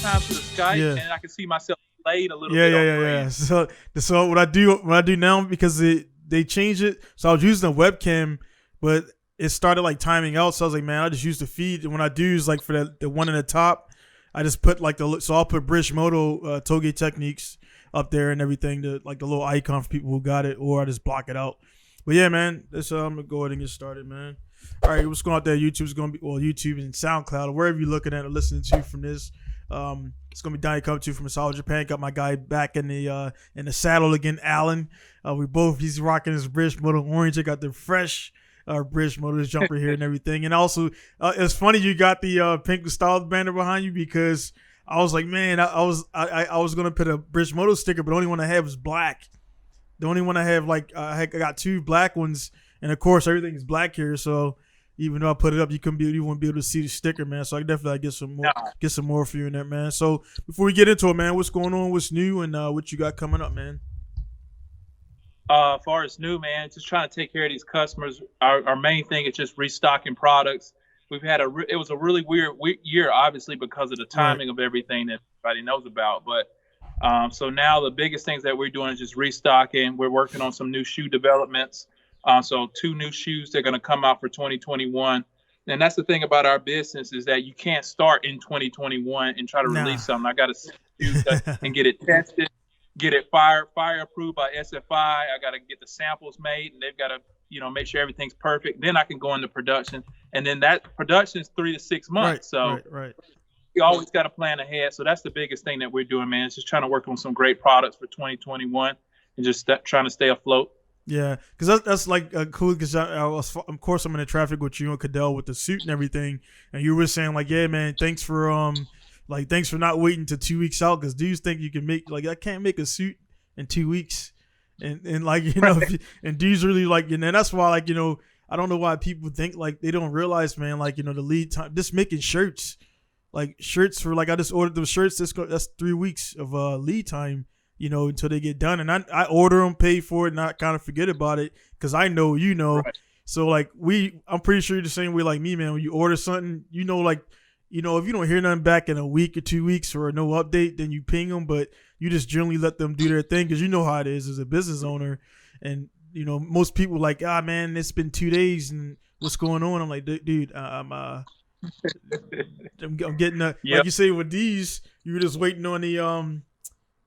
sometimes for the Skype, Yeah. and I can see myself laid a little Yeah, bit yeah, on the yeah, yeah. rim. So what I do now, because they changed it. So I was using a webcam, but it started like timing out. So I was like, man, I just use the feed. And when I do is like for the one in the top, I just put like so I'll put Bridgemoto Touge techniques up there and everything, to like the little icon for people who got it, or I just block it out. But yeah, man, I'm gonna go ahead and get started, man. All right, what's going on out there? YouTube's gonna be, well, YouTube and SoundCloud, or wherever you're looking at or listening to from this. It's gonna be Donnie coming to you from South Japan. Got my guy back in the saddle again, Alan. He's rocking his Bridgemoto orange. I got the fresh Bridgemoto jumper here and everything. And also, it's funny you got the Pinku Style banner behind you, because I was like, man, I was gonna put a Bridgemoto sticker, but the only one I have was black. The only one I have, like, I got two black ones, and of course everything's black here. So even though I put it up, you wouldn't be able to see the sticker, man. So I definitely get some more for you in there, man. So before we get into it, man, what's going on? What's new, and what you got coming up, man? As far as new, man, just trying to take care of these customers. Our main thing is just restocking products. We've had it was a really weird year, obviously, because of the timing of everything that everybody knows about. But so now the biggest things that we're doing is just restocking. We're working on some new shoe developments. So 2 new shoes that are going to come out for 2021. And that's the thing about our business, is that you can't start in 2021 and try to release something. I got to shoes and get it tested, get it fire approved by SFI. I got to get the samples made, and they've got to, make sure everything's perfect. Then I can go into production, and then that production is 3 to 6 months. Right. You always got to plan ahead. So that's the biggest thing that we're doing, man. It's just trying to work on some great products for 2021 and just trying to stay afloat. Yeah, because that's like cool. Because of course, I'm in the traffic with you and Cadell with the suit and everything, and you were saying like, yeah, man, thanks for not waiting to 2 weeks out, because dudes think you can make, like, I can't make a suit in 2 weeks, and like, and dudes really like, and that's why, like, I don't know why people think, like, they don't realize, man, like, the lead time, just making shirts, like shirts for, like, I just ordered those shirts. That's 3 weeks of lead time, until they get done. And I order them, pay for it, and I kind of forget about it, because I know, Right. So like I'm pretty sure you're the same way like me, man. When you order something, like, if you don't hear nothing back in a week or 2 weeks or no update, then you ping them, but you just generally let them do their thing, because you know how it is as a business owner. And, most people like, man, it's been 2 days and what's going on? I'm like, dude, I'm getting like you say with these, you were just waiting on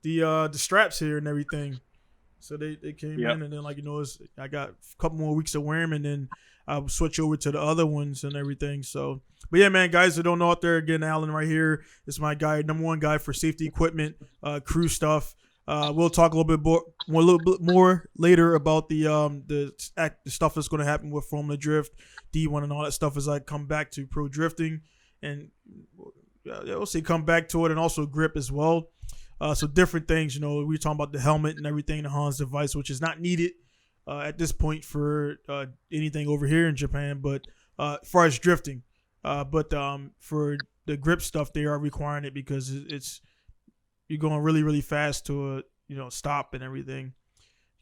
the straps here and everything. So they came in, and then, like, I got a couple more weeks to wear them, and then I'll switch over to the other ones and everything. So, but yeah, man, guys that don't know out there, again, Alan right here is my guy, number one guy for safety equipment, crew stuff. We'll talk a little bit more later about the stuff that's going to happen with Formula Drift, D1, and all that stuff as I come back to pro drifting, and we'll see, come back to it, and also grip as well. So different things, we were talking about the helmet and everything, the Hans device, which is not needed at this point for anything over here in Japan, but as far as drifting, but for the grip stuff, they are requiring it, because you're going really, really fast to stop and everything.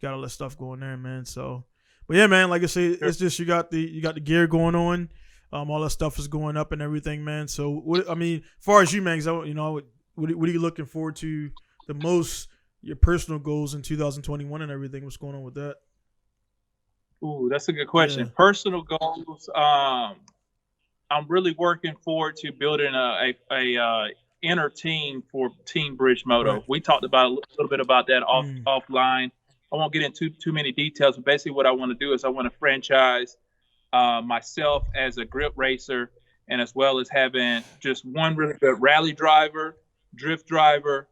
You got all that stuff going there, man. So, but yeah, man, like I say, it's just you got the gear going on, all that stuff is going up and everything, man. So as far as you, man, what are you looking forward to the most? Your personal goals in 2021 and everything. What's going on with that? Ooh, that's a good question. Yeah. Personal goals. I'm really working forward to building a inner team for Team Bridgemoto. Right. We talked about a little bit about that offline. I won't get into too many details, but basically what I want to do is I want to franchise myself as a grip racer, and as well as having just one really good rally driver, drift driver,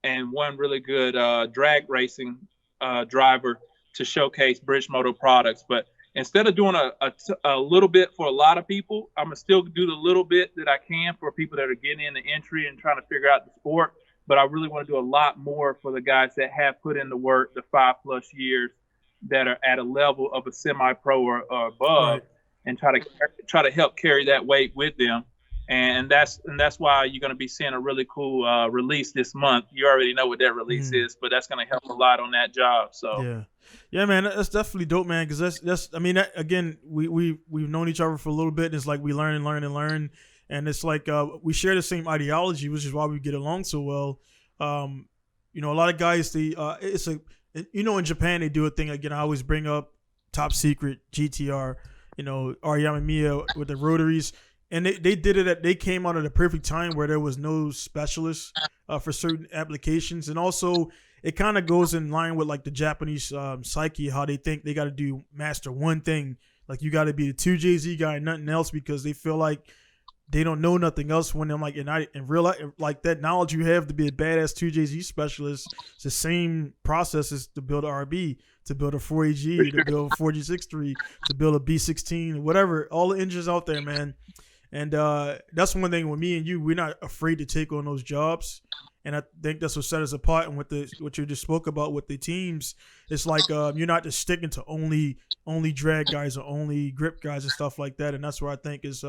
and one really good drag racing driver to showcase Bridgemoto products. But instead of doing a little bit for a lot of people, I'm going to still do the little bit that I can for people that are getting in the entry and trying to figure out the sport. But I really want to do a lot more for the guys that have put in the work, the 5+ years, that are at a level of a semi-pro or above, right, and try to help carry that weight with them. And that's why you're going to be seeing a really cool release this month. You already know what that release is, but that's going to help a lot on that job. So yeah, man, that's definitely dope, man. Because that's again, we've known each other for a little bit. And it's like we learn, and it's like we share the same ideology, which is why we get along so well. You know, a lot of guys, it's like, you know, in Japan they do a thing again. I always bring up Top Secret GTR, you know, Ariyama Miya with the rotaries, and they did it. They came out at a perfect time where there was no specialists for certain applications, and also it kind of goes in line with like the Japanese psyche, how they think they got to do master one thing. Like you got to be the 2JZ guy and nothing else, because they feel like they don't know nothing else. When I'm like, in real life, like that knowledge you have to be a badass 2JZ specialist, it's the same process as to build an RB, to build a 4AG, to build a 4G63, to build a B16, whatever, all the engines out there, man. And that's one thing with me and you, we're not afraid to take on those jobs. And I think that's what set us apart. And what you just spoke about with the teams, it's like you're not just sticking to only drag guys or only grip guys and stuff like that. And that's where I think is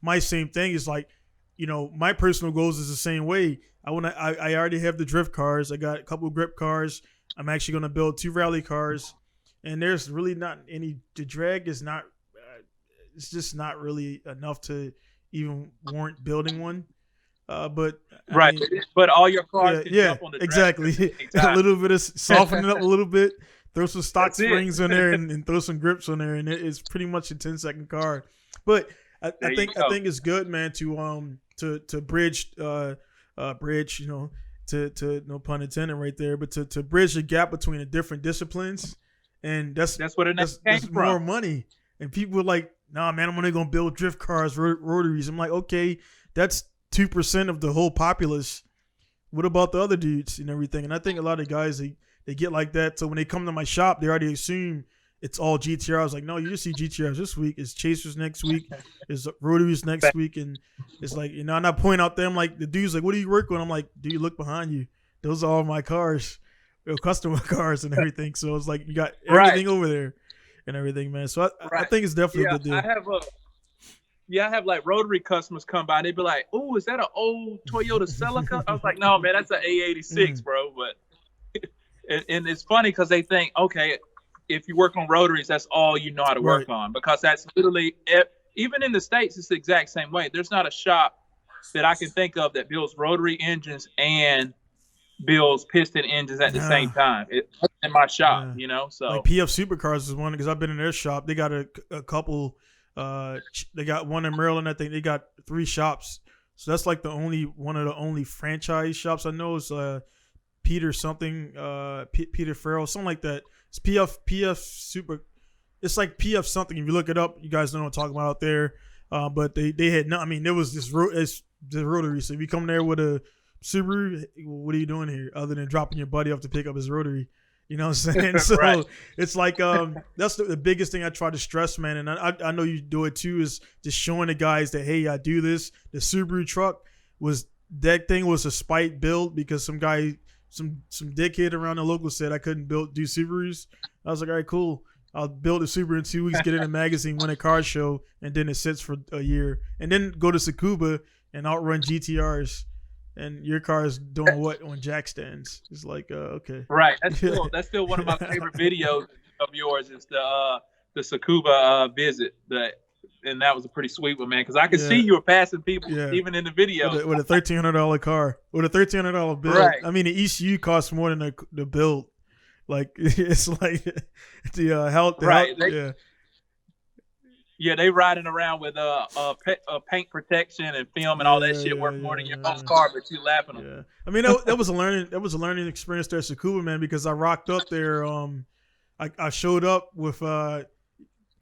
my same thing is like, you know, my personal goals is the same way. I already have the drift cars. I got a couple of grip cars. I'm actually going to build 2 rally cars. And there's really not any. The drag is not. It's just not really enough to even warrant building one. But right, I mean, but all your cars can jump on the exactly. A little bit of soften it up a little bit, throw some stock springs on there, and throw some grips on there, and it's pretty much a 10-second car. But I think it's good, man, to bridge, you know, to no pun intended right there, but to bridge the gap between the different disciplines, and that's where that's more money. And people are like, nah, man, I'm only gonna build drift cars, rotaries. I'm like, okay, that's 2% of the whole populace. What about the other dudes and everything? And I think a lot of guys they get like that. So when they come to my shop, they already assume it's all GTR. I was like, no, you just see GTRs this week. It's chasers next week. It's rotaries next week. And it's like, you know, and I point out them like the dude's like, what do you work on? I'm like, do you look behind you? Those are all my cars, customer cars and everything. So it's like you got everything over there and everything, man. So I think it's definitely a good deal. I have like rotary customers come by. They be like, "Oh, is that an old Toyota Celica?" I was like, "No, man, that's an A86, bro." But and it's funny because they think, okay, if you work on rotaries, that's all you know how to work on, because that's literally even in the States, it's the exact same way. There's not a shop that I can think of that builds rotary engines and builds piston engines at the same time. It's in my shop, you know. So like PF Supercars is one, because I've been in their shop. They got a couple. They got one in Maryland. I think they got 3 shops. So that's like one of the only franchise shops I know is Peter something, Peter Farrell, something like that. It's PF Super. It's like PF something. If you look it up, you guys know what I'm talking about out there. But they had no. I mean, there was this the rotary. So if you come there with a Subaru, what are you doing here other than dropping your buddy off to pick up his rotary? You know what I'm saying? So it's like that's the biggest thing I try to stress, man. And I know you do it too, is just showing the guys that, hey, I do this. The Subaru truck was a spite build because some guy, some dickhead around the local said I couldn't do Subarus. I was like, all right, cool. I'll build a Subaru in 2 weeks, get in a magazine, win a car show, and then it sits for a year. And then go to Tsukuba and outrun GTRs. And your car is doing what on jack stands? It's like, okay. Right. That's still one of my favorite videos of yours is the Tsukuba visit. And that was a pretty sweet one, man, because I could see you were passing people even in the video. With a $1,300 car. With a $1,300 build. Right. I mean, the ECU costs more than the build. Like, it's like the health. Yeah, they riding around with paint protection and film and all that shit worth more than your own car, but you laughing. Yeah, I mean that was a learning experience there at Tsukuba, man, because I rocked up there. I showed up with kind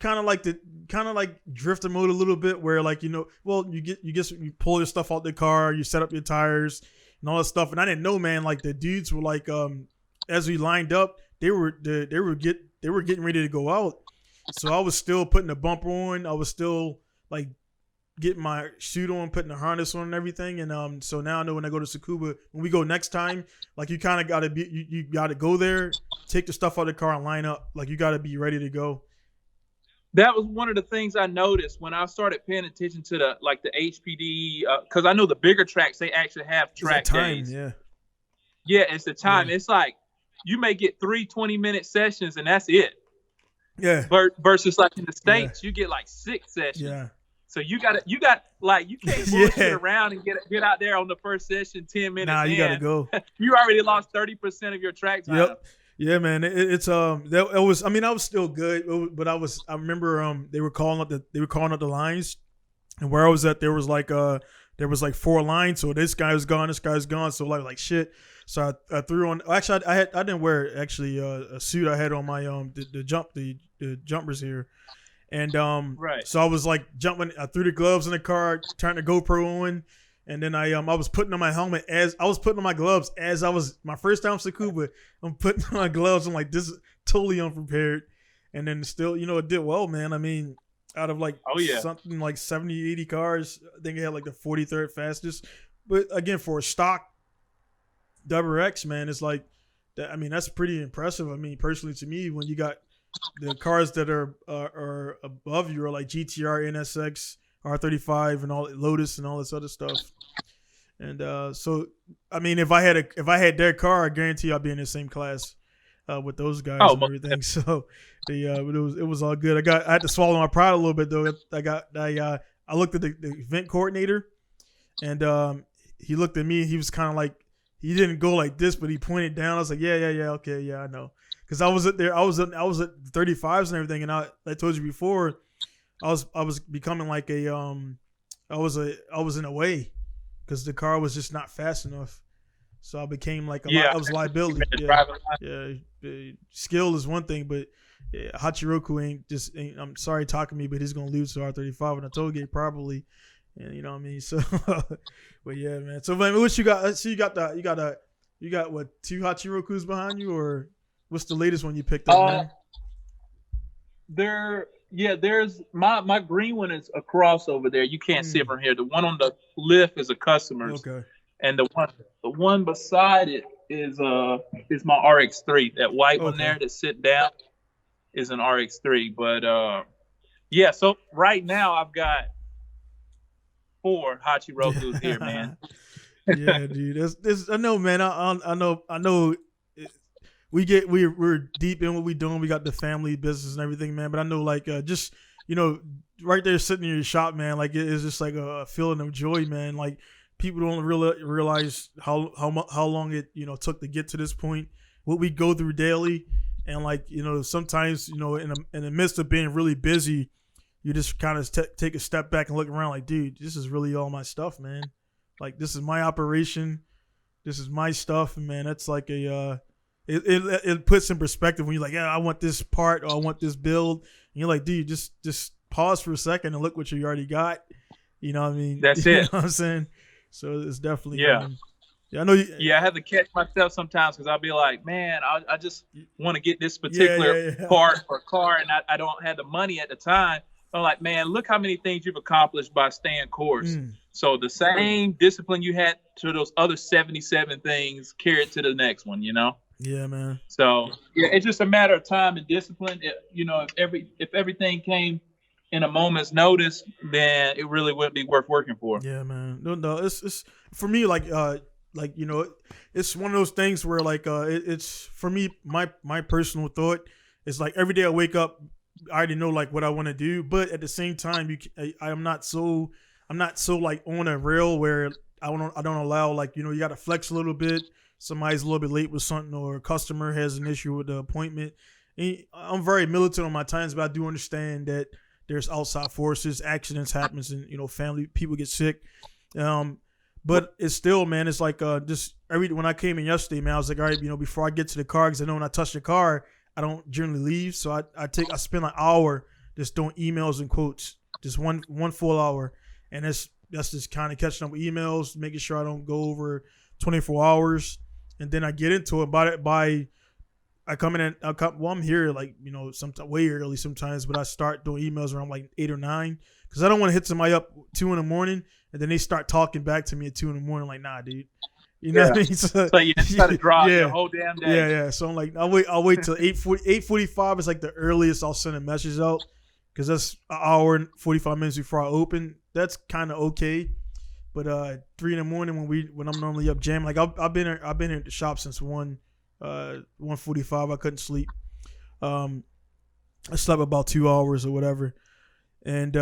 of like drifter mode a little bit, where like you pull your stuff out the car, you set up your tires and all that stuff, and I didn't know, man, like the dudes were like as we lined up, they were getting ready to go out. So I was still putting the bumper on. I was still like getting my suit on, putting the harness on and everything. And so now I know when I go to Tsukuba, when we go next time, like you kind of got to be, you got to go there, take the stuff out of the car and line up. Like you got to be ready to go. That was one of the things I noticed when I started paying attention to the HPD, because I know the bigger tracks, they actually have track days. Yeah, it's the time. Yeah. It's like you may get 3 20-minute sessions and that's it. Yeah. Versus like in the States, you get like 6 sessions. Yeah. So you got like you can't bullshit Yeah. around and get out there on the first session 10 minutes. Nah, you gotta in. go. You already lost 30% of your track time. Yep. Yeah, man. It's that it was. I mean, I was still good, but I was. I remember they were calling up the lines, and where I was at, there was like 4 lines. So this guy was gone, this guy's gone. So like shit. So I threw on. Actually, I didn't wear actually a suit. I had on my the jumpers here, and Right. So I was like jumping. I threw the gloves in the car, turned the GoPro on. And then I was putting on my helmet as I was putting on my gloves as I was my first time Tsukuba. I'm putting on my gloves. I'm like, this is totally unprepared. And then still, it did well, man. I mean, out of like something like 70, 80 cars, I think it had like the 43rd fastest. But again, for a stock WX, man, it's like that. I mean, that's pretty impressive. I mean, personally to me, when you got the cars that are above you are like GTR, NSX, R35 and all Lotus and all this other stuff. And so I mean if I had their car, I guarantee I'll be in the same class with those guys and everything. So it was all good. I had to swallow my pride a little bit though. I looked at the event coordinator and he looked at me, he was kind of like, he didn't go like this, but he pointed down. I was like, yeah, okay, yeah, I know. Because I was at 35s and everything, and I told you before, I was becoming like I was in a way because the car was just not fast enough. So I became like I was liability. Skill is one thing, but Hachiroku ain't. I'm sorry, Takumi, but he's gonna lose to R35 on a toll gate probably. And you know what I mean. So, but yeah, man. So, man, what you got? So you got what, 2 Hachirokus behind you, or what's the latest one you picked up? Man? There's my green one is across over there. You can't see it from here. The one on the lift is a customer's. Okay. And the one beside it is my RX3. That white one there that sit down is an RX3. But so right now I've got 4 Hachirokus here, man. Yeah, dude. I know, man. I know. We're deep in what we doing. We got the family business and everything, man. But I know, like, just right there sitting in your shop, man. Like, it's just like a feeling of joy, man. Like, people don't realize how long it took to get to this point. What we go through daily, and like sometimes in the midst of being really busy, you just kind of take a step back and look around, like, dude, this is really all my stuff, man. Like, this is my operation. This is my stuff, and man, that's like it puts in perspective when you're like, yeah, I want this part or I want this build. And you're like, dude, just pause for a second and look what you already got. You know what I mean? That's you it. know what I'm saying? So it's definitely yeah. I know. I have to catch myself sometimes because I'll be like, man, I just want to get this particular part or car, and I don't have the money at the time. I'm like, man, look how many things you've accomplished by staying course. So the same discipline you had to those other 77 things, carry it to the next one, Yeah, man. So it's just a matter of time and discipline. If everything came in a moment's notice, then it really wouldn't be worth working for. Yeah, man. No, it's for me like it's one of those things where like it's for me my personal thought is like every day I wake up, I already know like what I want to do, but at the same time I'm not so like on a rail where I don't allow like you got to flex a little bit. Somebody's a little bit late with something, or a customer has an issue with the appointment. And I'm very militant on my times, but I do understand that there's outside forces, accidents happens, and family people get sick. But it's still, man, it's like just when I came in yesterday, man, I was like, all right, before I get to the car, because I know when I touch the car, I don't generally leave, so I spend an hour just doing emails and quotes, just one full hour, and that's just kind of catching up with emails, making sure I don't go over 24 hours, and then I get into it. I come in I'm here like sometimes way early sometimes, but I start doing emails around like 8 or 9 because I don't want to hit somebody up 2 in the morning and then they start talking back to me at 2 in the morning. Like, nah, dude, you know what I mean? So you just got to drop the whole damn day. Yeah. So I'm like, I'll wait till 8:45 is like the earliest I'll send a message out because that's an hour and 45 minutes before I open. That's kind of okay. But 3 in the morning when I'm normally up jamming, like I've been here at the shop since 1:45. I couldn't sleep. I slept about 2 hours or whatever, and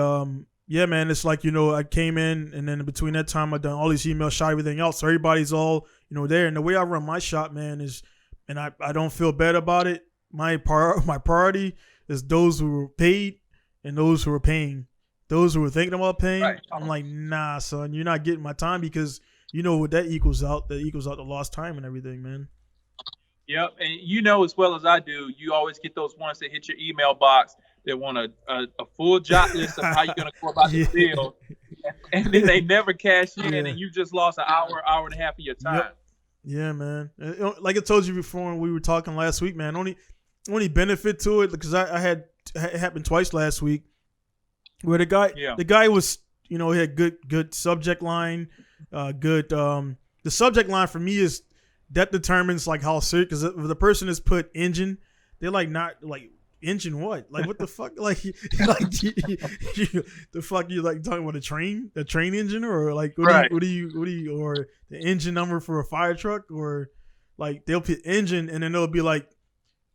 Yeah, man. It's like, I came in, and then between that time, I done all these email shot, everything else. So everybody's all, there. And the way I run my shop, man, is, and I don't feel bad about it. My priority is those who were paid and those who are paying. Those who are thinking about paying, right. I'm like, nah, son, you're not getting my time, because what that equals out. That equals out the lost time and everything, man. Yep, and as well as I do, you always get those ones that hit your email box that want a full jot list of how you're going to go about the deal, and then they never cash in, and you just lost an hour and a half of your time. Yep. Yeah, man. Like I told you before when we were talking last week, man, only benefit to it, because I had it happened twice last week, where the guy was, he had good subject line, the subject line for me is that determines like how serious, because if the person has put engine, they're like, not like engine what? Like what the fuck? Like the fuck you like talking about a train engine, or like what do you or the engine number for a fire truck, or like they'll put engine and then they'll be like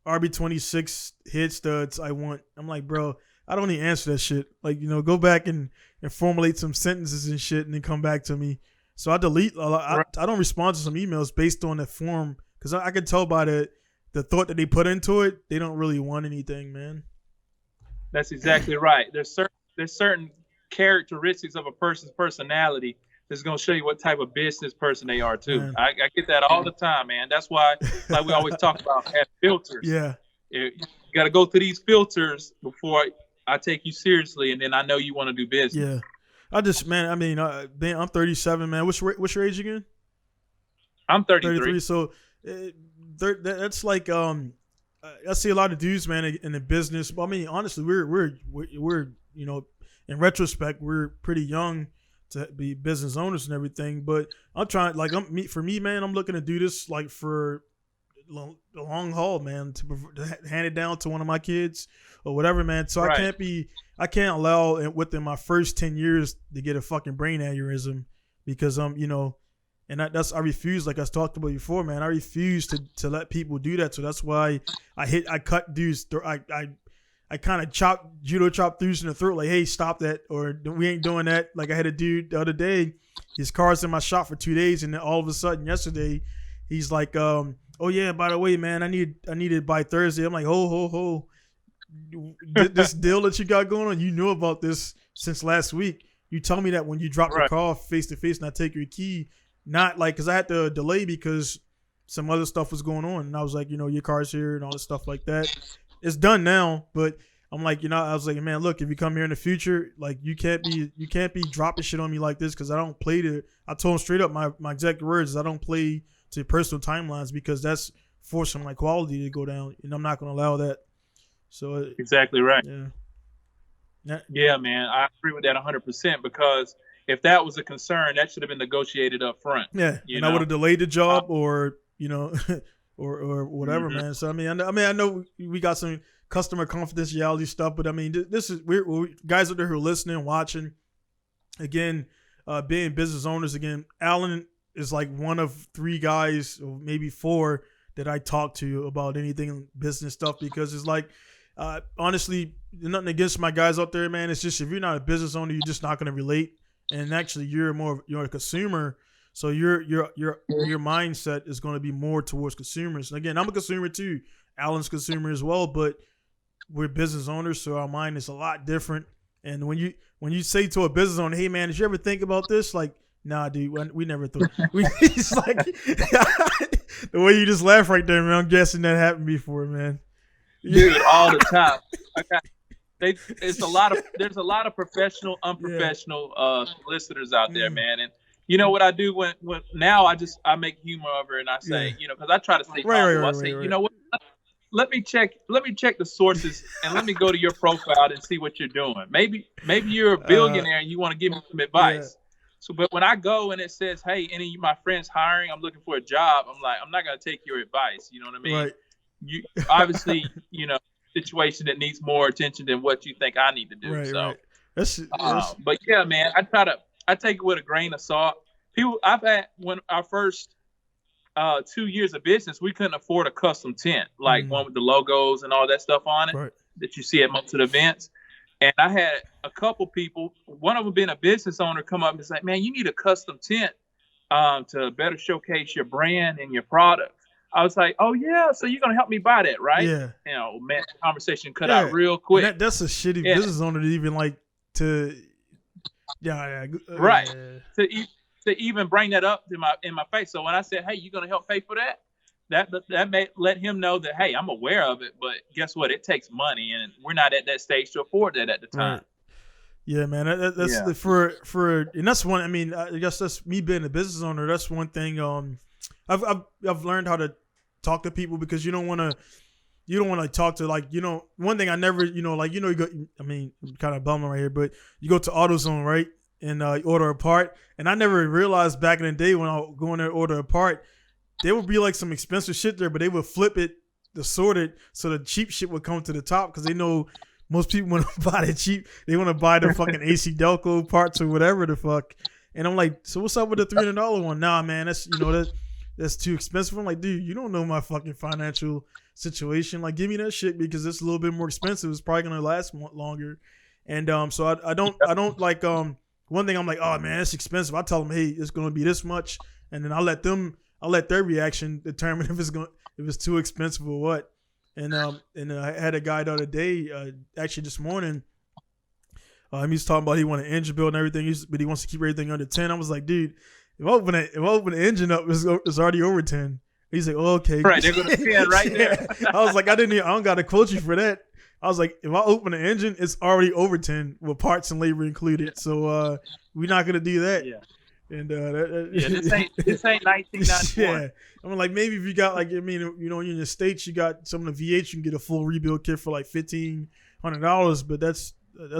RB26 head studs. I'm like, bro, I don't need to answer that shit. Like, go back and formulate some sentences and shit and then come back to me. So I delete. I don't respond to some emails based on the form, because I can tell by the thought that they put into it, they don't really want anything, man. That's exactly right. There's certain characteristics of a person's personality that's going to show you what type of business person they are too. I get that all the time, man. That's why, like we always talk about, have filters. Yeah. You got to go through these filters before I take you seriously, and then I know you want to do business. Yeah. I'm 37, man. What's your age again? I'm 33. So that's like I see a lot of dudes, man, in the business. I mean, honestly, we're in retrospect, we're pretty young to be business owners and everything. But I'm trying, like, for me, man, I'm looking to do this like for the long haul, man, to hand it down to one of my kids or whatever, man. So right. I can't allow within my first 10 years to get a fucking brain aneurysm, because and that's, I refuse, like I talked about before, man. I refuse to let people do that. So that's why I cut dudes. I kind of judo chop dudes in the throat, like, hey, stop that, or we ain't doing that. Like I had a dude the other day, his car's in my shop for 2 days, and then all of a sudden yesterday, he's like, oh yeah, by the way, man, I need it by Thursday. I'm like, ho. This deal that you got going on, you knew about this since last week. You told me that when you dropped the car face to face and I take your key, not like, because I had to delay because some other stuff was going on, and I was like, your car's here and all this stuff like that. It's done now, but I'm like, I was like, man, look, if you come here in the future, like you can't be dropping shit on me like this, because I don't play to. I told him straight up, my exact words is, I don't play to personal timelines, because that's forcing my quality to go down, and I'm not going to allow that. So exactly right. Yeah. Yeah, man, I agree with that 100%, because if that was a concern, that should have been negotiated up front. Yeah, I would have delayed the job, or or whatever, man. So I know we got some customer confidentiality stuff, but I mean, this is we're guys out there who are listening, watching. Again, being business owners. Again, Alan is like one of 3 guys, or maybe 4, that I talk to about anything business stuff, because it's like, honestly, nothing against my guys out there, man. It's just, if you're not a business owner, you're just not going to relate. And actually, you're a consumer, so your mindset is going to be more towards consumers. And again, I'm a consumer too. Alan's consumer as well, but we're business owners, so our mind is a lot different. And when you say to a business owner, "Hey, man, did you ever think about this?" Like, nah, dude, we never thought. It's like the way you just laugh right there, man. I'm guessing that happened before, man. Dude, all the time. There's a lot of professional, unprofessional solicitors out there, man. And you know what I do when now I make humor of it, and I say, because I try to stay positive. I say, you know what? Let me check the sources, and let me go to your profile and see what you're doing. Maybe you're a billionaire and you want to give me some advice. So, but when I go and it says, "Hey, any of my friends hiring, I'm looking for a job," I'm like, I'm not gonna take your advice. You know what I mean? Right. You obviously, situation that needs more attention than what you think I need to do. Right, so, right. But yeah, man, I take it with a grain of salt. I've had, when our first 2 years of business, we couldn't afford a custom tent, like one with the logos and all that stuff on it that you see at most of the events. And I had a couple people, one of them being a business owner, come up and say, "Man, you need a custom tent to better showcase your brand and your product." I was like, "Oh yeah, so you're gonna help me buy that, right?" Yeah. Man, the conversation cut Yeah. out real And quick. that's a shitty Yeah. business owner to even like to. Yeah. Right. Yeah. To even bring that up in my face. So when I said, "Hey, you gonna help pay for that?" That may let him know that, hey, I'm aware of it, but guess what? It takes money, and we're not at that stage to afford that at the time. Right. Yeah, man. That's Yeah. for and that's one. I mean, I guess that's me being a business owner. That's one thing. I've learned how to talk to people because you don't want to talk to like one thing I never you go. I mean, I'm kind of bumming right here, but you go to AutoZone, right, and you order a part, and I never realized back in the day when I would go in there and order a part, there would be like some expensive shit there, but they would flip it to sort it so the cheap shit would come to the top because they know most people want to buy the cheap. They want to buy the fucking AC Delco parts or whatever the fuck. And I'm like, so what's up with the $300 one? Nah, man, that's too expensive. I'm like, dude, you don't know my fucking financial situation. Like, give me that shit because it's a little bit more expensive. It's probably gonna last longer. And so I don't like one thing. I'm like, oh man, it's expensive. I tell them, hey, it's gonna be this much, and then I'll let their reaction determine if it's too expensive or what. And I had a guy the other day, actually this morning. He was talking about he wanted an engine build and everything, but he wants to keep everything under 10. I was like, dude, if I open the engine up, it's already over 10. He's like, oh, okay, right, they're gonna see it right there. I was like, I don't got to quote you for that. I was like, if I open the engine, it's already over 10 with parts and labor included. So we're not gonna do that. Yeah. And this ain't 1994. Yeah, I'm like, maybe if you got like, I mean, in the States you got some of the V8, you can get a full rebuild kit for like $1,500, but that's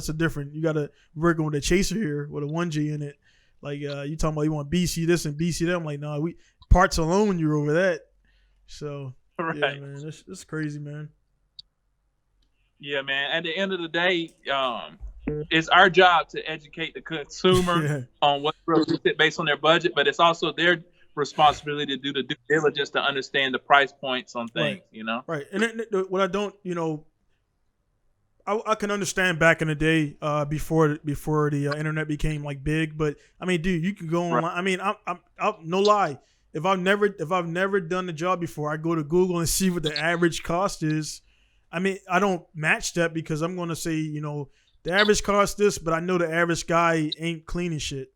a different. You got to work on the Chaser here with a 1G in it. Like you talking about you want BC this and BC that. I'm like, nah, we parts alone you're over that. So right. Yeah, man, that's crazy, man. Yeah, man. At the end of the day, it's our job to educate the consumer on what's realistic based on their budget, but it's also their responsibility to do the due diligence to understand the price points on things, Right. And what I don't, I can understand back in the day before the internet became like big, but I mean, dude, you can go online. Right. I mean, I'm no lie. If I've never done the job before, I go to Google and see what the average cost is. I mean, I don't match that because I'm going to say, the average cost this, but I know the average guy ain't cleaning shit.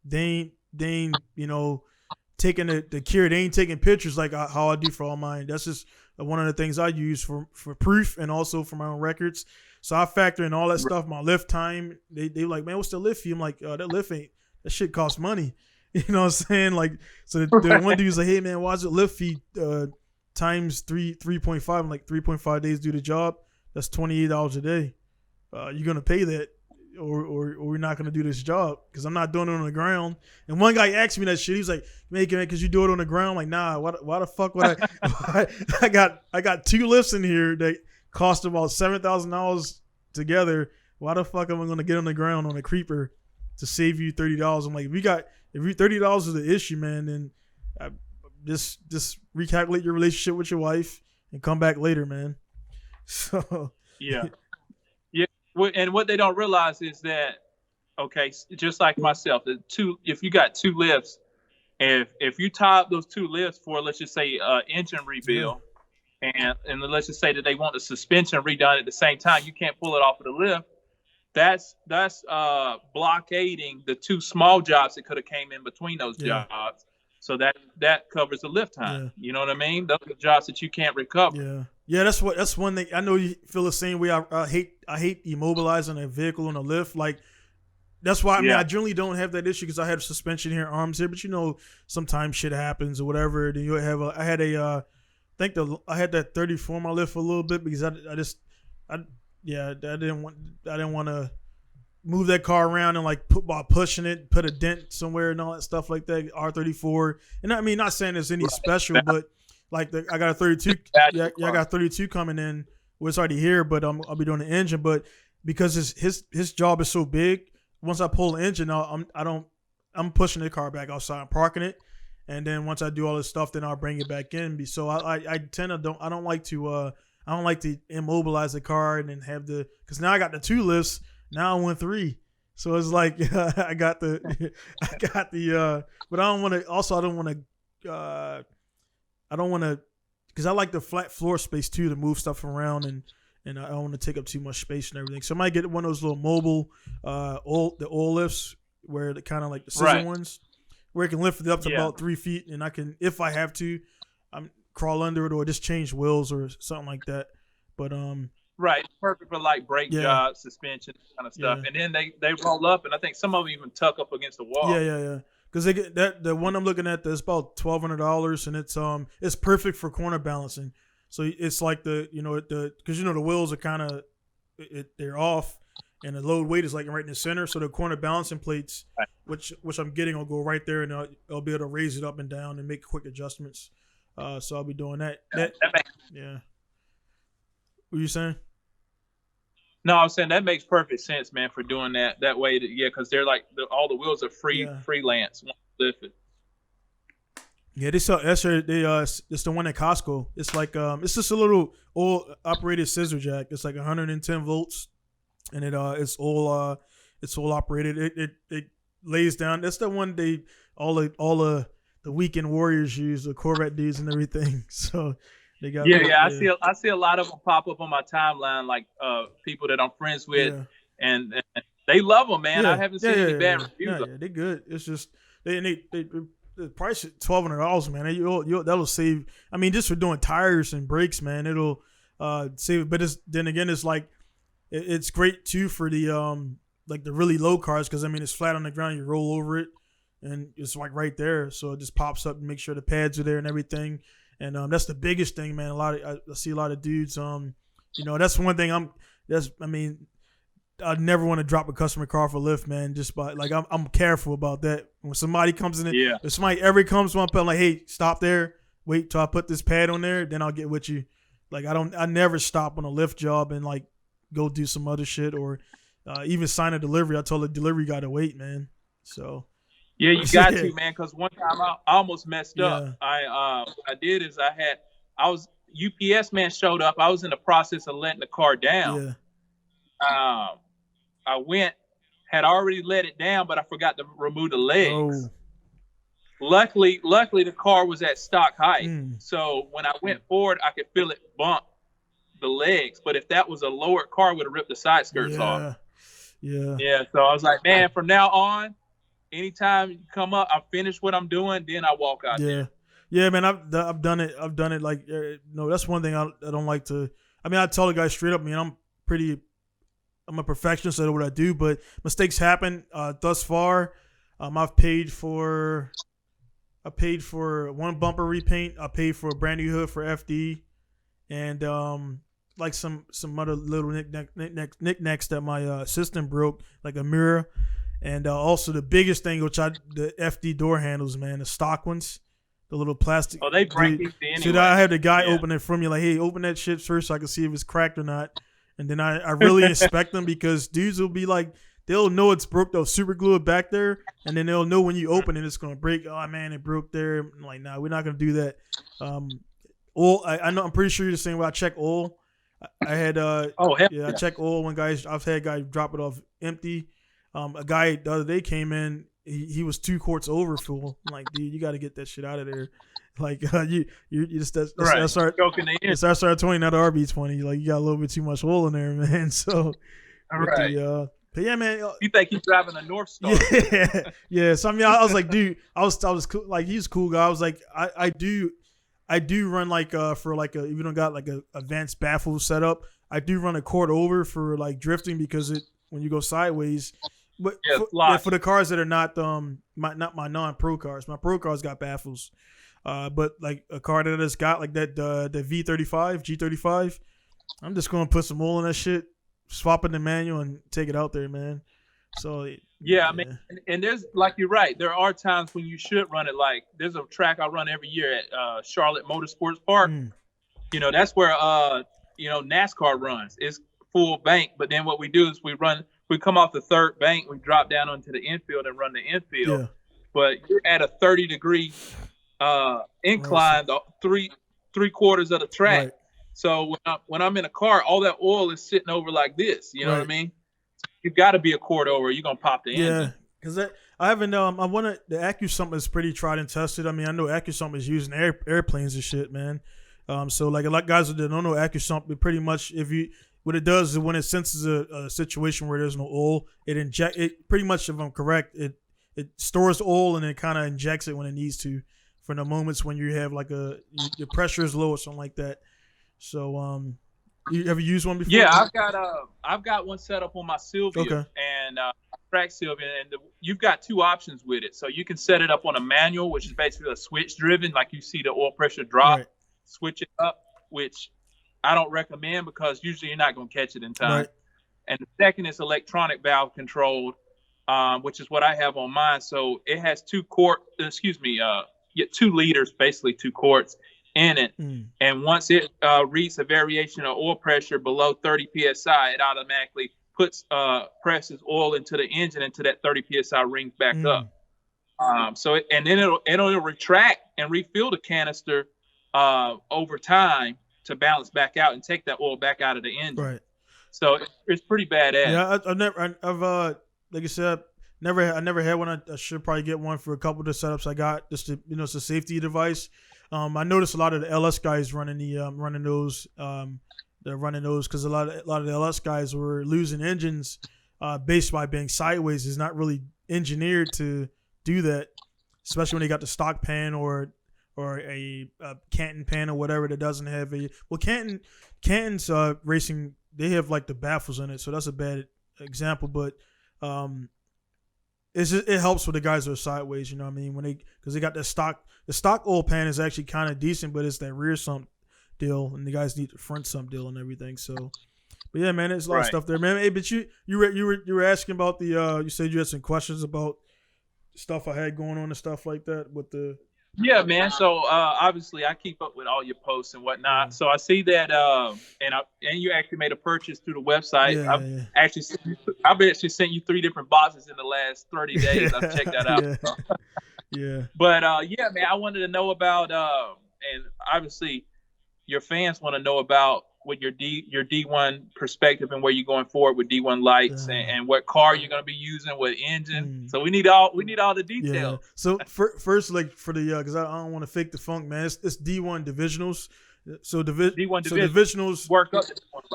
They ain't, taking the care. They ain't taking pictures like how I do for all mine. That's just one of the things I use for proof and also for my own records. So I factor in all that stuff, my lift time. They like, man, what's the lift fee? I'm like, that lift ain't, that shit costs money. You know what I'm saying? Like, so the one dude's like, hey man, why is it lift fee times 3.5? I'm like, 3.5 days do the job. That's $28 a day. You're gonna pay that, or we're not gonna do this job because I'm not doing it on the ground. And one guy asked me that shit. He's like, man, because you do it on the ground. I'm like, nah. Why the fuck would I? I got two lifts in here that cost about $7,000 together. Why the fuck am I gonna get on the ground on a creeper to save you $30? I'm like, if $30 is the issue, man, then just recalculate your relationship with your wife and come back later, man. So yeah. And what they don't realize is that, okay, just like myself, if you got two lifts, if you tie up those two lifts for, let's just say, engine rebuild, and let's just say that they want the suspension redone at the same time, you can't pull it off of the lift. That's blockading the two small jobs that could have came in between those jobs. So that covers the lift time. Yeah. You know what I mean? Those are jobs that you can't recover. Yeah, that's one thing. I know you feel the same way. I hate immobilizing a vehicle on a lift. Like, that's why I generally don't have that issue because I have suspension here, arms here. But sometimes shit happens or whatever. Then you have I had that 34 on my lift for a little bit because I didn't want to move that car around and like pushing it, put a dent somewhere and all that stuff like that. R34, and I mean, not saying it's any special, but like I got a 32. I got a 32 coming in. Well, it's already here, but I'll be doing the engine. But because his job is so big, once I pull the engine out, I'm pushing the car back outside, I'm parking it, and then once I do all this stuff, then I'll bring it back in. So I tend to I don't like to I don't like to immobilize the car and then have because now I got the 2 lifts. Now I want 3. So it's like I got the but I don't want to. Also, I don't want to because I like the flat floor space too to move stuff around and I don't want to take up too much space and everything. So I might get one of those little mobile the oil lifts where the kind of like the scissor ones where it can lift it up to about 3 feet and I can, if I have to, crawl under it or just change wheels or something like that. But right, perfect for like brake jobs, suspension, kind of stuff. And then they roll up, and I think some of them even tuck up against the wall. Yeah. Because they get the one I'm looking at that's about $1,200, and it's perfect for corner balancing. So it's like because the wheels are kind of they're off, and the load weight is like right in the center. So the corner balancing plates, which I'm getting, will go right there, and I'll be able to raise it up and down and make quick adjustments. So I'll be doing that. Yeah. What are you saying? No, I was saying that makes perfect sense, man, for doing that way. Because they're like all the wheels are freelance. Yeah, it's the one at Costco. It's like it's just a little oil operated scissor jack. It's like 110 volts, and it's all operated. It lays down. That's the one all the weekend warriors use, the Corvette dudes and everything. So. They got I see a lot of them pop up on my timeline, like people that I'm friends with, and they love them, man. I haven't seen any bad reviews. Yeah, they good. It's just the price is $1,200, man. That'll save. I mean, just for doing tires and brakes, man, it'll save. But it's like it's great too for the like the really low cars because I mean it's flat on the ground. You roll over it, and it's like right there, so it just pops up and make sure the pads are there and everything. And that's the biggest thing, man. I see a lot of dudes. That's one thing. I never want to drop a customer car for a lift, man. Just by like I'm careful about that. When somebody comes in, if somebody ever comes to my pad, I'm like, hey, stop there. Wait till I put this pad on there, then I'll get with you. Like I never stop on a lift job and like go do some other shit or even sign a delivery. I told the delivery guy to wait, man. So. Yeah, you got to, man, because one time I almost messed up. What I did is UPS man showed up. I was in the process of letting the car down. Yeah. I had already let it down, but I forgot to remove the legs. Oh. Luckily, the car was at stock height. So when I went forward, I could feel it bump the legs. But if that was a lower car, it would have ripped the side skirts off. Yeah. Yeah, so I was like, man, from now on, anytime you come up, I finish what I'm doing, then I walk out there. Yeah, man, I've done it. I've done it like that's one thing I don't like to. I mean, I tell the guy straight up, man, I'm a perfectionist at what I do, but mistakes happen. Thus far, I've paid for one bumper repaint. I paid for a brand new hood for FD, and like some other little knickknacks that my assistant broke, like a mirror. And also the biggest thing, the FD door handles, man, the stock ones, the little plastic. Oh, they break these anyway. So I had the guy open it for me, like, hey, open that shit first so I can see if it's cracked or not. And then I really inspect them because dudes will be like, they'll know it's broke. They'll super glue it back there, and then they'll know when you open it, it's gonna break. Oh man, it broke there. I'm like, nah, we're not gonna do that. Oil, I know. I'm pretty sure you're the same way. I check oil. I had I check oil when guys. I've had guys drop it off empty. A guy the other day came in. He was 2 quarts over full. I'm like, dude, you got to get that shit out of there. Like you just that's SR20, not RB20. Like you got a little bit too much oil in there, man. So, but yeah, man. You think he's driving a North Star? Yeah. So I mean, I was like, dude, I was cool. Like he's a cool guy. I was like, I do run like for like if you don't got like a advanced baffle setup, I do run a quart over for like drifting because when you go sideways. But for the cars that are not my non-pro cars, my pro cars got baffles. But like a car that has got like that the G35, I'm just gonna put some oil in that shit, swap in the manual, and take it out there, man. So I mean, and there's like you're right. There are times when you should run it. Like there's a track I run every year at Charlotte Motorsports Park. You know that's where NASCAR runs. It's full bank, but then what we do is we come off the third bank, we drop down onto the infield and run the infield. Yeah. But you're at a 30-degree incline, the three quarters of the track. Right. So when I'm in a car, all that oil is sitting over like this. You know what I mean? You've got to be a quart over, or you're gonna pop the engine. Yeah, because I haven't. I want the AccuSump is pretty tried and tested. I mean, I know AccuSump is using airplanes and shit, man. So like a lot of guys that don't know AccuSump, it pretty much what it does is when it senses a situation where there's no oil, it pretty much, if I'm correct, it stores oil and it kind of injects it when it needs to, for the moments when you have like your pressure is low or something like that. So you ever used one before? Yeah, I've got one set up on my Sylvia and track Sylvia, and you've got two options with it. So you can set it up on a manual, which is basically a switch driven, like you see the oil pressure drop. Right. Switch it up, which I don't recommend because usually you're not going to catch it in time. Right. And the second is electronic valve controlled, which is what I have on mine. So it has 2 liters, basically 2 quarts in it. And once it reaches a variation of oil pressure below 30 psi, it automatically presses oil into the engine until that 30 psi rings back up. Then it'll retract and refill the canister over time to balance back out and take that oil back out of the engine. Right. So it's pretty badass. Yeah, I've like I said, I never had one. I should probably get one for a couple of the setups I got. Just to, it's a safety device. I noticed a lot of the LS guys running those. They're running those because a lot of the LS guys were losing engines based by being sideways. Is not really engineered to do that, especially when they got the stock pan or a Canton pan or whatever that doesn't have Canton's racing, they have like the baffles in it, so that's a bad example, but it helps with the guys that are sideways, you know what I mean, because they got the stock oil pan is actually kind of decent, but it's that rear sump deal, and the guys need the front sump deal and everything. So, but yeah, man, there's a lot of stuff there, man. Hey, but you were asking about the you said you had some questions about stuff I had going on and stuff like that with the. Yeah, man. So obviously, I keep up with all your posts and whatnot. So I see that, and you actually made a purchase through the website. I've actually sent you 3 different boxes in the last 30 days. I've checked that out. Yeah. But yeah, man, I wanted to know about, and obviously, your fans want to know about what your D1 perspective and where you're going forward with D1 lights and what car you're going to be using, what engine. So we need all the details. Yeah. So first, like for the because I don't want to fake the funk, man. It's D1 divisionals. So divisionals work up.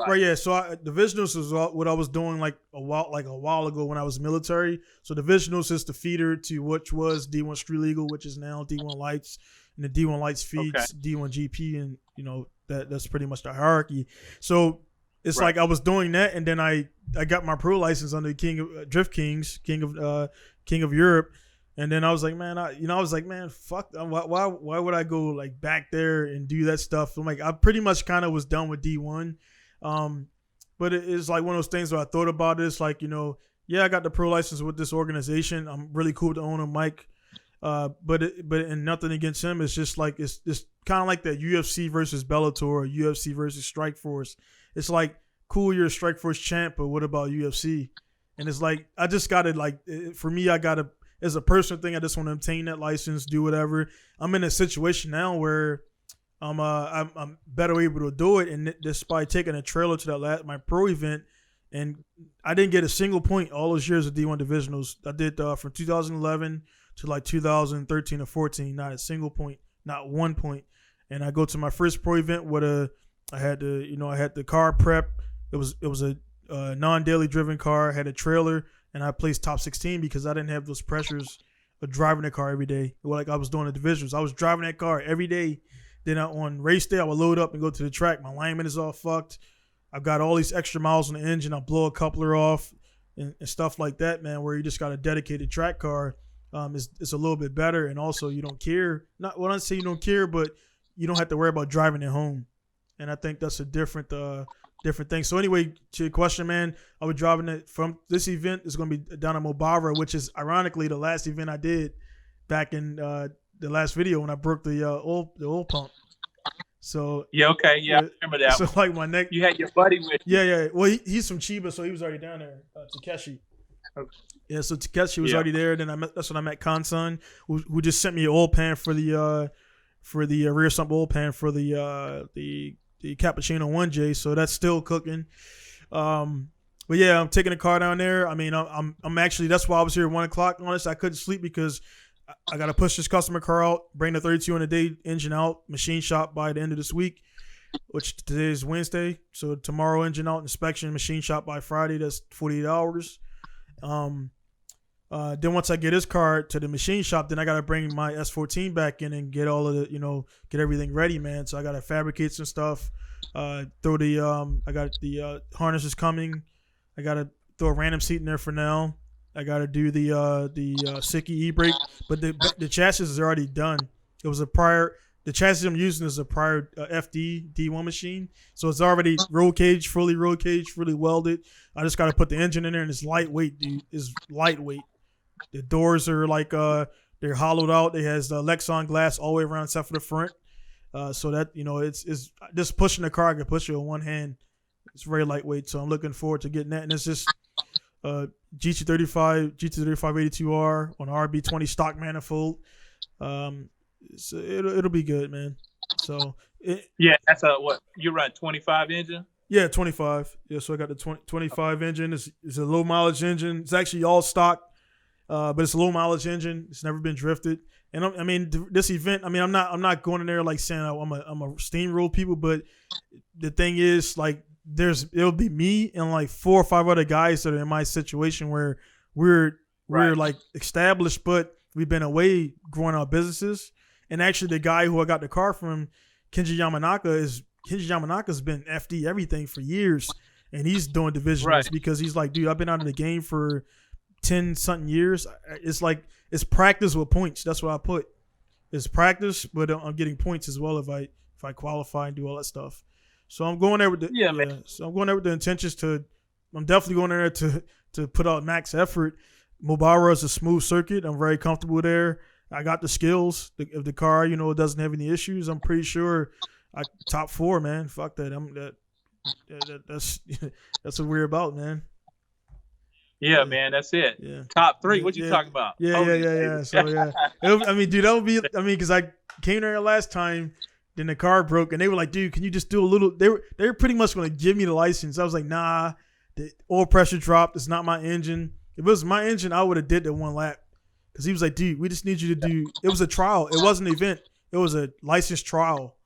Right. Yeah. So divisionals is what I was doing like a while ago when I was military. So divisionals is the feeder to which was D1 Street Legal, which is now D1 Lights, and the D1 Lights feeds D1 GP, and that's pretty much the hierarchy. So it's like I was doing that, and then I got my pro license under King of Drift Kings, King of Europe, and then I was like, man, fuck, why would I go like back there and do that stuff? I'm like, I pretty much kind of was done with D1, but it's like one of those things where I thought about it. It's like, I got the pro license with this organization. I'm really cool with the owner, Mike. But nothing against him. It's just like it's kind of like that UFC versus Bellator or UFC versus Strikeforce. It's like, cool, you're a Strikeforce champ, but what about UFC? And it's like I just gotta for me, I gotta, as a personal thing, I just want to obtain that license, do whatever. I'm in a situation now where I'm better able to do it, and just by taking a trailer to my pro event, and I didn't get a single point all those years of D1 divisionals. I did from 2011 to like 2013 or 14, not a single point, not 1 point. And I go to my first pro event with I had the car prep. It was a non-daily driven car. I had a trailer, and I placed top 16 because I didn't have those pressures of driving the car every day. Like I was doing the divisions. I was driving that car every day. Then on race day, I would load up and go to the track. My alignment is all fucked. I've got all these extra miles on the engine. I'll blow a coupler off and stuff like that, man, where you just got a dedicated track car. It's a little bit better, and also you don't care. Not when I say you don't care, but you don't have to worry about driving it home, and I think that's a different thing. So anyway, to your question, man, I was driving it from this event. It's going to be down in Mobara, which is ironically the last event I did back in the last video when I broke the oil pump. So I remember that. So like my neck, you had your buddy with you. Yeah. Well, he's from Chiba, so he was already down there. Takeshi. Okay. Yeah, so Takeshi was already there. Then that's when I met Kansan, who just sent me an oil pan for the rear sump oil pan for the Cappuccino 1J, so that's still cooking. But yeah, I'm taking the car down there. I mean, I'm actually, that's why I was here at 1 o'clock. Honestly, I couldn't sleep because I got to push this customer car out, bring the 3200D engine out, machine shop by the end of this week, which today is Wednesday. So tomorrow, engine out, inspection, machine shop by Friday. That's 48 hours. Then once I get this car to the machine shop, then I got to bring my S14 back in and get all of the, get everything ready, man. So I got to fabricate some stuff. I got the harnesses coming. I got to throw a random seat in there for now. I got to do the Sicky e-brake, but the chassis is already done. It was the chassis I'm using is a prior FD D1 machine, so it's already fully roll cage, fully welded. I just got to put the engine in there, and it's lightweight, dude. It's lightweight. The doors are like they're hollowed out. It has the Lexan glass all the way around except for the front. So that it's just pushing the car. I can push it with one hand. It's very lightweight, so I'm looking forward to getting that. And it's just GT35 82R on RB20 stock manifold. So it'll be good, man. So that's what you run 25 engine. Yeah, 25. Yeah, so I got the 25 engine. It's a low mileage engine. It's actually all stock, but it's a low mileage engine. It's never been drifted. And this event. I'm not going in there like saying I'm a steamroll people, but the thing is, like, it'll be me and like 4 or 5 other guys that are in my situation where we're like established, but we've been away growing our businesses. And actually, the guy who I got the car from, Kenji Yamanaka's been FD everything for years, and he's doing divisionals because he's like, dude, I've been out of the game for 10-something years. It's like it's practice with points. That's what I put. It's practice, but I'm getting points as well if I qualify and do all that stuff. So I'm going there with the So I'm going there with the intentions I'm definitely going there to put out max effort. Mobara is a smooth circuit. I'm very comfortable there. I got the skills. If the car, it doesn't have any issues, I'm pretty sure top 4, man. Fuck that. That's what we're about, man. Yeah, man, that's it. Yeah. Top 3. What you talking about? Yeah. So yeah, dude, that would be. Because I came there last time. Then the car broke, and they were like, "Dude, can you just do a little?" They were pretty much going to give me the license. I was like, "Nah, the oil pressure dropped. It's not my engine. If it was my engine, I would have did the 1 lap." Because he was like, "Dude, we just need you to do." It was a trial. It wasn't an event. It was a license trial.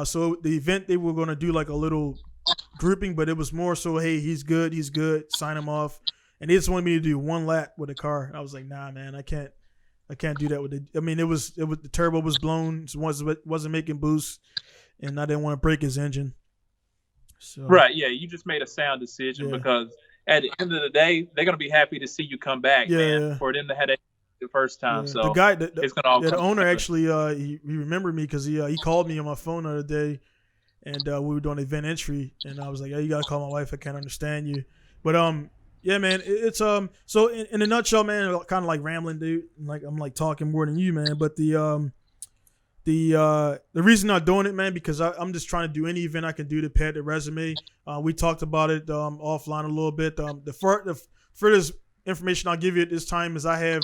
So the event, they were going to do like a little grouping, but it was more so, hey, he's good, sign him off. And they just wanted me to do 1 lap with the car. And I was like, nah, man, I can't do that with it. It was the turbo was blown, so wasn't making boost, and I didn't want to break his engine. So right, yeah, you just made a sound decision because at the end of the day, they're gonna be happy to see you come back, man. For them to have that the first time. So the guy, it's gonna all the owner actually, he remembered me because he called me on my phone the other day, and we were doing event entry, and I was like, "Yeah, you gotta call my wife. I can't understand you." But yeah, man, it's So in a nutshell, man, kind of like rambling, dude. Like I'm like talking more than you, man. But the reason I'm doing it, man, because I'm just trying to do any event I can do to pad the resume. We talked about it offline a little bit. The furthest information I'll give you at this time is I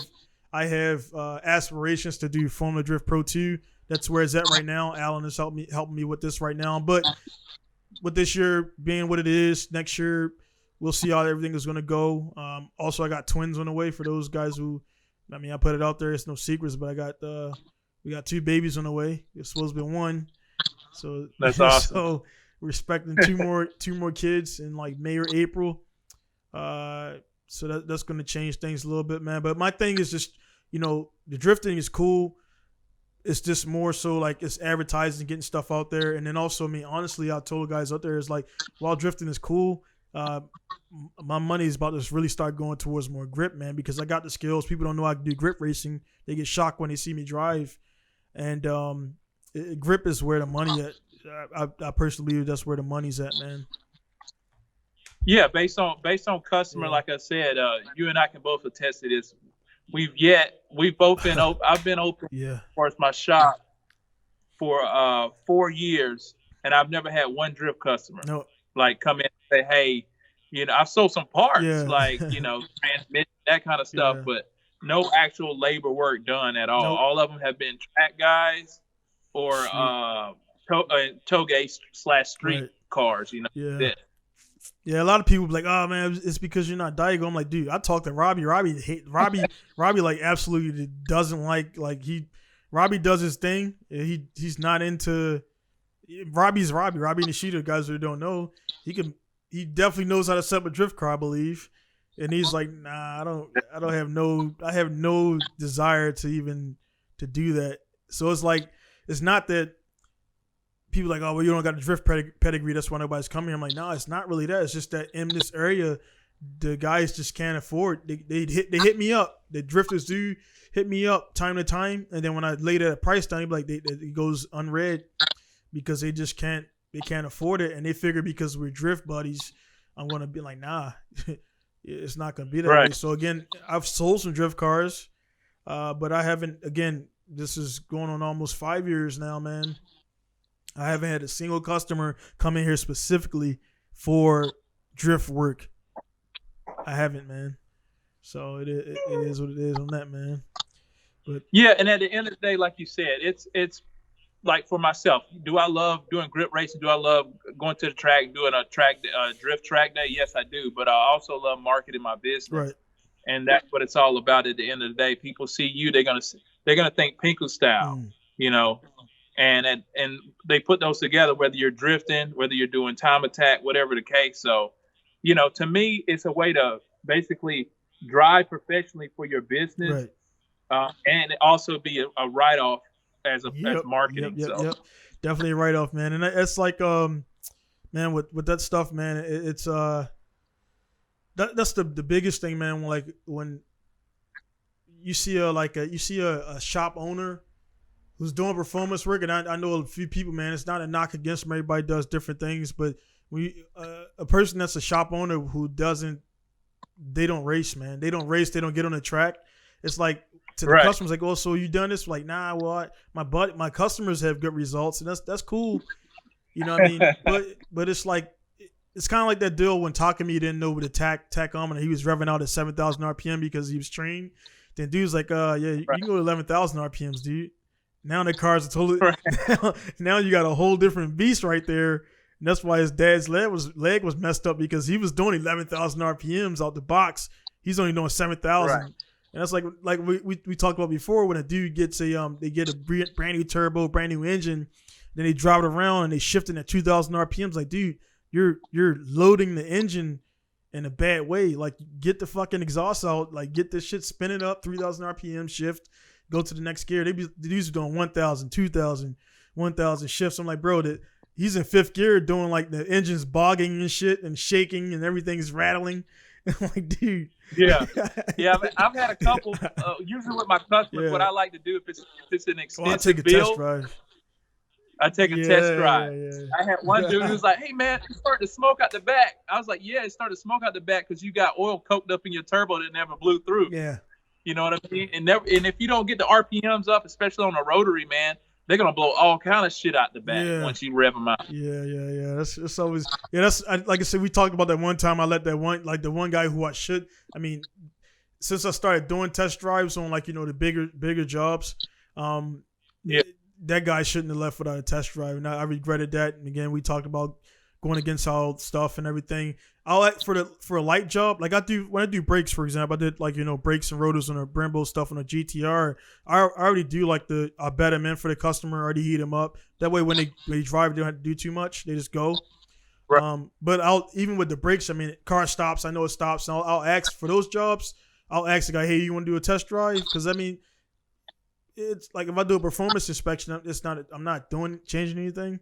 have aspirations to do Formula Drift Pro 2. That's where it's at right now. Alan is helping me with this right now. But with this year being what it is, next year we'll see how everything is going to go. Also, I got twins on the way for those guys who, I put it out there. It's no secrets, but we got 2 babies on the way. It's supposed to be 1. So that's awesome. So we're expecting 2 more kids in like May or April. So that's going to change things a little bit, man. But my thing is just, the drifting is cool. It's just more so like it's advertising, getting stuff out there. And then also, honestly, I told guys out there is like, while drifting is cool, my money is about to really start going towards more grip, man, because I got the skills. People don't know I can do grip racing. They get shocked when they see me drive. And grip is where the money at. I personally believe that's where the money's at, man. Yeah, based on customer, like I said, you and I can both attest to this. We've both been open. I've been open for my shop for 4 years, and I've never had one drift customer like come in and say, hey, I've sold some parts, like, transmission, that kind of stuff, but no actual labor work done at all. Nope. All of them have been track guys or Touge / street Right. cars. You know. Yeah. Yeah, a lot of people be like, "Oh man, it's because you're not Daigo." I'm like, dude, I talked to Robbie. Robbie like absolutely doesn't like Robbie does his thing. He's not into Robbie's Robbie. Robbie Nishida, guys who don't know, he definitely knows how to set up a drift car, I believe. And he's like, nah, I have no desire to do that. So it's like, it's not that people are like, oh, well, you don't got a drift pedigree, that's why nobody's coming here. I'm like, no, it's not really that. It's just that in this area, the guys just can't afford. They hit me up. The drifters do hit me up time to time, and then when I lay that price down, it goes unread because they just can't afford it, and they figure because we're drift buddies, I'm gonna be like, nah, it's not gonna be that way. So again, I've sold some drift cars, but I haven't. Again, this is going on almost 5 years now, man. I haven't had a single customer come in here specifically for drift work. I haven't, man. So it is what it is on that, man. But yeah, and at the end of the day, like you said, it's like for myself. Do I love doing grip racing? Do I love going to the track, doing a drift track day? Yes, I do. But I also love marketing my business, right. And that's what it's all about. At the end of the day, people see you, they're gonna think Pinku Style, you know. And they put those together, whether you're drifting, whether you're doing time attack, whatever the case. So, you know, to me, it's a way to basically drive professionally for your business, right. And also be a write-off as marketing. Yep. Definitely a write-off, man. And it's like, man, with that stuff, man, it's that's the biggest thing, man. Like when you see a shop owner who's doing performance work, and I know a few people, man, it's not a knock against them. Everybody does different things, but a person that's a shop owner who they don't race, man. They don't race. They don't get on the track. It's like to the customers, like, oh, so you done this? Like, nah, well, my customers have good results, and that's cool. You know what I mean? But it's like, it's kind of like that deal when Takumi didn't know what a tachometer. He was revving out at 7,000 RPM because he was trained. Then dude's like, yeah, you can go to 11,000 RPMs, dude. Now the cars are totally. Now you got a whole different beast right there. And that's why his dad's leg was messed up, because he was doing 11,000 RPMs out the box. He's only doing 7,000. Right. And that's like we talked about before, when a dude gets they get a brand new turbo, brand new engine, then they drive it around and they shift it at 2,000 RPMs. Like, dude, you're loading the engine in a bad way. Like, get the fucking exhaust out. Like, get this shit spinning up, 3,000 RPM shift. Go to the next gear. The dudes are doing 1,000, 2,000, 1,000 shifts. I'm like, bro, he's in fifth gear doing like the engine's bogging and shit and shaking and everything's rattling. I'm like, dude. Yeah. I've had a couple. Usually with my customers, what I like to do if it's an extensive build, I take a test drive. Yeah. I had one dude who was like, "Hey man, it's starting to smoke out the back." I was like, "Yeah, it started to smoke out the back because you got oil coked up in your turbo that never blew through." Yeah. You know what I mean? And if you don't get the RPMs up, especially on a rotary, man, they're gonna blow all kind of shit out the back once you rev them out. Yeah. That's always like I said. We talked about that one time. I let the one guy who since I started doing test drives on the bigger jobs, that guy shouldn't have left without a test drive, and I regretted that. And again, we talked about going against all stuff and everything. I'll like for a light job, like when I do brakes, for example, I did brakes and rotors on a Brembo stuff on a GTR. I already do I bet them in for the customer, already heat them up. That way when they drive, they don't have to do too much. They just go. Right. But even with the brakes, car stops. I know it stops. And I'll ask for those jobs. I'll ask the guy, hey, you want to do a test drive? Because it's like if I do a performance inspection, I'm not changing anything.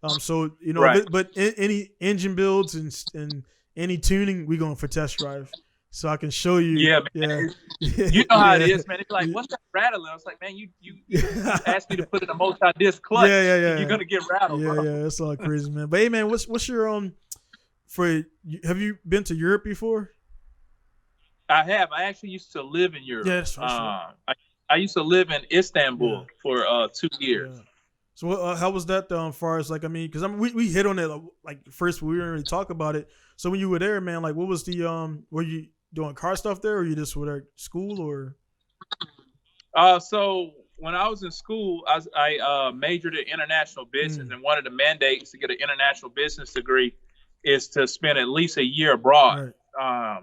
But any engine builds and any tuning, we going for test drive, so I can show you. Yeah, man. You know how it is, man. It's like, what's that rattling? I was like, man, you asked me to put in a multi-disc clutch. Yeah. You're gonna get rattled, bro. Yeah, that's all crazy, man. But hey, man, what's your have you been to Europe before? I have. I actually used to live in Europe. Yeah, that's for sure. I used to live in Istanbul for 2 years. Yeah. So how was that as far as because we hit on it first, we didn't really talk about it. So when you were there, man, what was the were you doing car stuff there, or you just were at school, or? So when I was in school, I majored in international business, and one of the mandates to get an international business degree is to spend at least a year abroad. Right.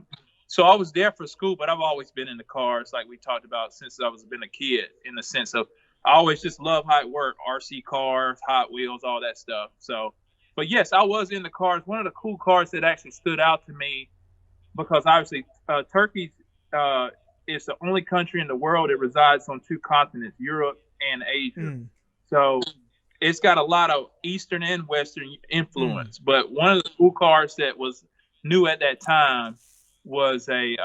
So I was there for school, but I've always been in the cars, like we talked about, since I was been a kid. In the sense of, I always just love how it worked: RC cars, Hot Wheels, all that stuff. So, but yes, I was in the cars. One of the cool cars that actually stood out to me, because obviously Turkey is the only country in the world that resides on two continents, Europe and Asia. So it's got a lot of Eastern and Western influence. But one of the cool cars that was new at that time was the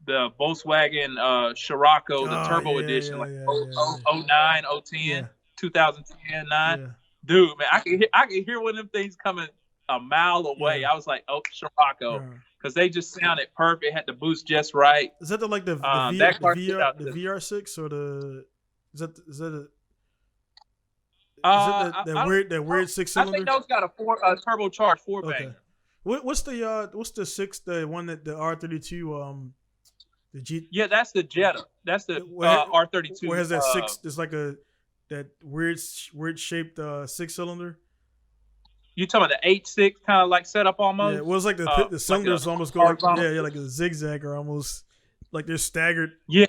Volkswagen Scirocco, the turbo edition, 09, 010, 2010, 9. Dude, man, I could hear one of them things coming a mile away. I was like, oh, Scirocco. Because they just sounded perfect, had the boost just right. Is that the VR6 or the that weird 6-cylinder? I think those got a turbocharged 4-bank. What's the six, the one that the R32 the G? Yeah, that's the Jetta. That's the R32. Where has that six? There's like that weird shaped 6-cylinder. You talking about the H6 kind of like setup almost? Yeah, it was like the cylinders almost go like like a zigzag, or almost like they're staggered. Yeah.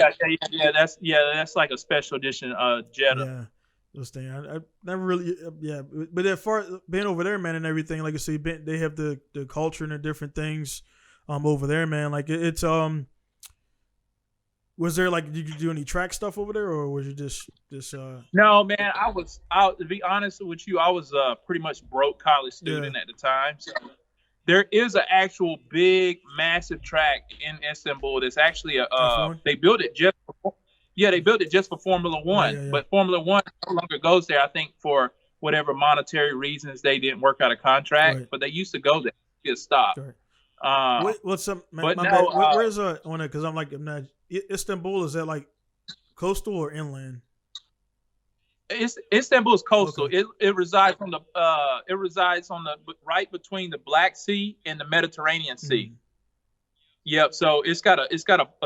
That's like a special edition Jetta. Yeah, those things. I never really but as far as being over there, man, and everything, like I say, they have the culture and the different things over there, man. Like it's was there like, did you do any track stuff over there, or was you just No, man, I was to be honest with you, I was pretty much broke college student at the time. So there is an actual big massive track in Istanbul that's actually they built it just for Formula 1. But Formula 1 no longer goes there, I think, for whatever monetary reasons. They didn't work out a contract, but they used to go there. Get stopped. What's up, man? Where's because I'm not Istanbul, is that like coastal or inland? Istanbul is coastal. Okay. It resides on the right between the Black Sea and the Mediterranean Sea. Yep. So it's got a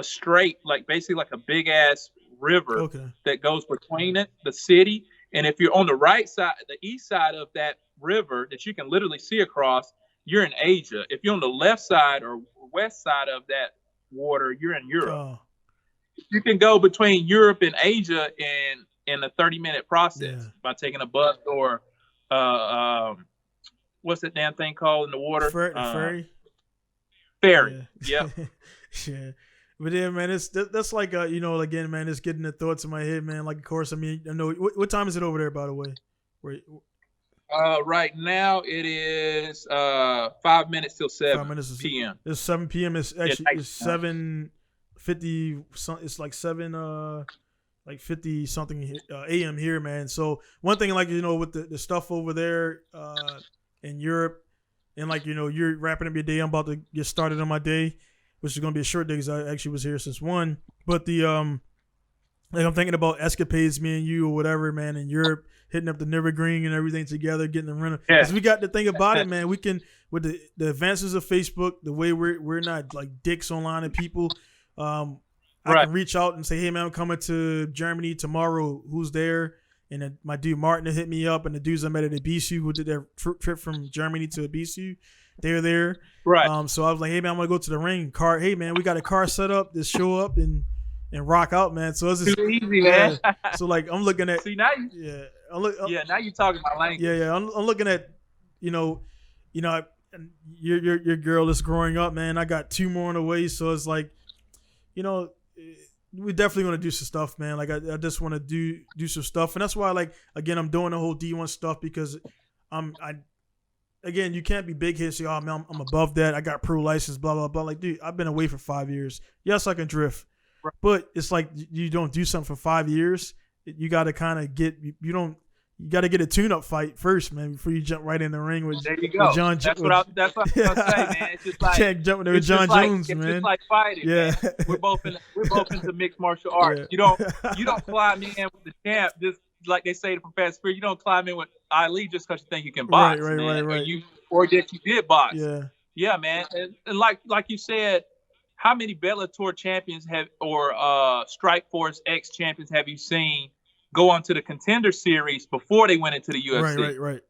straight, like basically like a big ass river that goes between the city. And if you're on the right side, the east side of that river that you can literally see across, you're in Asia. If you're on the left side or west side of that water, you're in Europe. You can go between Europe and Asia in a 30-minute process by taking a bus or what's that damn thing called in the water? Ferry. Ferry. Yeah. Yeah. But yeah, man, that's like again, man, it's getting the thoughts in my head, man. Like, of course, I mean, I know what time is it over there, by the way? Right now it is 5 minutes till 7 p.m. It's 7 p.m. It's actually it's 7:50. It's like 50 something a.m. here, man. So one thing, like, with the stuff over there in Europe, and like, you're wrapping up your day. I'm about to get started on my day, which is gonna be a short day because I actually was here since 1. But the like, I'm thinking about escapades, me and you or whatever, man, in Europe, hitting up the Nürburgring and everything together, getting the rental. Because we got to think about it, man. We can, with the advances of Facebook, the way we're not like dicks online and people. I can reach out and say, hey, man, I'm coming to Germany tomorrow. Who's there? And then my dude Martin hit me up, and the dudes I met at Ibisu who did their trip from Germany to Ibisu, they're there. Right. So I was like, hey, man, I'm going to go to the ring. Hey, man, we got a car set up. Just show up and rock out, man. So it's just too easy, man. So like, I'm looking at. See, now now you're talking my language. Yeah. I'm looking at, your girl is growing up, man. I got 2 more on the way, so it's like, we definitely want to do some stuff, man. Like I just want to do some stuff, and that's why, like, again, I'm doing the whole D1 stuff because again, you can't be big head and say, oh man, I'm above that. I got pro license, blah blah blah. Like, dude, I've been away for 5 years. Yes, I can drift, but it's like you don't do something for 5 years. You got to kind of you got to get a tune-up fight first, man, before you jump right in the ring with. There you go. John. That's what I was gonna say, man. It's just like you can't jump in there with John Jones, man. It's just like fighting. Yeah, man. We're both into mixed martial arts. Yeah. You don't climb in with the champ just like they say from Fast Food. You don't climb in with Ali just because you think you can box, right. Or that you did box. Yeah, man. And like you said, how many Bellator champions or Strikeforce X champions have you seen go on to the Contender Series before they went into the UFC? Right.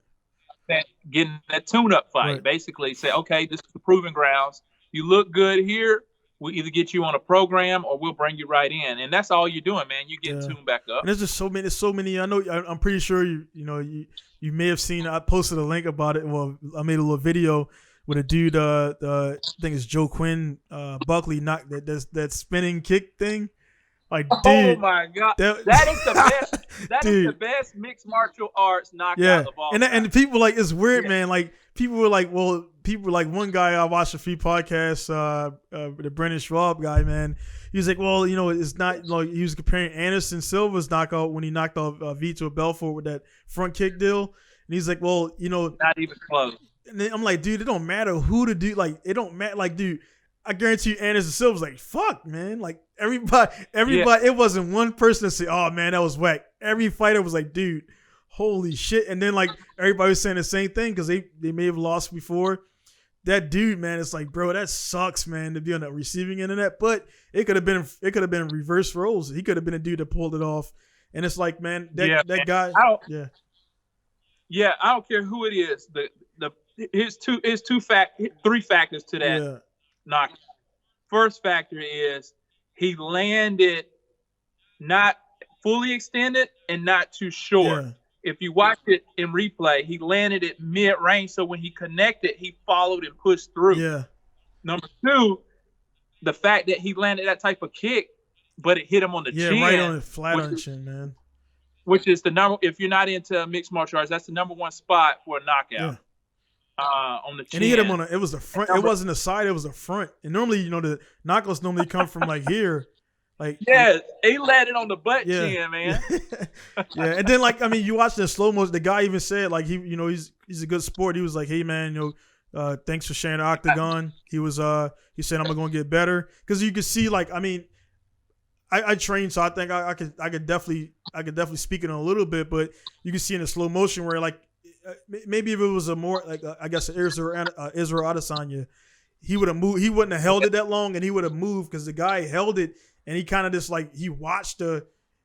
Getting that tune-up fight. Right. Basically say, okay, this is the proving grounds. You look good here. We'll either get you on a program or we'll bring you right in. And that's all you're doing, man. You get tuned back up. And there's just so many. I know, I'm pretty sure you may have seen, I posted a link about it. Well, I made a little video with a dude, I think it's Joe Quinn, Buckley knocked that spinning kick thing. Like, dude, oh my God, that is the best. That is the best mixed martial arts knockout of all time. And people like, it's weird, man. Like, people were like, one guy I watched a few podcasts, the Brendan Schwab guy, man. He was like, well, it's not like, he was comparing Anderson Silva's knockout when he knocked off Vitor Belfort with that front kick deal, and he's like, well, not even close. And then I'm like, dude, it don't matter who to do. Like, it don't matter. Like, dude, I guarantee you, Anderson Silva's like, fuck, man. Like, everybody, it wasn't one person to say, oh man, that was whack. Every fighter was like, dude, holy shit. And then like everybody was saying the same thing because they may have lost before. That dude, man, it's like, bro, that sucks, man, to be on the receiving end of that. But it could have been reverse roles. He could have been a dude that pulled it off. And it's like, man, that guy, yeah, I don't care who it is. Here's three factors to that knock. First factor is he landed not fully extended and not too short. Yeah. If you watch it in replay, he landed it mid-range, so when he connected, he followed and pushed through. Yeah. Number two, the fact that he landed that type of kick, but it hit him on the chin. Yeah, right on the flat on the chin, man. Which is the number, if you're not into mixed martial arts, that's the number one spot for a knockout. Yeah. On the chin. And he hit him on it was the front. It wasn't the side, it was the front. And normally, the knockouts normally come from like here. Like, yeah, he landed on the butt chin, man. Yeah, and then like, I mean, you watch the slow motion. The guy even said like he's a good sport. He was like, hey man, thanks for sharing the octagon. He was he said I'm gonna get better because you could see like, I mean, I trained, so I think I could definitely speak it a little bit, but you can see in the slow motion where like maybe if it was a more like I guess Israel Adesanya, he would have moved. He wouldn't have held it that long, and he would have moved because the guy held it. And he kind of just like, he watched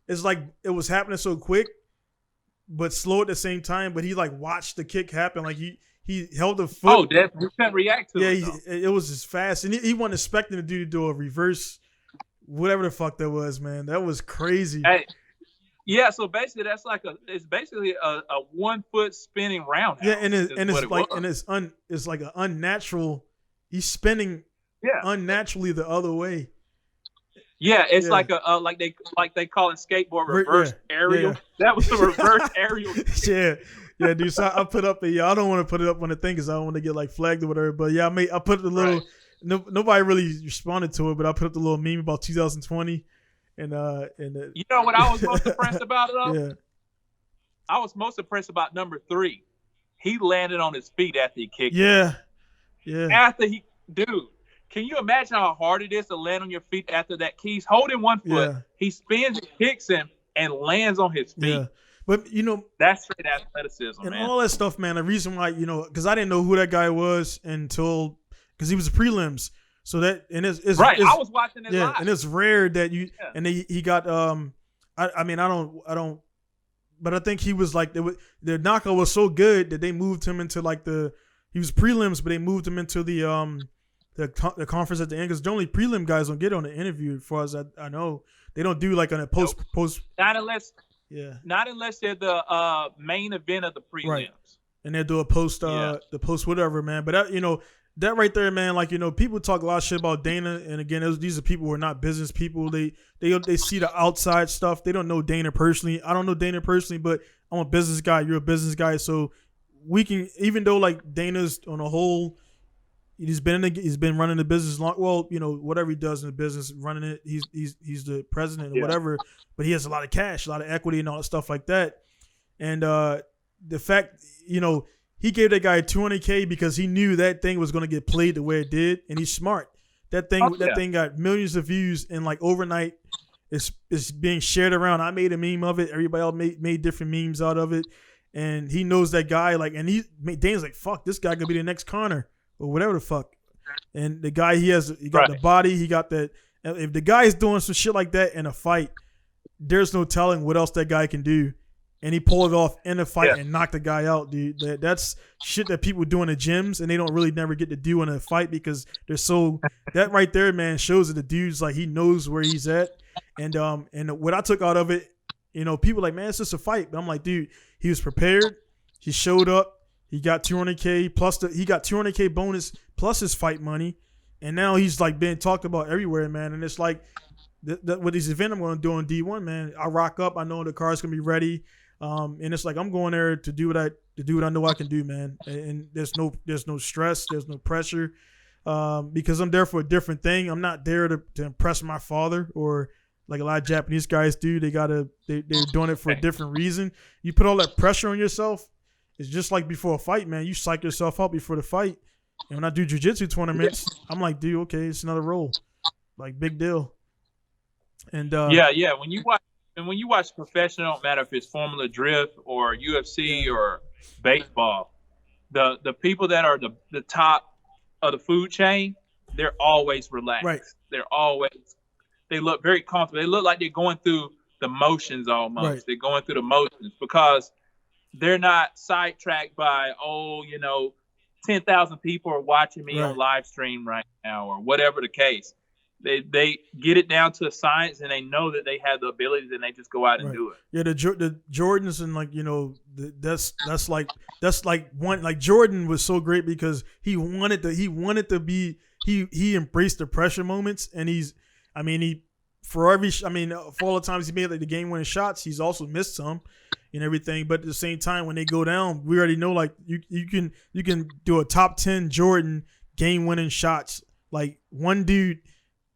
it's like it was happening so quick, but slow at the same time. But he like watched the kick happen. Like he held the foot. Oh, definitely. You can't react to it. Yeah, it was just fast. And he wasn't expecting the dude to do a reverse, whatever the fuck that was, man. That was crazy. Hey, yeah, so basically that's like it's basically a 1 foot spinning roundhouse. Yeah, and it's like an unnatural, he's spinning unnaturally the other way. Yeah, it's like they call it skateboard reverse aerial. Yeah. That was the reverse aerial. Yeah, dude. So I put up I don't want to put it up on the thing because I don't want to get like flagged or whatever. But yeah, I put the little. Right. Nobody really responded to it, but I put up the little meme about 2020, and you know what I was most impressed about though? Yeah, I was most impressed about number 3. He landed on his feet after he kicked. Yeah. Dude. Can you imagine how hard it is to land on your feet after that? He's holding 1 foot. Yeah. He spins and kicks him and lands on his feet. Yeah. But, that's straight athleticism, and man. all that stuff, man, the reason why, because I didn't know who that guy was because he was prelims. So that, and it's right. I was watching it live. And it's rare that and he got, I don't, but I think he was like, the knockout was so good that they moved him into like he was prelims, but they moved him into the conference at the end because generally prelim guys don't get on the interview. As far as I know, they don't do like on a post. Not unless they're the main event of the prelims. Right. And they do a post, the post whatever, man. But that right there, man. Like people talk a lot of shit about Dana, and again, these are people who are not business people. They see the outside stuff. They don't know Dana personally. I don't know Dana personally, but I'm a business guy. You're a business guy, so we can, even though like Dana's on a whole. He's been running the business long. Well, whatever he does in the business, running it. He's the president or whatever. But he has a lot of cash, a lot of equity, and all that stuff like that. And the fact, he gave that guy $200K because he knew that thing was going to get played the way it did, and he's smart. That thing got millions of views, and like overnight, it's being shared around. I made a meme of it. Everybody else made different memes out of it, and he knows that guy. Like, and Dana's like, fuck, this guy could be the next Connor. Or whatever the fuck. And the guy, he got the body, he got that. If the guy is doing some shit like that in a fight, there's no telling what else that guy can do. And he pulled it off in a fight and knocked the guy out, dude. That's shit that people do in the gyms and they don't really never get to do in a fight because they're so that right there, man, shows that the dude's like he knows where he's at. And what I took out of it, you know, people like, man, it's just a fight. But I'm like, dude, he was prepared. He showed up. He got $200K plus he got $200K bonus plus his fight money. And now he's like being talked about everywhere, man. And it's like with this event I'm going to do on D1, man, I rock up. I know the car's going to be ready. And it's like I'm going there to do what I know I can do, man. And there's no stress, there's no pressure, because I'm there for a different thing. I'm not there to impress my father or like a lot of Japanese guys do. They're doing it for a different reason. You put all that pressure on yourself. It's just like before a fight, man. You psych yourself out before the fight. And when I do jiu-jitsu tournaments, I'm like, dude, okay, it's another roll, like big deal. And when you watch professional, no matter if it's Formula Drift or UFC or baseball, the people that are the top of the food chain, they're always relaxed. Right. They look very comfortable. They look like they're going through the motions almost. Right. They're going through the motions because they're not sidetracked by, 10,000 people are watching me on live stream right now or whatever the case. They get it down to a science and they know that they have the abilities and they just go out and do it. Yeah, the Jordans and like, you know, that's like one, like Jordan was so great because he embraced the pressure moments and for all the times he made like the game winning shots, he's also missed some and everything. But at the same time, when they go down, we already know like you can do a top 10 Jordan game winning shots. Like one dude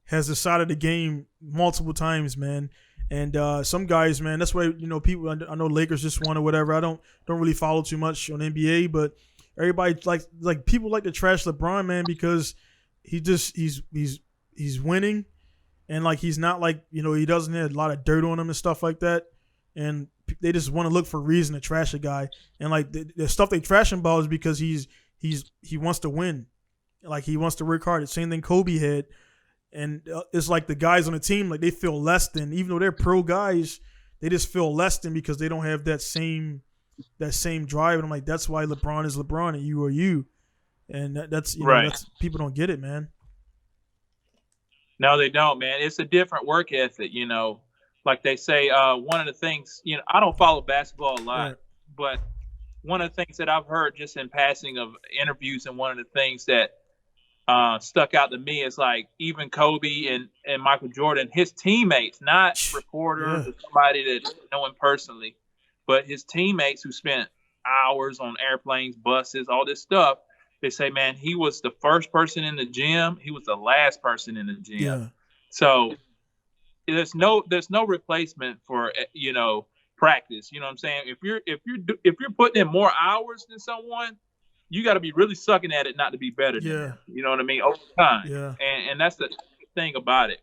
has decided the game multiple times, man. And some guys, man, that's why, you know, people, I know Lakers just won or whatever. I don't really follow too much on NBA, but everybody like people like to trash LeBron, man, because he's winning and like he's not like, you know, he doesn't have a lot of dirt on him and stuff like that. And they just want to look for a reason to trash a guy. And like the stuff they trash him about is because he wants to win. Like he wants to work hard. The same thing Kobe had. And it's like the guys on the team, like they feel less than, even though they're pro guys, they just feel less than because they don't have that same drive. And I'm like, that's why LeBron is LeBron and you are you. And that's, you know, that's, people don't get it, man. No, they don't, man. It's a different work ethic, you know. Like they say, one of the things, you know, I don't follow basketball a lot, but one of the things that I've heard just in passing of interviews and one of the things that stuck out to me is like even Kobe and Michael Jordan, his teammates, not reporters or somebody that know him personally, but his teammates who spent hours on airplanes, buses, all this stuff. They say, man, he was the first person in the gym. He was the last person in the gym. Yeah. So there's no replacement for, you know, practice. You know what I'm saying? If you're putting in more hours than someone, you got to be really sucking at it not to be better than them. You know what I mean? Over time. Yeah. And that's the thing about it.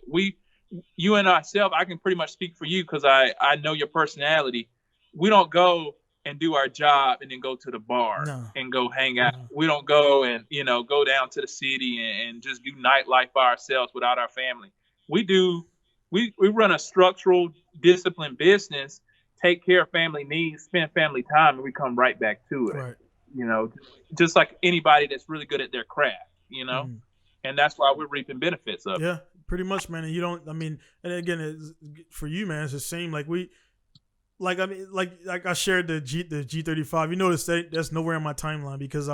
You and myself, I can pretty much speak for you because I know your personality. We don't go and do our job and then go to the bar and go hang out. We don't go and, you know, go down to the city and just do nightlife by ourselves without our family. We run a structural, disciplined business, take care of family needs, spend family time, and we come right back to it. Right. You know, just like anybody that's really good at their craft, you know, and that's why we're reaping benefits of it. Yeah, pretty much, man. And you don't, I mean, and again, for you, man, it's the same. Like I shared the G35. You notice that's nowhere in my timeline because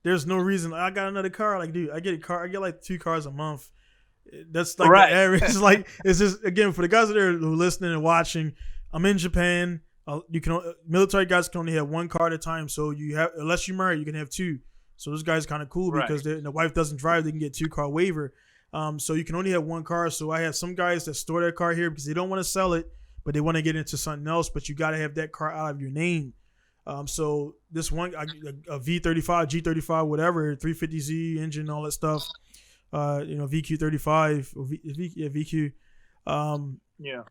there's no reason. I got another car. Like, dude, I get like 2 cars a month. That's like the average. It's like, it's just, again, for the guys that are listening and watching, I'm in Japan. Military guys can only have 1 car at a time. So you have, unless you're married, you can have 2. So those guys kind of cool because the wife doesn't drive. They can get 2-car waiver. So you can only have 1 car. So I have some guys that store their car here because they don't want to sell it, but they want to get into something else. But you got to have that car out of your name. So this one, a V35, G35, whatever, 350Z engine, all that stuff. VQ35 or VQ. Yeah.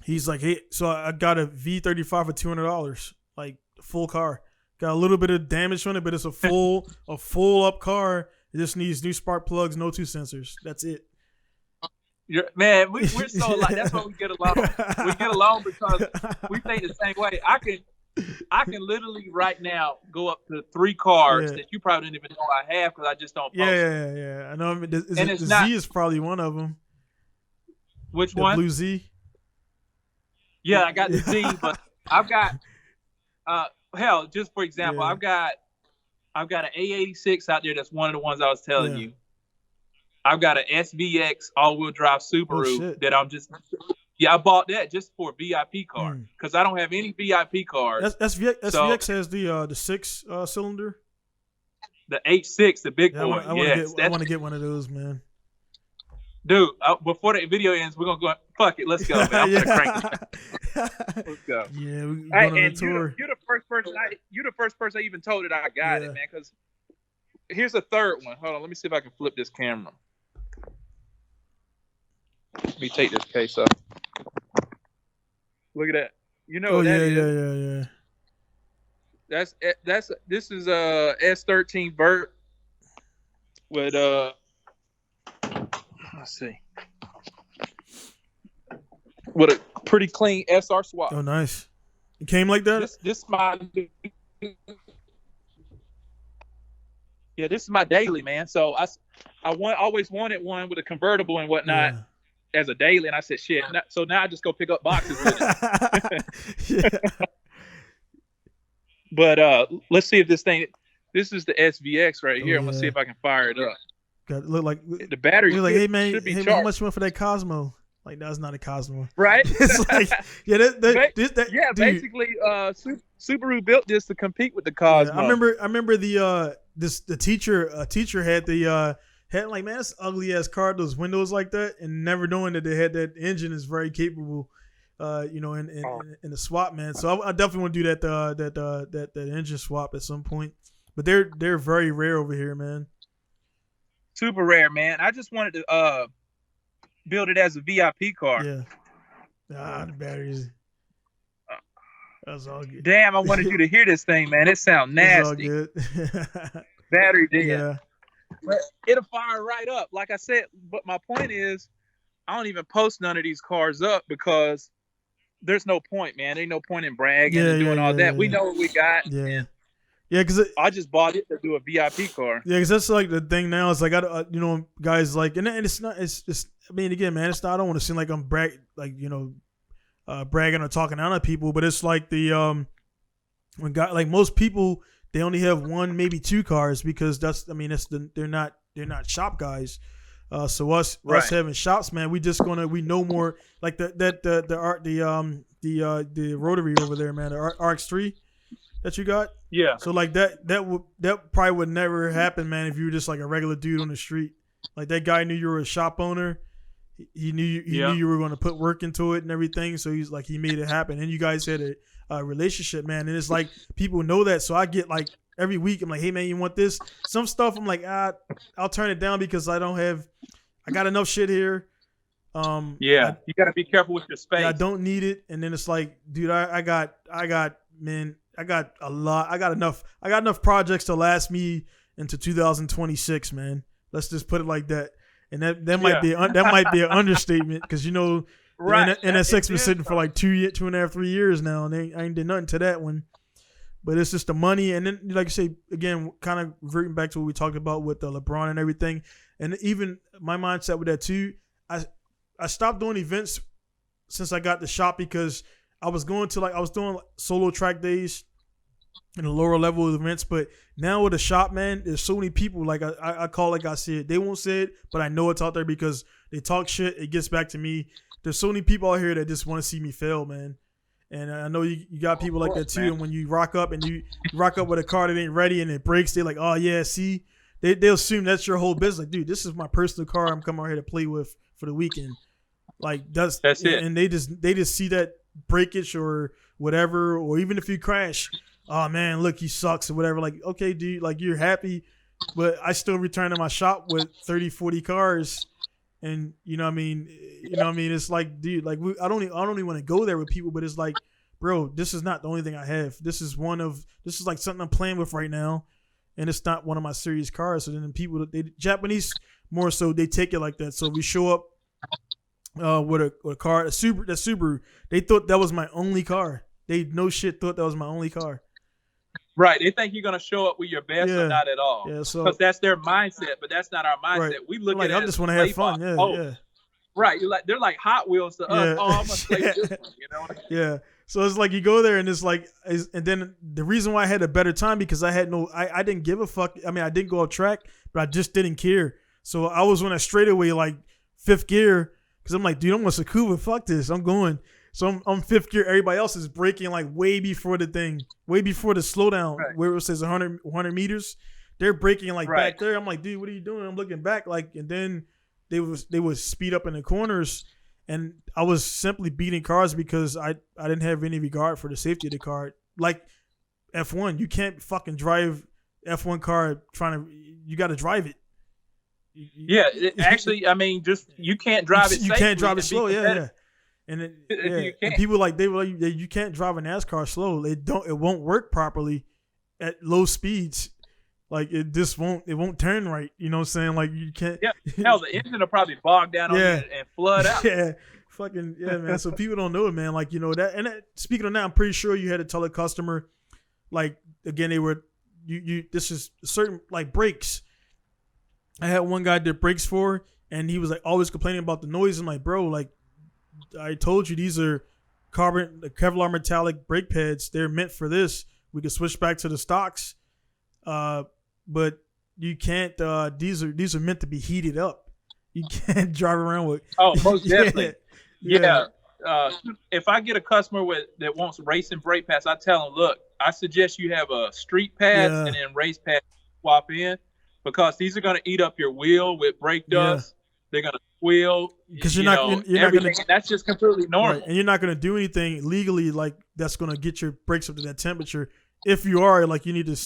He's like, hey, so I got a V35 for $200, like full car. Got a little bit of damage on it, but it's a full up car. It just needs new spark plugs, no 2 sensors. That's it. Man, we're so like that's why we get along. We get along because we think the same way. I can literally right now go up to 3 cars that you probably didn't even know I have because I just don't post. Yeah. I know. The not, Z is probably one of them. Which the one? Blue Z. Yeah, I got the Z, but I've got hell. Just for example, I've got an A86 out there. That's one of the ones I was telling you. I've got an SVX all-wheel drive Subaru that I'm just. Yeah, I bought that just for a VIP car because I don't have any VIP cars. SVX has the 6 cylinder. The H6, the big boy. I want to get one of those, man. Dude, before the video ends, we're gonna go. Fuck it, let's go, man. I'm gonna crank it. Let's go. Yeah, we're going on a tour. You're the first person. You're the first person I even told that I got it, man. Because here's a third one. Hold on, let me see if I can flip this camera. Let me take this case off. Look at that. You know what that is. Yeah. This is a S13 Vert with let's see, with a pretty clean SR swap. Oh, nice. It came like that. This is my daily, man. So I always wanted one with a convertible and whatnot. Yeah. As a daily, and I said, shit. So now I just go pick up boxes with it. But let's see if this is the SVX right here. I'm gonna see if I can fire it up. Look like the battery. Like, hey man, how much you want for that Cosmo? Like, that's not a Cosmo, right? It's like, basically, Subaru built this to compete with the Cosmo. Yeah, I remember the teacher had the. Had like, man, that's ugly ass car, those windows like that, and never knowing that they had that engine is very capable, in the swap, man. So I definitely want to do that engine swap at some point. But they're very rare over here, man. Super rare, man. I just wanted to build it as a VIP car. Yeah. The batteries. That's all good. Damn, I wanted you to hear this thing, man. It sounds nasty. It's all good. Battery dead. Yeah. But it'll fire right up. Like I said, but my point is, I don't even post none of these cars up because there's no point, man. Ain't no point in bragging and doing all that. We know what we got. Yeah. Yeah, because I just bought it to do a VIP car. Yeah, because that's like the thing now. It's like, guys like, and it's not, it's I mean, again, man, it's not, I don't want to seem like I'm bragging or talking down at people, but it's like like most people, they only have 1, maybe 2 cars because they're not shop guys. So us having shops, man, we know more like the rotary over there, man, the RX-3 that you got. Yeah. So like that probably would never happen, man, if you were just like a regular dude on the street. Like that guy knew you were a shop owner. He knew you were going to put work into it and everything. So he's like, he made it happen. And you guys had a relationship, man. And it's like people know that. So I get like every week, I'm like, hey man, you want this? Some stuff I'm like, I'll turn it down because I got enough shit here. You got to be careful with your space. I don't need it. And then it's like, dude, I got enough projects to last me into 2026, man. Let's just put it like that. And that might be an understatement because NSX been sitting for like 2.5, 3 years now, and I ain't did nothing to that one. But it's just the money, and then like you say again, kind of reverting back to what we talked about with LeBron and everything, and even my mindset with that too. I stopped doing events since I got the shop because I was doing solo track days and the lower level of events, but now with the shop, man, there's so many people. Like I call, like I said, they won't say it, but I know it's out there because they talk shit. It gets back to me. There's so many people out here that just want to see me fail, man. And I know you got people like that too. Man. And when you rock up and you rock up with a car that ain't ready and it breaks, they're like, oh yeah, see, they'll assume that's your whole business. Like, dude, this is my personal car. I'm coming out here to play with for the weekend. Like that's it. And they just see that breakage or whatever, or even if you crash. Oh man, look, he sucks or whatever. Like, okay, dude, like you're happy, but I still return to my shop with 30, 40 cars, and you know what I mean. It's like, dude, like I don't even want to go there with people, but it's like, bro, this is not the only thing I have. This is like something I'm playing with right now, and it's not one of my series cars. So then people, Japanese more so, they take it like that. So we show up with a car, the Subaru. They thought that was my only car. They thought that was my only car. Right. They think you're gonna show up with your best or not at all. Yeah. So because that's their mindset, but that's not our mindset. Right. We look at it. I just want to have fun. Yeah. Yeah. Right. They're like Hot Wheels to us. Oh, I'm gonna play this one. You know. Yeah. So it's like you go there and it's like, and then the reason why I had a better time because I didn't give a fuck. I mean, I didn't go off track, but I just didn't care. So I was on a straightaway like fifth gear because I'm like, dude, I'm on Sakuba. Fuck this. I'm going. So I'm fifth gear. Everybody else is braking like way before the slowdown where it says 100 meters. They're braking like back there. I'm like, dude, what are you doing? I'm looking back like, and then they would speed up in the corners, and I was simply beating cars because I didn't have any regard for the safety of the car. Like F1, you can't fucking drive F1 car you got to drive it. Actually, I mean, just you can't drive it. You can't drive it slow. Yeah. And and people they were like, you can't drive a NASCAR slow. It won't work properly at low speeds. Like it won't turn right. You know what I'm saying? Like you can't. Yeah. Hell, the engine will probably bog down on you and flood out. Yeah. Fucking man. So people don't know it, man. Like that. And speaking of that, I'm pretty sure you had to tell a customer, like again, they were this is certain like brakes. I had one guy that brakes for, and he was like always complaining about the noise. I'm like, bro, like. I told you these are Kevlar metallic brake pads. They're meant for this. We can switch back to the stocks, but you can't. These are meant to be heated up. You can't drive around with. Oh, most definitely. Yeah. If I get a customer that wants racing brake pads, I tell them, look, I suggest you have a street pad and then race pad swap in because these are going to eat up your wheel with brake dust. They're going to squeal because you're not going to. That's just completely normal, right. And you're not going to do anything legally like that's going to get your brakes up to that temperature. If you are, like, you need to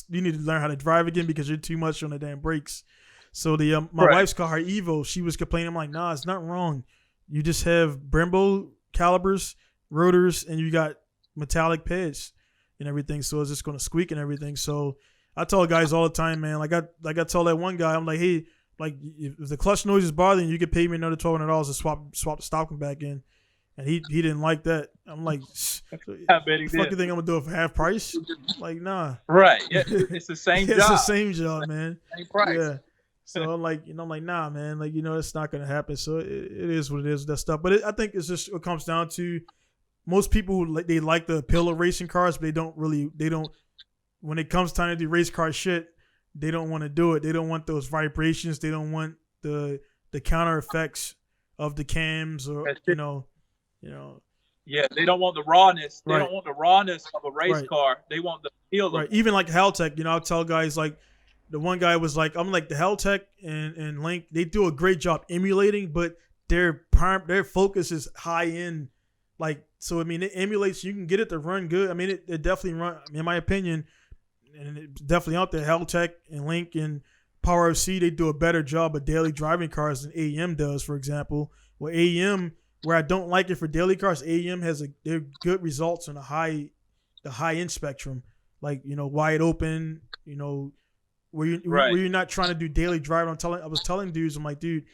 learn how to drive again because you're too much on the damn brakes. So my wife's car, her Evo, she was complaining. I'm like, nah, it's not wrong. You just have Brembo calipers, rotors, and you got metallic pads and everything. So it's just going to squeak and everything. So I tell guys all the time, man. Like I tell that one guy, I'm like, hey. Like if the clutch noise is bothering you, could pay me another $1,200 to swap the stocking back in, and he didn't like that. I'm like, I bet he did. Fuck you think I'm gonna do it for half price? Like nah. Right. Yeah, it's the same job. It's the same job, man. Same price. Yeah. So I'm like, nah, man. Like it's not gonna happen. So it is what it is. That stuff. But I think it's just it comes down to most people they like the appeal of racing cars, but they don't. When it comes time to do race car shit. They don't want to do it. They don't want those vibrations. They don't want the counter effects of the cams or you know. Yeah, they don't want the rawness. They don't want the rawness of a race car. They want the feel. Right. Even like Haltech, I'll tell guys like the one guy was like, I'm like the Haltech and Link. They do a great job emulating, but their focus is high end. Like so, I mean, it emulates. You can get it to run good. I mean, it definitely run. In my opinion. And it's definitely out there. Haltech and Link and Power FC, they do a better job of daily driving cars than AEM does, for example. Where AEM, where I don't like it for daily cars, AEM has they're good results on the high end spectrum, like wide open, where you're not trying to do daily driving. I was telling dudes, I'm like, dude,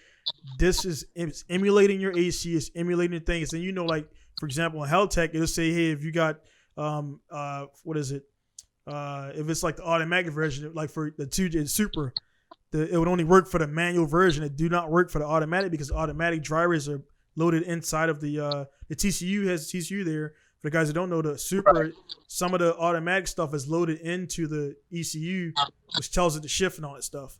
it's emulating your AC, it's emulating things, and like for example, in Haltech, it'll say, hey, if you got what is it? If it's like the automatic version, like for the Touge and Super, it would only work for the manual version. It do not work for the automatic because automatic drivers are loaded inside of the TCU has TCU there. For the guys that don't know, the Super, some of the automatic stuff is loaded into the ECU, which tells it to shift and all that stuff.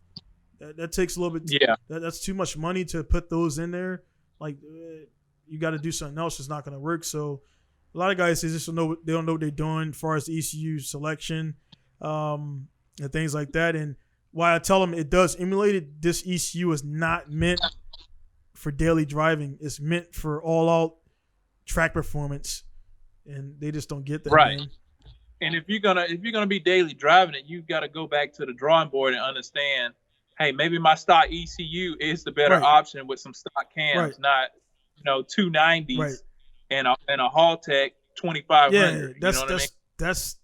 That takes a little bit. Yeah, that's too much money to put those in there. Like you got to do something else. It's not going to work. So. A lot of guys they don't know what they're doing as far as the ECU selection and things like that. And why I tell them it does emulate it, this ECU is not meant for daily driving. It's meant for all-out track performance, and they just don't get that. Right. Man. And if you're gonna be daily driving it, you've got to go back to the drawing board and understand, hey, maybe my stock ECU is the better option with some stock cams, not 290s. And a Haltech 2500. Yeah, that's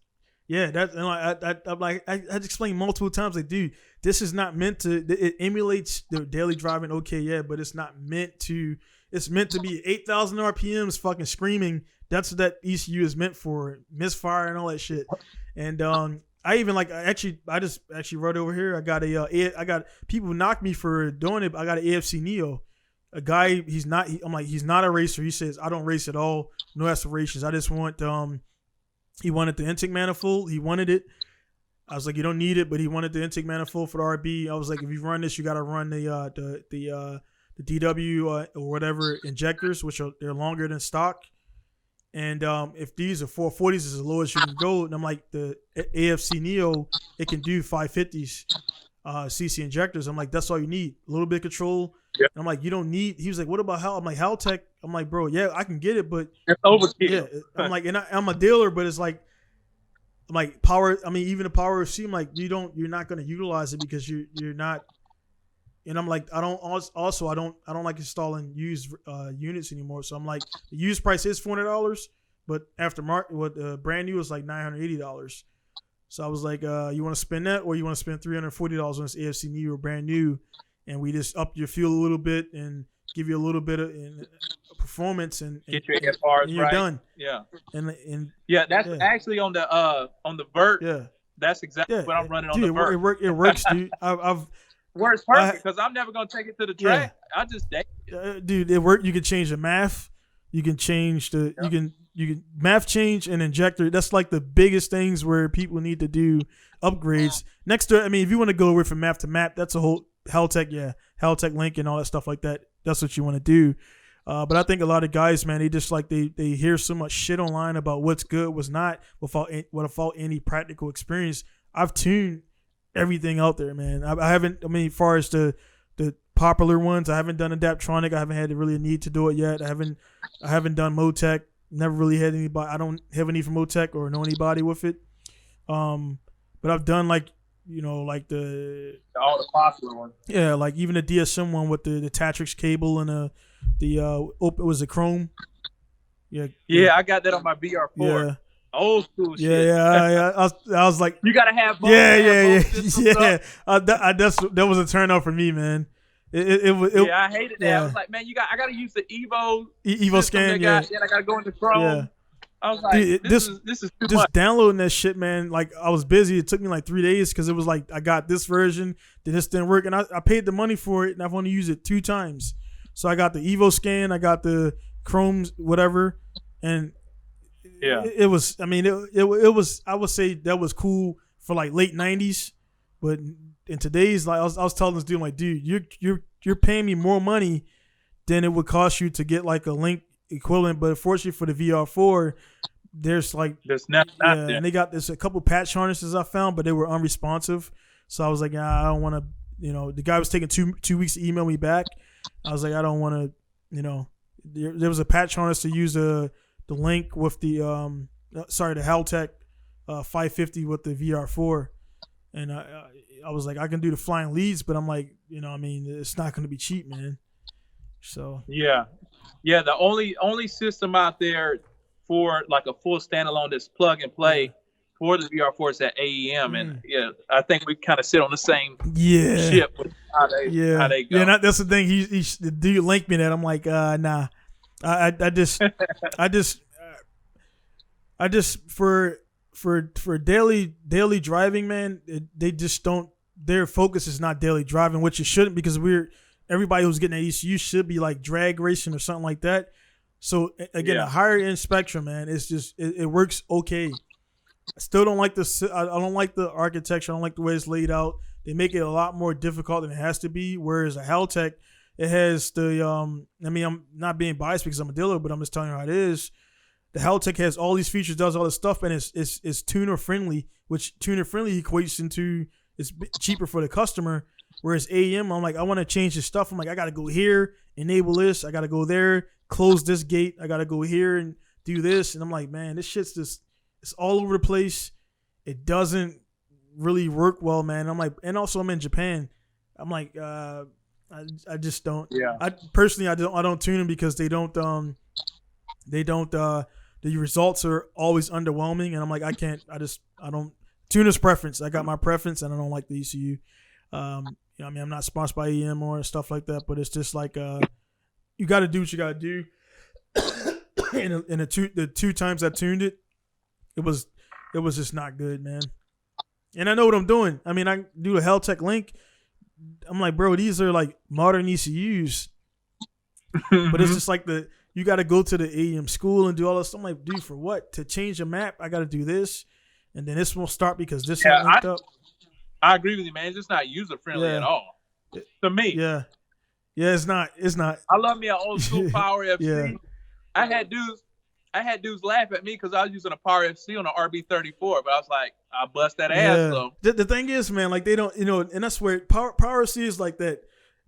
Yeah, that's and I'm like I explained multiple times, like, dude, this is not meant to. It emulates the daily driving, okay, yeah, but it's not meant to. It's meant to be 8,000 RPMs, fucking screaming. That's what that ECU is meant for, misfire and all that shit. And I even like I just wrote over here. I got people knock me for doing it. But I got an AFC Neo. A guy, he's not a racer. He says I don't race at all, no aspirations. I just want he wanted the intake manifold. He wanted it. I was like, you don't need it, but he wanted the intake manifold for the RB. I was like, if you run this, you got to run the DW or whatever injectors, which they're longer than stock. And if these are 440s is as low as you can go, and I'm like, the AFC Neo, it can do 550s CC injectors. I'm like, that's all you need. A little bit of control. Yep. I'm like, you don't need. He was like, what about I'm like, Haltech. I'm like, bro, yeah, I can get it, but it's overkill. Yeah, I'm like, and I'm a dealer, but it's like, I'm like power. I mean, even the power C, I'm like, you're not going to utilize it because you're not. And I'm like, I don't like installing used units anymore. So I'm like, the used price is $400, but brand new is like $980. So I was like, you want to spend that, or you want to spend $340 on this AFC Neo or brand new, and we just up your fuel a little bit and give you a little bit of performance and get your FRs and you're right. done. Yeah. And yeah, that's actually on the vert. Yeah. That's exactly what I'm running on dude, the vert. It works, dude. I've where it's perfect because I'm never gonna take it to the track. I just dude, it worked. You can change the math. You can change the you can math change and injector. That's like the biggest things where people need to do upgrades. Next to, I mean, if you want to go away from math to map, that's a whole Haltech link and all that stuff like that. That's what you want to do. But I think a lot of guys, man, they just like they hear so much shit online about what's good, what's not, without any practical experience. I've tuned everything out there, man. I haven't. I mean, as far as the popular ones, I haven't done Adaptronic. I haven't had really a need to do it yet. I haven't done Motec. Never really had anybody. I don't have a need for Motec or know anybody with it. But I've done like like all the popular ones. Yeah, like even the DSM one with the Tatrix cable and it was a chrome. Yeah, I got that on my VR4. Yeah. Old school shit. Yeah. I was like, you gotta have both. Yeah. That was a turn off for me, man. I hated that. Yeah. I was like, man, I gotta use the Evo scan. Then I gotta go into Chrome. Yeah. I was like, dude, this is too just much. Downloading that shit, man. Like I was busy. It took me like 3 days because it was like I got this version, then this didn't work, and I paid the money for it, and I've only used it 2 times. So I got the Evo scan, I got the Chrome whatever, and it was. I mean, it was. I would say that was cool for like late '90s, but in today's, like I was telling this dude, like, dude, you're paying me more money than it would cost you to get like a Link equivalent. But unfortunately for the VR4, there's not there. And they got a couple patch harnesses I found, but they were unresponsive. So I was like, I don't want to. The guy was taking two weeks to email me back. I was like, I don't want to. There was a patch harness to use the Link with the the Haltech 550 with the VR4, and I was like, I can do the flying leads, but I'm like, it's not going to be cheap, man. So yeah, the only system out there for like a full standalone that's plug and play for the VR4 is that AEM, and I think we kind of sit on the same ship with how they go. Yeah, that's the thing. The dude linked me that. I'm like, nah. I just for daily driving, man, they just don't. Their focus is not daily driving, which it shouldn't, because everybody who's getting an ECU should be like drag racing or something like that. So again, a higher end spectrum, man, it's just it works okay. I still don't like I don't like the architecture. I don't like the way it's laid out. They make it a lot more difficult than it has to be. Whereas a Haltech, it has the I mean, I'm not being biased because I'm a dealer, but I'm just telling you how it is. The Haltech has all these features, does all this stuff, and it's tuner friendly, which tuner friendly equates into it's cheaper for the customer. Whereas AEM, I'm like, I want to change this stuff. I'm like, I got to go here, enable this. I got to go there, close this gate. I got to go here and do this. And I'm like, man, this shit's just, it's all over the place. It doesn't really work well, man. I'm like, and also I'm in Japan. I'm like, I just don't. Yeah. I personally, I don't tune them because they don't. The results are always underwhelming, and I'm like, I can't. tuner's preference. I got my preference, and I don't like the ECU. I mean, I'm not sponsored by EM or stuff like that, but it's just like you got to do what you got to do. and the two times I tuned it, it was just not good, man. And I know what I'm doing. I mean, I do a Helltech link. I'm like, bro, these are like modern ECUs, but it's just like you got to go to the AEM school and do all this. I'm like, dude, for what? To change the map, I got to do this, and then this won't start because this ain't linked up. I agree with you, man. It's just not user friendly at all to me. Yeah, it's not. I love me an old school Power FC. Yeah. I had dudes laugh at me because I was using a Power FC on an RB34, but I was like, I bust that ass though. The thing is, man, like they don't, and that's where Power FC is like that.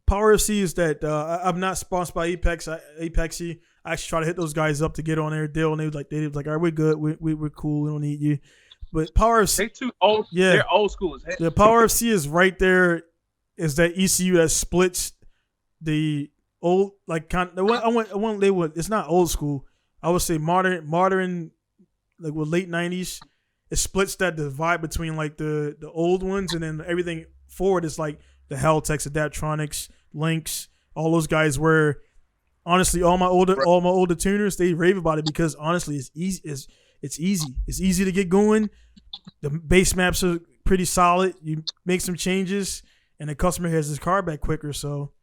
Power FC is that I'm not sponsored by Apexy. I actually try to hit those guys up to get on their deal, and they was like, all right, we're good, we're cool, we don't need you. But Power FC, they too old. Yeah, they're old school as hell. The Power FC is right there. Is that ECU that splits the old like kind? It's not old school. I would say modern, like with late '90s. It splits that divide between like the old ones, and then everything forward is like the Helltechs, Adaptronics, Lynx, all those guys. Where honestly, all my older tuners, they rave about it because honestly, it's easy. It's easy to get going. The base maps are pretty solid. You make some changes, and the customer has his car back quicker. So,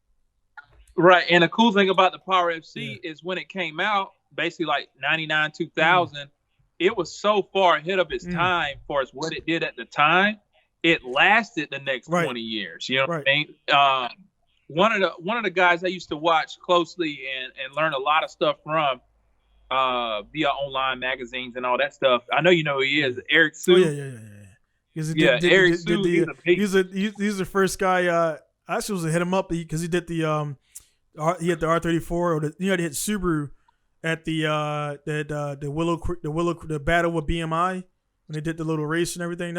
right. And the cool thing about the Power FC is when it came out, basically like 99, 2000, it was so far ahead of its time for as what it did at the time. It lasted the next 20 years. You know what I mean? One of the guys I used to watch closely and learn a lot of stuff from, via online magazines and all that stuff. I know you know who he is, Eric Sue. He's the first guy. I actually was to hit him up because he did the he had the R34 or he had hit Subaru at the battle with BMI when they did the little race and everything.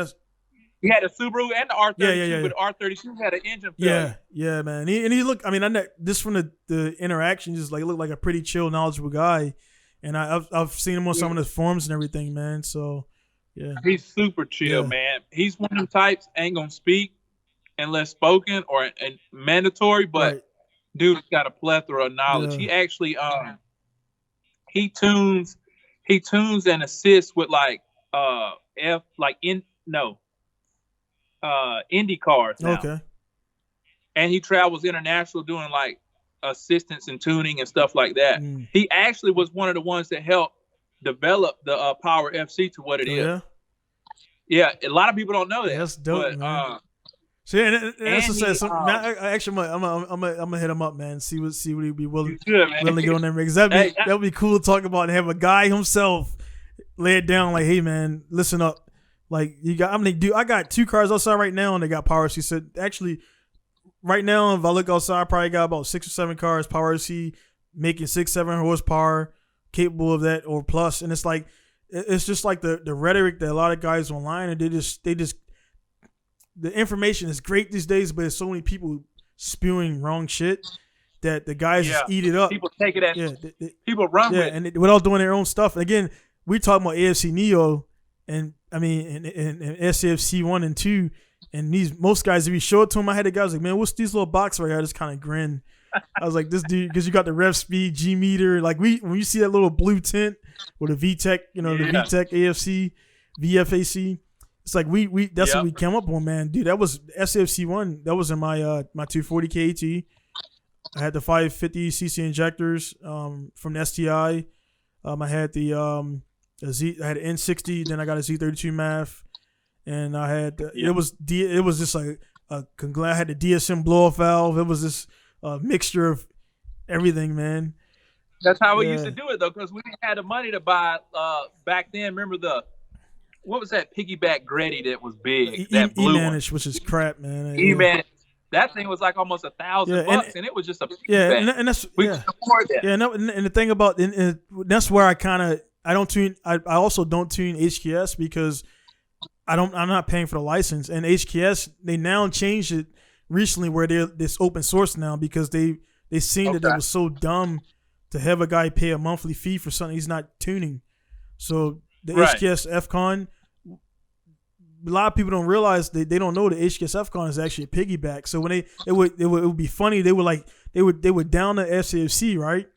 He had a Subaru and the R32, but the R32 had an engine failure. Yeah, man. He looked. I mean, this from the interaction, just like looked like a pretty chill, knowledgeable guy. And I've seen him on some of the forums and everything, man. So, yeah. He's super chill, man. He's one of them types, ain't going to speak unless spoken or mandatory, but dude's got a plethora of knowledge. He actually, he tunes and assists with like, Indy cars now. Okay. And he travels international doing like assistance and tuning and stuff like that. He actually was one of the ones that helped develop the Power FC to what it is. Yeah, a lot of people don't know that. That's dope, man. So that's what says. Actually, I'm gonna hit him up, man. See what he'd be willing to get on there. Because that'd be cool to talk about and have a guy himself lay it down. Like, hey, man, listen up. Like I got 2 cars outside right now, and they got Power FC. So actually, right now, if I look outside, I probably got about 6 or 7 cars, Power FC, making 6-7 horsepower, capable of that or plus. And it's like, it's just like the rhetoric that a lot of guys online, and they just the information is great these days, but there's so many people spewing wrong shit that the guys just eat it up. People take it as people run with it. And without doing their own stuff. Again, we talking about AFC Neo and SAFC 1 and 2. And most guys, if you show it to them, I had the guys like, man, what's these little boxes right here? I just kind of grin. I was like, this dude, because you got the rev speed, G meter. Like when you see that little blue tint with a VTEC, the VTEC AFC, VFAC, it's like that's what we came up on, man. Dude, that was SAFC 1. That was in my 240 KT. I had the 550 cc injectors from the STI. I had the I had an N60. Then I got a Z32 MAF. And I had it was just like I had the DSM blow off valve. It was this mixture of everything, man. That's how we used to do it though, because we didn't have the money to buy back then. Remember what was that piggyback Greddy that was big? That blue one, which is crap, man. E-Manage. That thing was like almost $1,000, and it was just a and that's we could afford that. Yeah, and the thing about and that's where I don't tune. I also don't tune HKS because I'm not paying for the license. And HKS, they now changed it recently where they're this open source now because they seen that it was so dumb to have a guy pay a monthly fee for something he's not tuning. So the HKS FCon, a lot of people don't realize they don't know the HKS FCON is actually a piggyback. So when it would be funny, they would down the SAFC, right?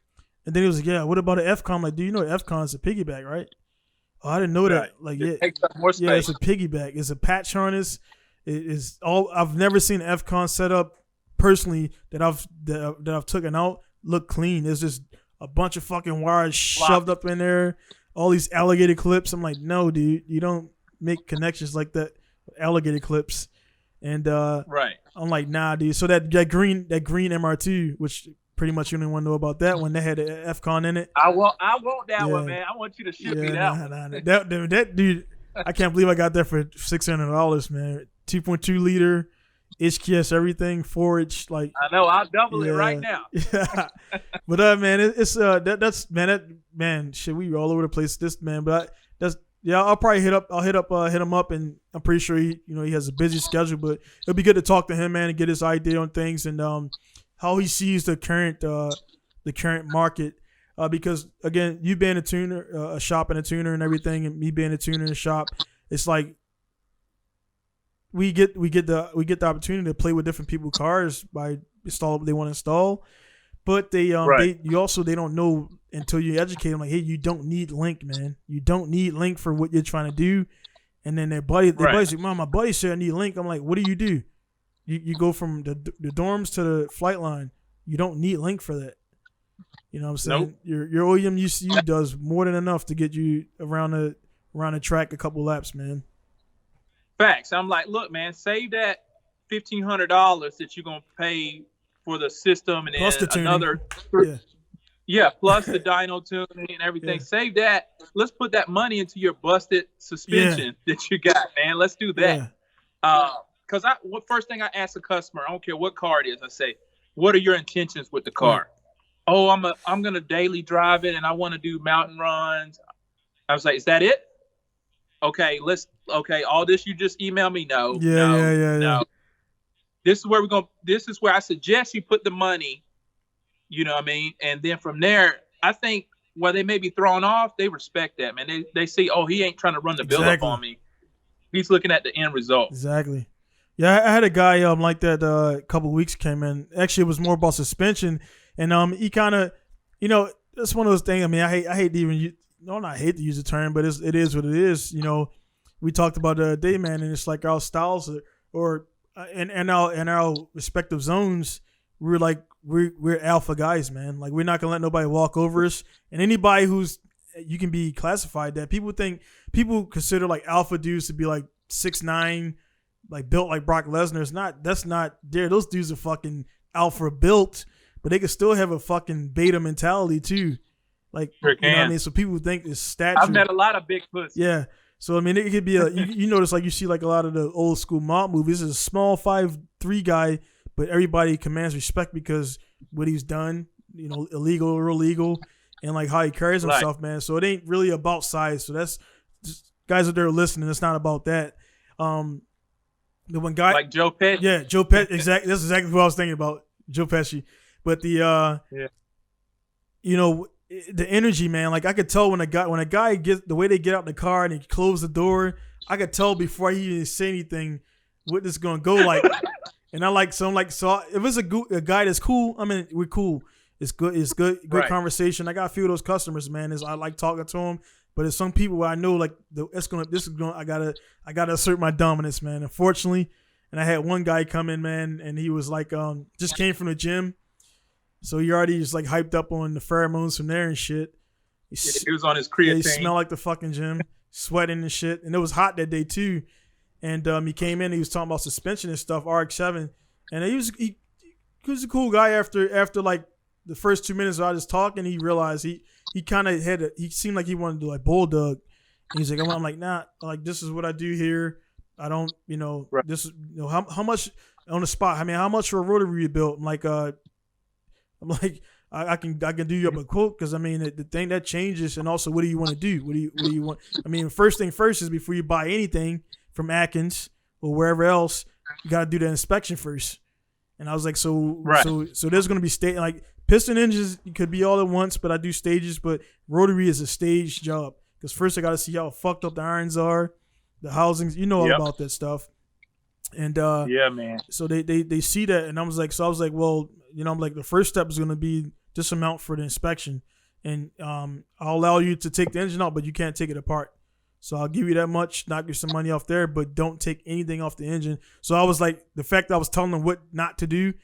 And then it was like, yeah, what about the FCON? I'm like, do you know FCON is a piggyback, right? Oh, I didn't know that. Like, it takes up more space. Yeah, it's a piggyback. It's a patch harness. It is all. I've never seen an FCON setup personally that I've taken out look clean. There's just a bunch of fucking wires shoved up in there. All these alligator clips. I'm like, no, dude, you don't make connections like that with alligator clips. And right. I'm like, nah, dude. So that green MR2, which pretty much you don't want to know about that one. That had an FCON in it. I want that one, man. I want you to ship me that one. That dude, I can't believe I got that for $600, man. 2.2 liter, HKS, everything, forage. Like, I know, I'll double it right now. Yeah. But man, it's shit, we all over the place. This man, but I'll probably hit him up, and I'm pretty sure he has a busy schedule, but it'll be good to talk to him, man, and get his idea on things and how he sees the current market. Because again, you being a tuner, a shop and a tuner and everything, and me being a tuner in a shop, it's like we get the opportunity to play with different people's cars by install what they want to install, but they don't know until you educate them, like, hey, you don't need link, man. You don't need link for what you're trying to do. And then their buddy's like, Mom, my buddy said I need link. I'm like, what do? You go from the dorms to the flight line. You don't need link for that. You know what I'm saying? Nope. Your OEM UCU does more than enough to get you around the track a couple laps, man. Facts. I'm like, look, man, save that $1,500 that you're gonna pay for the system, and plus then the another, plus the dyno tuning and everything. Yeah. Save that. Let's put that money into your busted suspension that you got, man. Let's do that. Because first thing I ask a customer, I don't care what car it is, I say, what are your intentions with the car? Oh, I'm gonna daily drive it, and I want to do mountain runs. I was like, is that it? Okay, all this you just email me? No. No. This is where I suggest you put the money, you know what I mean? And then from there, I think while they may be thrown off, they respect that, man. They see, oh, he ain't trying to run the bill up on me. He's looking at the end result. Exactly. Yeah, I had a guy like that a couple of weeks came in. Actually, it was more about suspension, and he kind of, that's one of those things. I mean, I hate to even I hate to use the term, but it is what it is. We talked about the other day, man, and it's like our styles or in our respective zones, we're alpha guys, man. Like, we're not gonna let nobody walk over us, and anybody you can be classified that people consider like alpha dudes to be like 6'9", like built like Brock Lesnar. That's not there. Those dudes are fucking alpha built, but they can still have a fucking beta mentality too. Like, you know what I mean? So people think it's stature. I've met a lot of big pussies. Yeah. So I mean, it could be you notice, like, you see like a lot of the old school mob movies. It's a small 5'3" guy, but everybody commands respect because what he's done, illegal or illegal, and like how he carries himself, man. So it ain't really about size. So that's just, guys out there listening, it's not about that. The one guy like Joe Pesci. Yeah, Joe Pesci. Exactly. That's exactly what I was thinking about, Joe Pesci. But the the energy, man. Like, I could tell when a guy gets the way they get out in the car and he close the door, I could tell before he even say anything what this is gonna go like. And I'm like, so if it's a guy that's cool, I mean, we're cool. It's good conversation. I got a few of those customers, man. I like talking to them, but there's some people where I know like I gotta assert my dominance, man. Unfortunately, and I had one guy come in, man, and he was like, just came from the gym. So he already just like hyped up on the pheromones from there and shit. He was on his creatine. He smelled like the fucking gym, sweating and shit. And it was hot that day too. And he came in, he was talking about suspension and stuff, RX-7. And he was a cool guy after like the first 2 minutes of I was talking, he realized he kind of he seemed like he wanted to do like bulldog. And he's like, I'm like, nah, like, this is what I do here. I don't, this is, how much on the spot. I mean, how much for a rotary you built? I'm like, I can do you up a quote, because I mean the thing that changes, and also what do you want to do? What do you want? I mean, first thing first is before you buy anything from Atkins or wherever else, you got to do the inspection first. And I was like, so there's going to be like piston engines could be all at once, but I do stages. But rotary is a stage job, because first I got to see how fucked up the irons are. the housings. You know all about that stuff. And yeah, man. So they see that, and I was like, well, I'm like, the first step is going to be this amount for the inspection, and I'll allow you to take the engine out, but you can't take it apart. So I'll give you that much, knock you some money off there, but don't take anything off the engine. So I was like, the fact that I was telling them what not to do,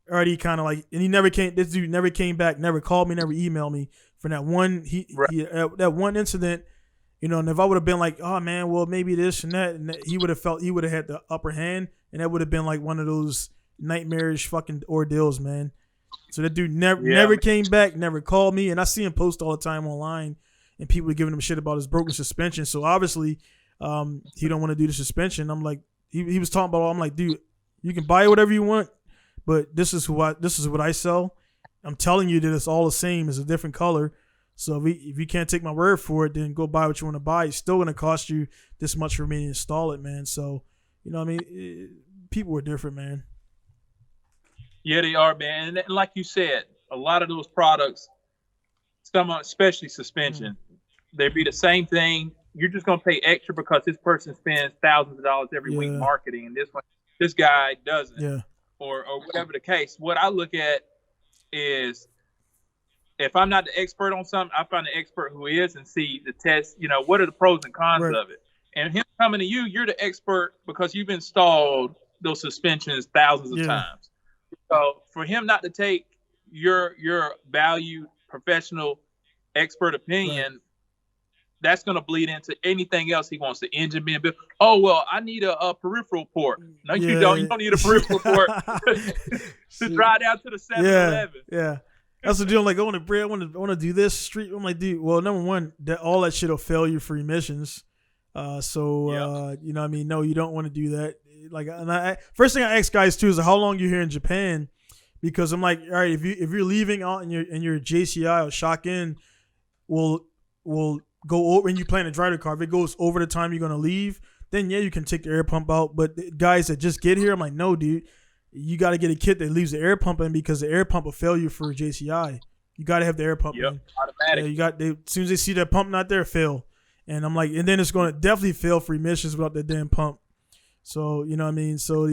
already kind of like, and he never came. This dude never came back, never called me, never emailed me for that one. That one incident, and if I would have been like, oh man, well maybe this and that, he would have had the upper hand, and that would have been like one of those nightmarish fucking ordeals, man. So that dude never came back, never called me, and I see him post all the time online. And people are giving him shit about his broken suspension. So obviously, he don't want to do the suspension. I'm like, he was talking about. I'm like, dude, you can buy whatever you want, but this is what I sell. I'm telling you that it's all the same. It's a different color. So if you can't take my word for it, then go buy what you want to buy. It's still gonna cost you this much for me to install it, man. So what I mean, people are different, man. Yeah, they are, man. And like you said, a lot of those products, some especially suspension, they'd be the same thing. You're just gonna pay extra because this person spends thousands of dollars every week marketing, and this guy doesn't, or whatever the case. What I look at is, if I'm not the expert on something, I find an expert who is and see the test. What are the pros and cons of it? And him coming to you, you're the expert because you've installed those suspensions thousands of times. So for him not to take your valued professional expert opinion, that's going to bleed into anything else he wants. The engine being built. Oh, well, I need a peripheral port. No, you don't. You don't need a peripheral port to drive down to the 7-Eleven. Yeah. That's the deal. Like, I want to do this street. I'm like, dude, well, number one, all that shit will fail you for emissions. No, you don't want to do that. Like, first thing I ask guys too is how long you here in Japan, because I'm like, all right, if you're leaving out and your JCI or shock in will go over, and you plan to drive the car. If it goes over the time you're gonna leave, then you can take the air pump out. But the guys that just get here, I'm like, no, dude, you got to get a kit that leaves the air pump in, because the air pump will fail you for JCI. You got to have the air pump in. Automatic. As soon as they see that pump not there, fail. And I'm like, and then it's going to definitely fail for emissions without that damn pump. So, you know what I mean? So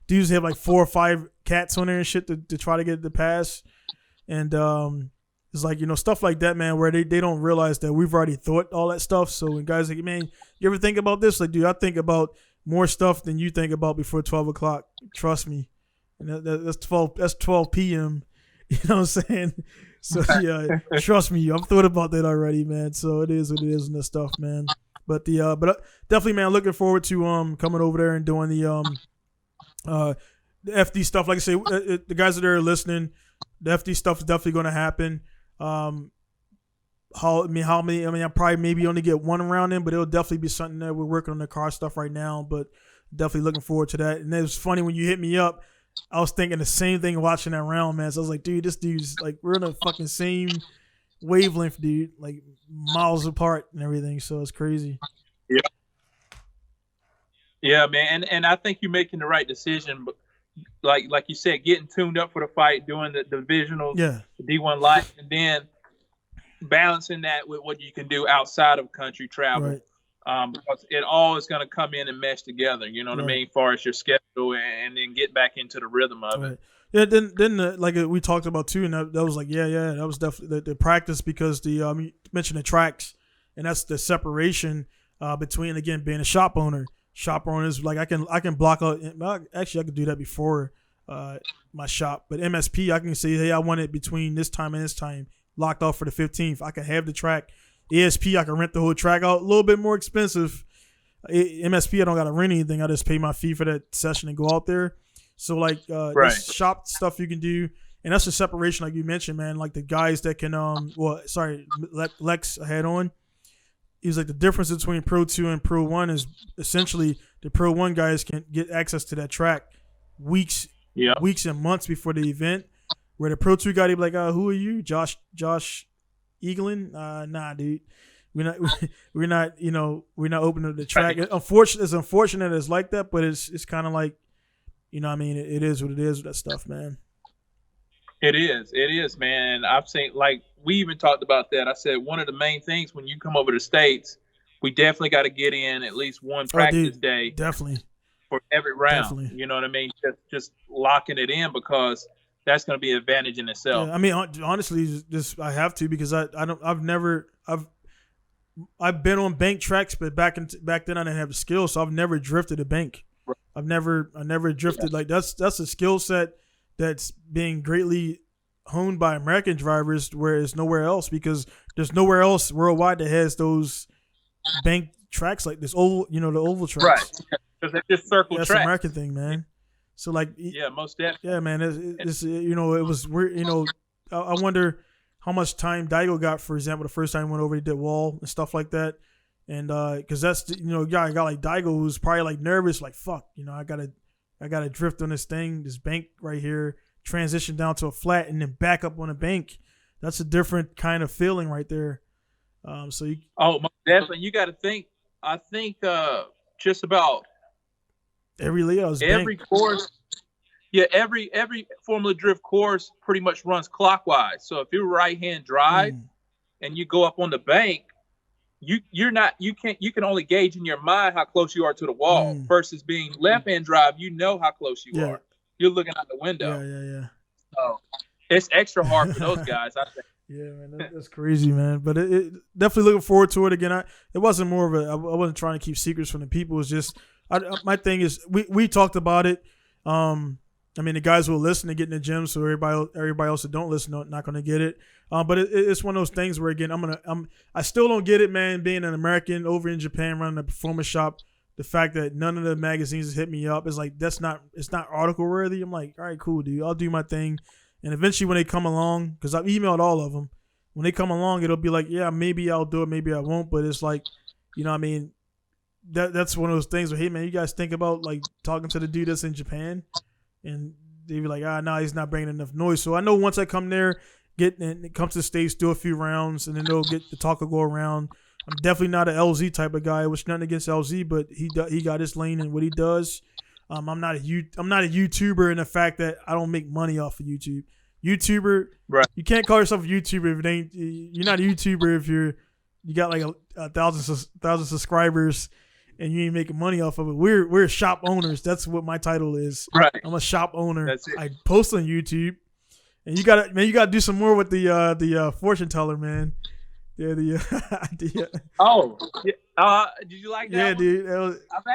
dudes have like 4 or 5 cats on there and shit to try to get it to pass. And it's like, stuff like that, man, where they don't realize that we've already thought all that stuff. So when guys like, man, you ever think about this? Like, dude, I think about more stuff than you think about before 12 o'clock. Trust me. And that's 12 p.m. You know what I'm saying? So yeah, trust me, I've thought about that already, man. So it is what it is and that stuff, man. But definitely, man, looking forward to coming over there and doing the FD stuff. Like I say, the guys that are listening, the FD stuff is definitely going to happen. How many? I mean, I probably maybe only get one round in, but it'll definitely be something that we're working on the car stuff right now. But definitely looking forward to that. And it was funny when you hit me up, I was thinking the same thing watching that round, man. So I was like, dude, this dude's like, we're in the fucking same wavelength, dude, like miles apart and everything. So it's crazy. Yeah, man. And I think you're making the right decision. But like you said, getting tuned up for the fight, doing the divisionals, the D1 Light, and then balancing that with what you can do outside of country travel. Right. Because it all is going to come in and mesh together, you know what I mean, as far as your schedule, and then get back into the rhythm of it. Yeah, then like we talked about too, and that was like, that was definitely the practice, because you mentioned the tracks, and that's the separation between, again, being a shop owner. Shop owners, like I can block out. Actually, I could do that before my shop, but MSP, I can say, hey, I want it between this time and this time, locked off for the 15th. I can have the track. ESP, I can rent the whole track out, a little bit more expensive. MSP, I don't got to rent anything. I just pay my fee for that session and go out there. So like this shop stuff you can do, and that's the separation, like you mentioned, man. Like the guys that can Lex had on. He was like, the difference between Pro 2 and Pro 1 is essentially the Pro 1 guys can get access to that track weeks and months before the event, where the Pro 2 guy, he'd be like, who are you, Josh Eaglin? Nah, dude. We're not opening the track. It's unfortunate it's like that, but it's kind of like, you know what I mean? It is what it is with that stuff, man. It is, man. I've seen, like, we even talked about that. I said one of the main things when you come over to the States, we definitely got to get in at least one practice day definitely for every round. Definitely. You know what I mean? Just locking it in, because that's going to be an advantage in itself. Yeah, I mean, honestly, just I have to, because I've been on bank tracks, but back then I didn't have the skill, so I've never drifted a bank. Right. I never drifted. Like that's a skill set that's being greatly honed by American drivers, where it's nowhere else, because there's nowhere else worldwide that has those bank tracks like this oval, the oval tracks. Right. Because they just circle That's tracks. an American thing, man. So like, yeah, most definitely. Yeah, man. It's it was weird. I wonder how much time Daigo got, for example, the first time he went over, he did wall and stuff like that. And because that's a guy like Daigo who's probably like nervous, like fuck, I gotta drift on this thing, this bank right here, transition down to a flat, and then back up on a bank. That's a different kind of feeling right there. Most definitely. You got to think. I think just about every layout, every course. Yeah, every Formula Drift course pretty much runs clockwise. So if you're right-hand drive and you go up on the bank, you can only gauge in your mind how close you are to the wall, versus being left-hand drive. You know how close you are. You're looking out the window. Yeah. So it's extra hard for those guys, I think. Yeah, man, that's crazy, man. But it definitely looking forward to it again. It wasn't more of I wasn't trying to keep secrets from the people. It's just my thing is we talked about it. I mean, the guys who will listen to get in the gym, so everybody else that don't listen not going to get it. But it's one of those things where, again, I still don't get it, man. Being an American over in Japan running a performance shop, the fact that none of the magazines hit me up is like it's not article worthy. I'm like, all right, cool, dude. I'll do my thing. And eventually, when they come along, because I've emailed all of them, when they come along, it'll be like, yeah, maybe I'll do it, maybe I won't. But it's like, what I mean, that's one of those things where, hey, man, you guys think about like talking to the dude that's in Japan, and they be like, no, he's not bringing enough noise. So I know once I come there, come to the States, do a few rounds, and then they'll get the talk will go around. I'm definitely not an LZ type of guy, which nothing against LZ, but he got his lane and what he does. I'm not a YouTuber in the fact that I don't make money off of YouTube. YouTuber, right? You can't call yourself a YouTuber if it ain't. You're not a YouTuber if you got like a thousand subscribers and you ain't making money off of it. We're shop owners. That's what my title is. Right. I'm a shop owner. That's it. I post on YouTube, and you gotta do some more with the fortune teller, man. Yeah, did you like that? Yeah, one? dude. I've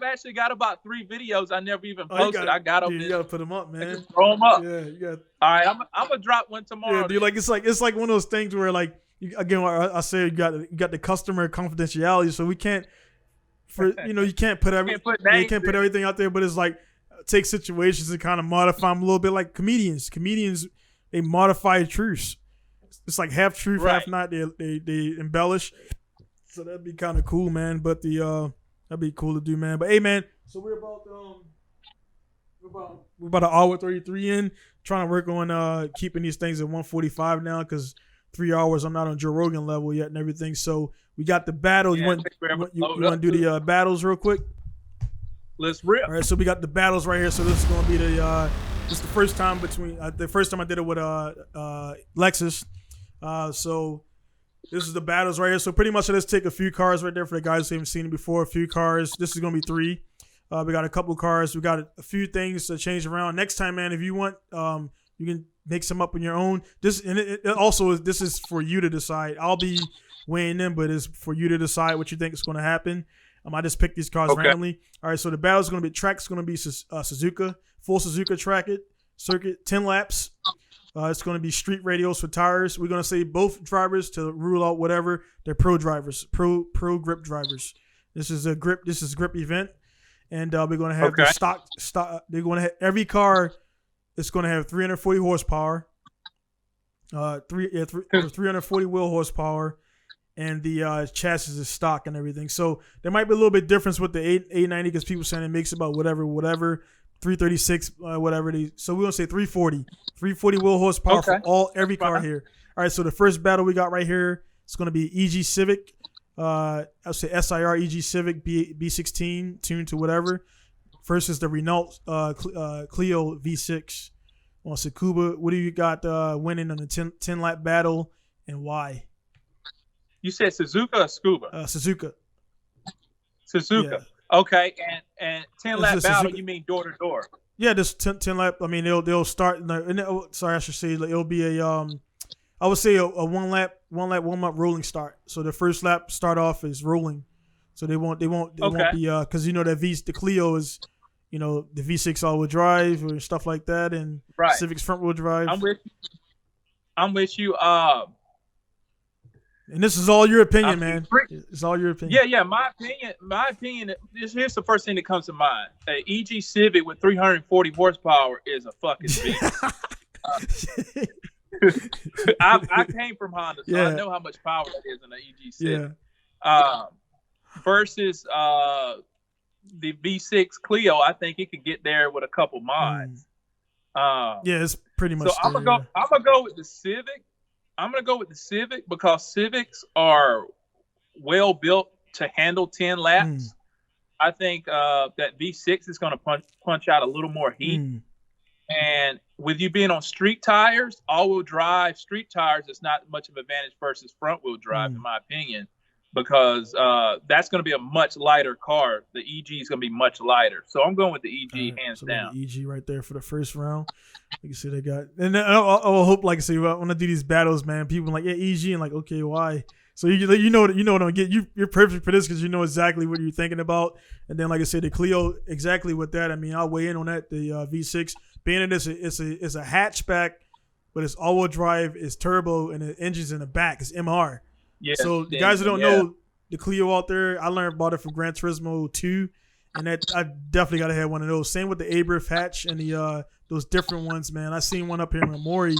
actually got about 3 videos I never even posted. I got them. Dude, you gotta put them up, man. Throw them up. Yeah, you got. All right, I'm gonna drop one tomorrow. Yeah, dude. Like it's like one of those things where like again, I say you got the customer confidentiality, so we can't. You can't put everything out there, but it's like take situations and kind of modify them a little bit, like comedians. Comedians, they modify truths. It's like half truth, right. Half not. They embellish. So that'd be kind of cool, man. But that'd be cool to do, man. But hey, man. So we're about an hour 33 in, trying to work on keeping these things at 145 now, because 3 hours I'm not on Joe Rogan level yet and everything. So we got the battle. You want to do the battles real quick? Let's rip. All right, so we got the battles right here. So this is going to be the first time the first time I did it with Lexus. So this is the battles right here. So pretty much let's take a few cars right there for the guys who haven't seen it before. A few cars. This is going to be 3. We got a couple of cars. We got a few things to change around. Next time, man, if you want, you can make some up on your own. This is for you to decide. I'll be weighing in, but it's for you to decide what you think is going to happen. I just pick these cars randomly. All right, so the battle is going to be track's going to be Suzuka, full Suzuka circuit, 10 laps. It's going to be street radials for tires. We're going to say both drivers to rule out whatever. They're pro drivers, pro grip drivers. This is a grip event, and we're going to have the stock. They're going to have every car. It's going to have 340 horsepower, 340 wheel horsepower, and the chassis is stock and everything. So there might be a little bit difference with the 890 because people saying it makes about whatever, 336, whatever it is. So we're going to say 340 wheel horsepower for every car here. All right, so the first battle we got right here, it's going to be EG Civic. I'll say SIR EG Civic B16 tuned to whatever versus the Renault Clio V6 on Tsukuba. What do you got winning on the 10 lap battle and why? You said Suzuka or Scuba? Suzuka. Suzuka. Yeah. Okay, and 10-lap battle. Suzuka. You mean door to door? Yeah, this 10 lap. I mean, they'll start. Sorry, I should say it'll be a I would say a one lap warm up rolling start. So the first lap start off is rolling. So they won't be because the Clio is, the V6 all wheel drive or stuff like that, and Civic's front wheel drive. I'm with you. And this is all your opinion, man. It's all your opinion. Yeah. My opinion. Here's the first thing that comes to mind. An EG Civic with 340 horsepower is a fucking beast. I came from Honda, so I know how much power that is in an EG Civic. Yeah. Versus the V6 Clio, I think it could get there with a couple mods. Yeah, it's pretty much. So I'm gonna go with the Civic. I'm gonna go with the Civic because Civics are well built to handle 10 laps. I think that V6 is gonna punch out a little more heat. And with you being on street tires, all-wheel drive street tires, it's not much of an advantage versus front-wheel drive, in my opinion, because that's going to be a much lighter car. The EG is going to be much lighter. So I'm going with the EG hands down. The EG right there for the first round. You can see they got – and I hope, like I say, when I do these battles, man, people are like, yeah, EG, and like, okay, why? So you know what I'm getting. You're perfect for this because you know exactly what you're thinking about. And then, like I said, the Clio, exactly with that. I mean, I'll weigh in on that, the V6. Being in this, it's a hatchback, but it's all-wheel drive, it's turbo, and the engine's in the back. It's MR. Yeah. So the guys who don't know the Clio out there, I learned about it from Gran Turismo 2, and that I definitely got to have one of those. Same with the Abrams hatch and the those different ones, man. I seen one up here in Memori,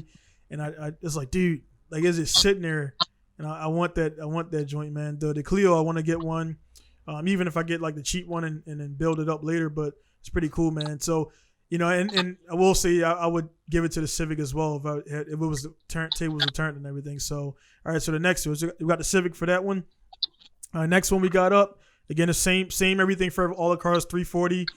and I it's like, dude, like is it sitting there? And I want that joint, man. The Clio, I want to get one, even if I get like the cheap one and then build it up later. But it's pretty cool, man. So. And I will say I would give it to the Civic as well if it was the tables were turned and everything. So all right, so the next one we got the Civic for that one. Next one we got up again the same everything for all the cars 340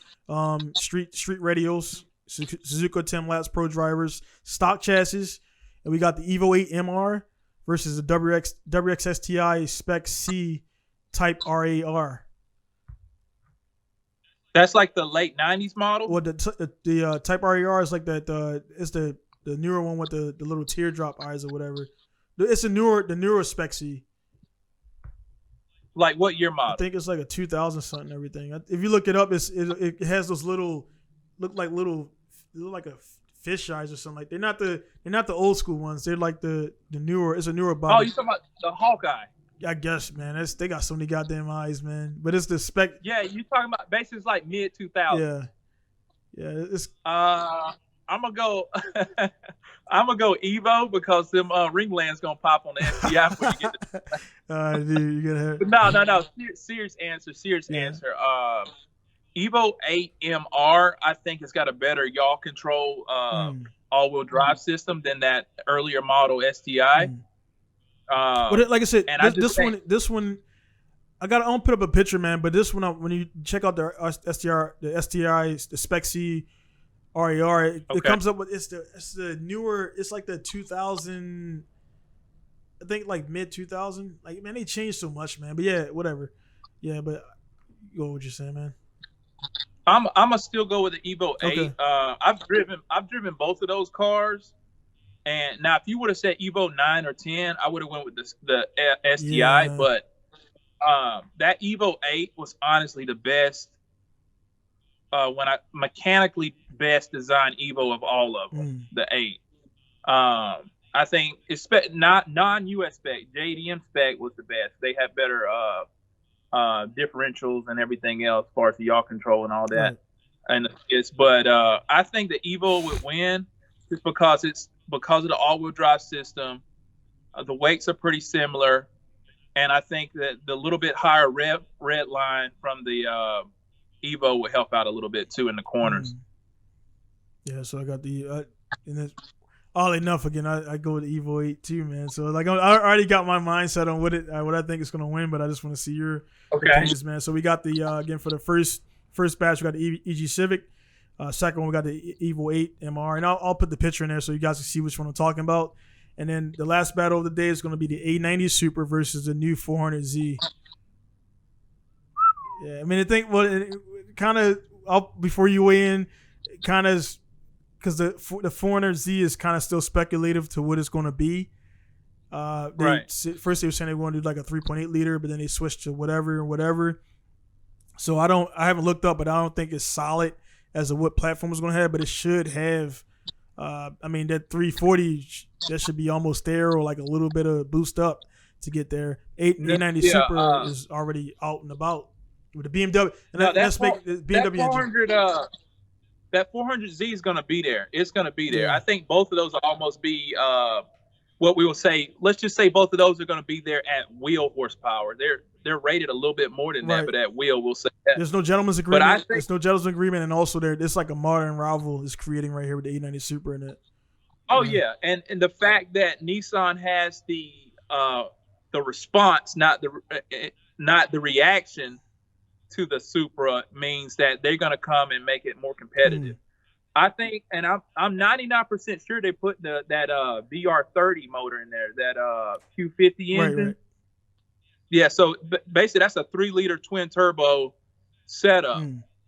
street radios, Suzuka 10 laps pro drivers, stock chassis, and we got the Evo 8 MR versus the WX STI Spec C Type RAR. That's like the late 90s model? Well, the Type RAR is like that. It's the newer one with the little teardrop eyes or whatever. It's the newer Spec C. Like what year model? I think it's like a 2000 something everything. If you look it up, it has those look like a fish eyes or something. Like they're not the old school ones. They're like the newer. It's a newer body. Oh, you talking about the Hawkeye? I guess, man. They got so many goddamn eyes, man. But it's the Spec. Yeah, you talking about basically like mid 2000s. Yeah. It's. I'm gonna go. I'm gonna go Evo because them ringlands gonna pop on the STI before you get the. Dude, you gotta have. No. Serious answer. Evo 8 MR, I think it's got a better yaw control all-wheel drive system than that earlier model STI. But like I said, this one, I don't put up a picture, man. But this one, when you check out the STI, the Spec C RAR, it comes up with it's the newer. It's like the 2000, I think like mid 2000. Like man, they changed so much, man. But yeah, whatever. Yeah, but go what you're saying, man. I'm gonna still go with the Evo 8. Okay. I've driven both of those cars. And now, if you would have said Evo 9 or 10, I would have went with the STI. Yeah. But that Evo 8 was honestly the best, mechanically best designed Evo of all of them. The 8. I think it's not non-US spec. JDM spec was the best. They have better differentials and everything else as far as the yaw control and all that. Right. But I think the Evo would win just because of the all-wheel drive system. The weights are pretty similar, and I think that the little bit higher red line from the Evo would help out a little bit too in the corners. Yeah, so I got the and it's all enough again. I go with the Evo 8 too, man. So like I already got my mindset on what I think is going to win, but I just want to see your opinions, man. So we got the again for the first batch, we got the EG Civic. Second one, we got the Evo 8 MR, and I'll put the picture in there so you guys can see which one I'm talking about. And then the last battle of the day is going to be the 890 Super versus the new 400Z. Yeah, I mean, I think kind of before you weigh in, kind of because the 400Z is kind of still speculative to what it's going to be. First they were saying they were going to do like a 3.8 liter, but then they switched to whatever. So I haven't looked up, but I don't think it's solid as to what platform it's going to have, but it should have. I mean, that 340 that should be almost there, or like a little bit of boost up to get there. 890 Super is already out and about with the BMW, and BMW engine. That 400Z is going to be there. It's going to be there. Yeah. I think both of those will almost be what we will say. Let's just say both of those are going to be there at wheel horsepower. They're rated a little bit more than that, but at wheel we'll say that. There's no gentleman's agreement. There's no gentleman's agreement, and also it's like a modern rival is creating right here with the 890 Super in it. Oh yeah, and the fact that Nissan has the response, not the reaction to the Supra, means that they're going to come and make it more competitive. I think, and I'm 99% sure they put that VR30 motor in there, that Q50 engine. Right. Yeah, so basically that's a 3-liter twin turbo setup.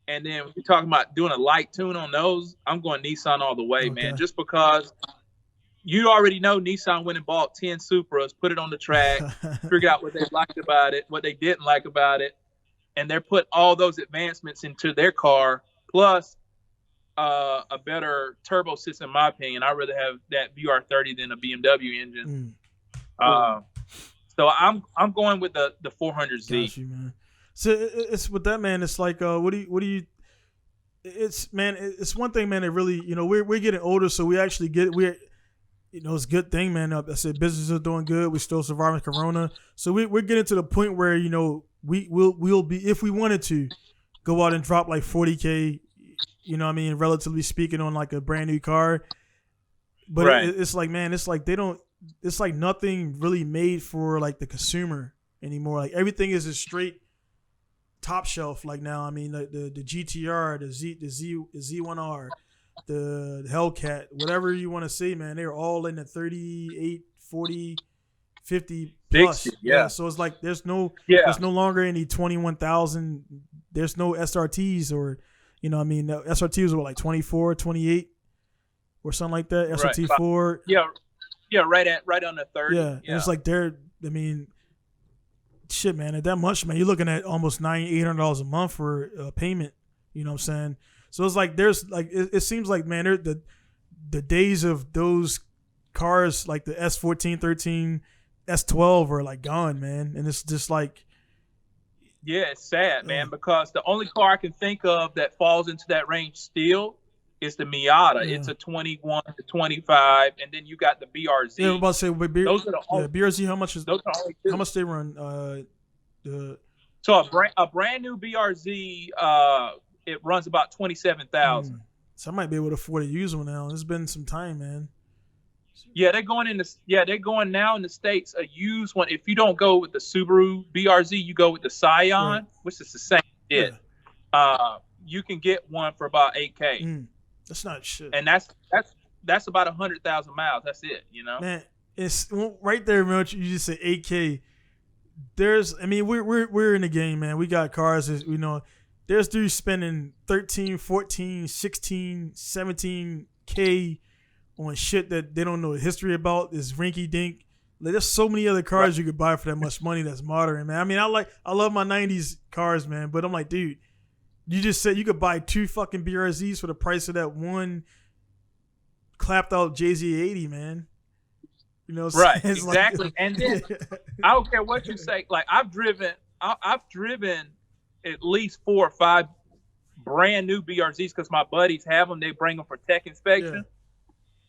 And then we're talking about doing a light tune on those. I'm going Nissan all the way, man, just because you already know Nissan went and bought 10 Supras, put it on the track, figure out what they liked about it, what they didn't like about it, and they're put all those advancements into their car, plus a better turbo system, in my opinion. I'd rather have that VR30 than a BMW engine. So I'm going with the 400Z. Got you, man. So it's with that, man. It's like what do you? It's one thing, man. That really, we're getting older, so we actually it's a good thing, man. I said business is doing good. We're still surviving Corona, so we're getting to the point where we'll be, if we wanted to, go out and drop like 40K. Relatively speaking, on like a brand new car. But it's like, man, it's like it's like nothing really made for like the consumer anymore. Like everything is a straight top shelf. Like now, I mean, the GTR, the Z1R, the Hellcat, whatever you want to say, man, they're all in the 38, 40, 50 plus. 60, yeah. So it's like there's no longer any 21,000. There's no SRTs or. The SRT was like 24, 28 or something like that. SRT 4. Yeah, right on the 30. Yeah. And it's like shit, man, at that much, man, you're looking at almost $900-800 a month for a payment. You know what I'm saying? So it's like there's like it seems like, man, the days of those cars like the S14, 13, S12 are like gone, man. And it's just like. Yeah, it's sad, man, because the only car I can think of that falls into that range still is the Miata. Yeah. It's a 21 to 25, and then you got the BRZ. Yeah, I'm about to say, those are the only, BRZ. How much is those? Are only two. How much they run? So a brand new BRZ, it runs about 27,000. So I might be able to afford to use one now. It's been some time, man. Yeah, they're going now in the States, a used one. If you don't go with the Subaru BRZ, you go with the Scion, which is the same shit. Yeah. You can get one for about $8K. That's not shit. And that's about 100,000 miles. That's it, Man, it's right there, man. You just said $8K. We're in the game, man. We got cars, there's dudes spending 13, 14, 16, 17K on shit that they don't know the history about. Is rinky dink. Like, there's so many other cars you could buy for that much money that's modern, man. I mean, I love my 90s cars, man, but I'm like, dude, you just said you could buy 2 fucking BRZs for the price of that one clapped out JZ80, man. Right, exactly. Like, and then I don't care what you say. Like I've driven at least 4 or 5 brand new BRZs because my buddies have them. They bring them for tech inspection. Yeah.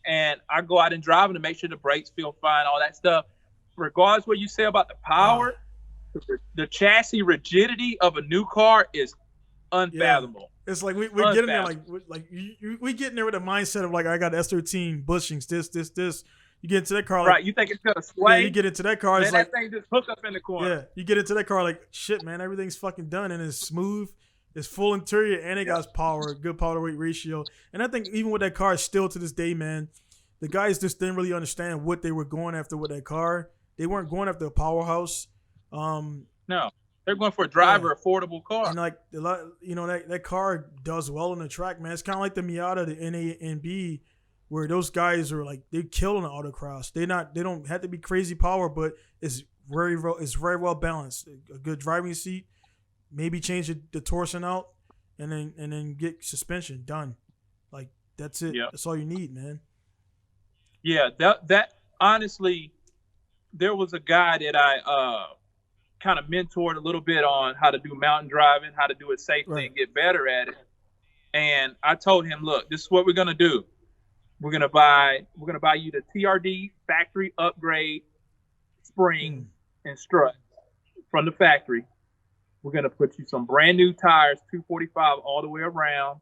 And I go out and drive them to make sure the brakes feel fine, all that stuff. Regardless what you say about the power, the chassis rigidity of a new car is unfathomable. Yeah. It's like we get in there we get in there with a mindset of like, I got S13 bushings, this. You get into that car, like, you think it's gonna sway? Yeah, you get into that car, man, it's that like thing just hook up in the corner. Yeah, you get into that car like, shit, man, everything's fucking done and it's smooth. It's full interior and it got power, good power to weight ratio. And I think even with that car, still to this day, man, the guys just didn't really understand what they were going after with that car. They weren't going after a powerhouse. No, they're going for a driver affordable car. And like that car does well on the track, man. It's kind of like the Miata, the NA and B, where those guys are like they kill in the autocross. They don't have to be crazy power, but it's very well balanced. A good driving seat, maybe change the torsion out, and then get suspension done. Like that's it. Yep. That's all you need, man. Yeah, that honestly, there was a guy that I kind of mentored a little bit on how to do mountain driving, how to do it safely and get better at it. And I told him, look, this is what we're gonna do. We're gonna buy you the TRD factory upgrade spring and strut from the factory. We're gonna put you some brand new tires, 245 all the way around,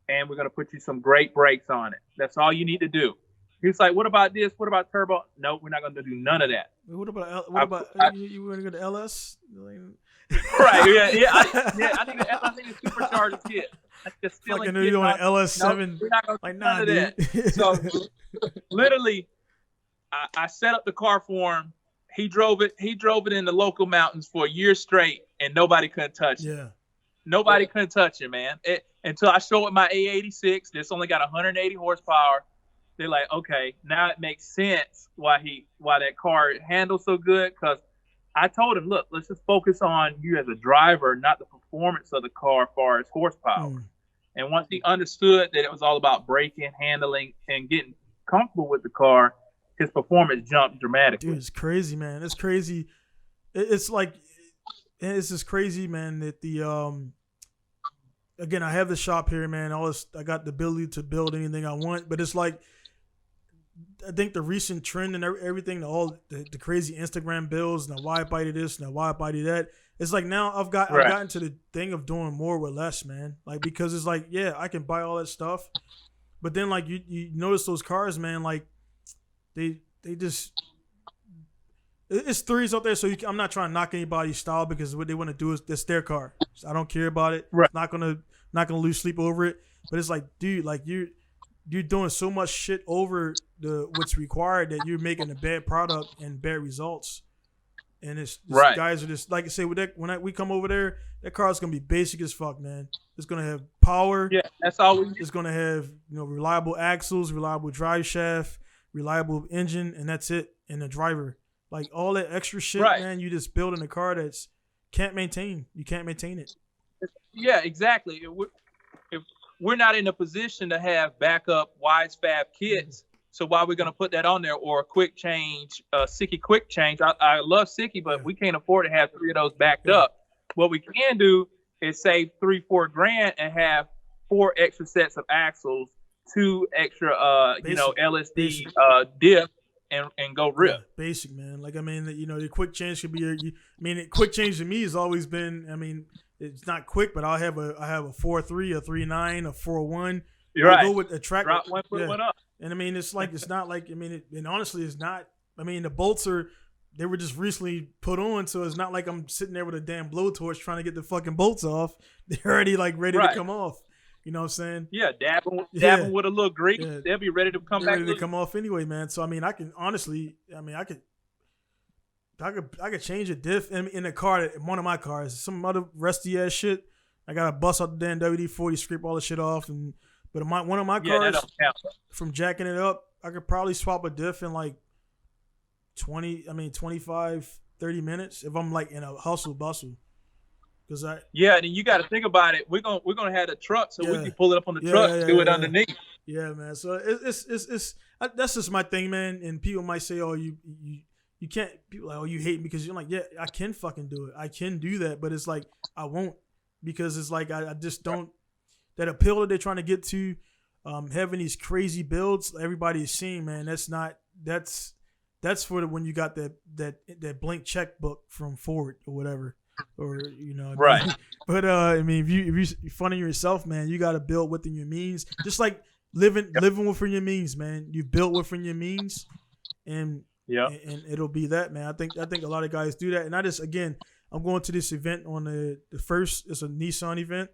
and we're gonna put you some great brakes on it. That's all you need to do. He was like, what about this? What about turbo? No, we're not going to do none of that. What about you want to go to LS? Right, yeah. I think the supercharged kit. Just like I know you're on an LS7. No, we're not going to do none of that. So literally, I set up the car for him. He drove it in the local mountains for a year straight, and nobody couldn't touch it. Yeah. Nobody couldn't touch it, man. Until I showed it my A86. This only got 180 horsepower. They're like, okay, now it makes sense why that car handles so good. Because I told him, look, let's just focus on you as a driver, not the performance of the car as far as horsepower. And once he understood that it was all about braking, handling, and getting comfortable with the car, his performance jumped dramatically. Dude, it's crazy, man. It's crazy. It's just crazy, man, that again, I have the shop here, man. I got the ability to build anything I want, but it's like, I think the recent trend and everything, all the crazy Instagram builds, and why I buy this, and why I buy that. It's like now I've gotten to the thing of doing more with less, man. Like, because it's like, yeah, I can buy all that stuff, but then like you notice those cars, man, like they just it's threes out there. So I'm not trying to knock anybody's style, because what they want to do is it's their car. So I don't care about it. Right. Not gonna lose sleep over it. But it's like, dude, like you're doing so much shit over what's required that you're making a bad product and bad results. And it's guys are just, like I say, when we come over there, that car's gonna be basic as fuck, man. It's gonna have power. Yeah, that's all we need. It's gonna have reliable axles, reliable drive shaft, reliable engine, and that's it. And the driver, like all that extra shit, man, you just building a car that's can't maintain. You can't maintain it. Yeah, exactly. If we're not in a position to have backup wise fab kits, so why are we going to put that on there? Or a quick change, Sicky quick change. I love Sicky, but we can't afford to have 3 of those backed up. What we can do is save $3-4 grand and have 4 extra sets of axles, 2 extra LSD diff, and go rip. Yeah, basic, man. Like, I mean, the quick change could be quick change to me has always been, it's not quick, but I have a 4.3, a 3.9, a 4.1. You're right. Go with a track. Drop one up. And it's not like, and honestly, it's not. The bolts they were just recently put on, so it's not like I'm sitting there with a damn blowtorch trying to get the fucking bolts off. They're already like ready to come off. You know what I'm saying? Yeah, dabbing with a little grease, they'll be ready to come back. Ready to come off anyway, man. So I can honestly, I could change a diff in a car, one of my cars, some other rusty ass shit. I gotta bust out the damn WD-40, scrape all the shit off, but one of my cars, from jacking it up, I could probably swap a diff in like 25, 30 minutes if I'm like in a hustle bustle. And you got to think about it. We're gonna have the truck, so we can pull it up on the truck, do it underneath. Yeah, man. So it's that's just my thing, man. And people might say, "Oh, you can't." People like, "Oh, you hate me because you're like, yeah, I can fucking do it. I can do that." But it's like I won't, because it's like I just don't. That appeal that they're trying to get to, having these crazy builds, everybody is seeing, man. That's for when you got that blank checkbook from Ford or whatever. Or right. But if you're funding yourself, man, you got to build within your means. Just like living within your means, man. You build within your means, and it'll be that, man. I think a lot of guys do that. And I'm going to this event on the first. It's a Nissan event.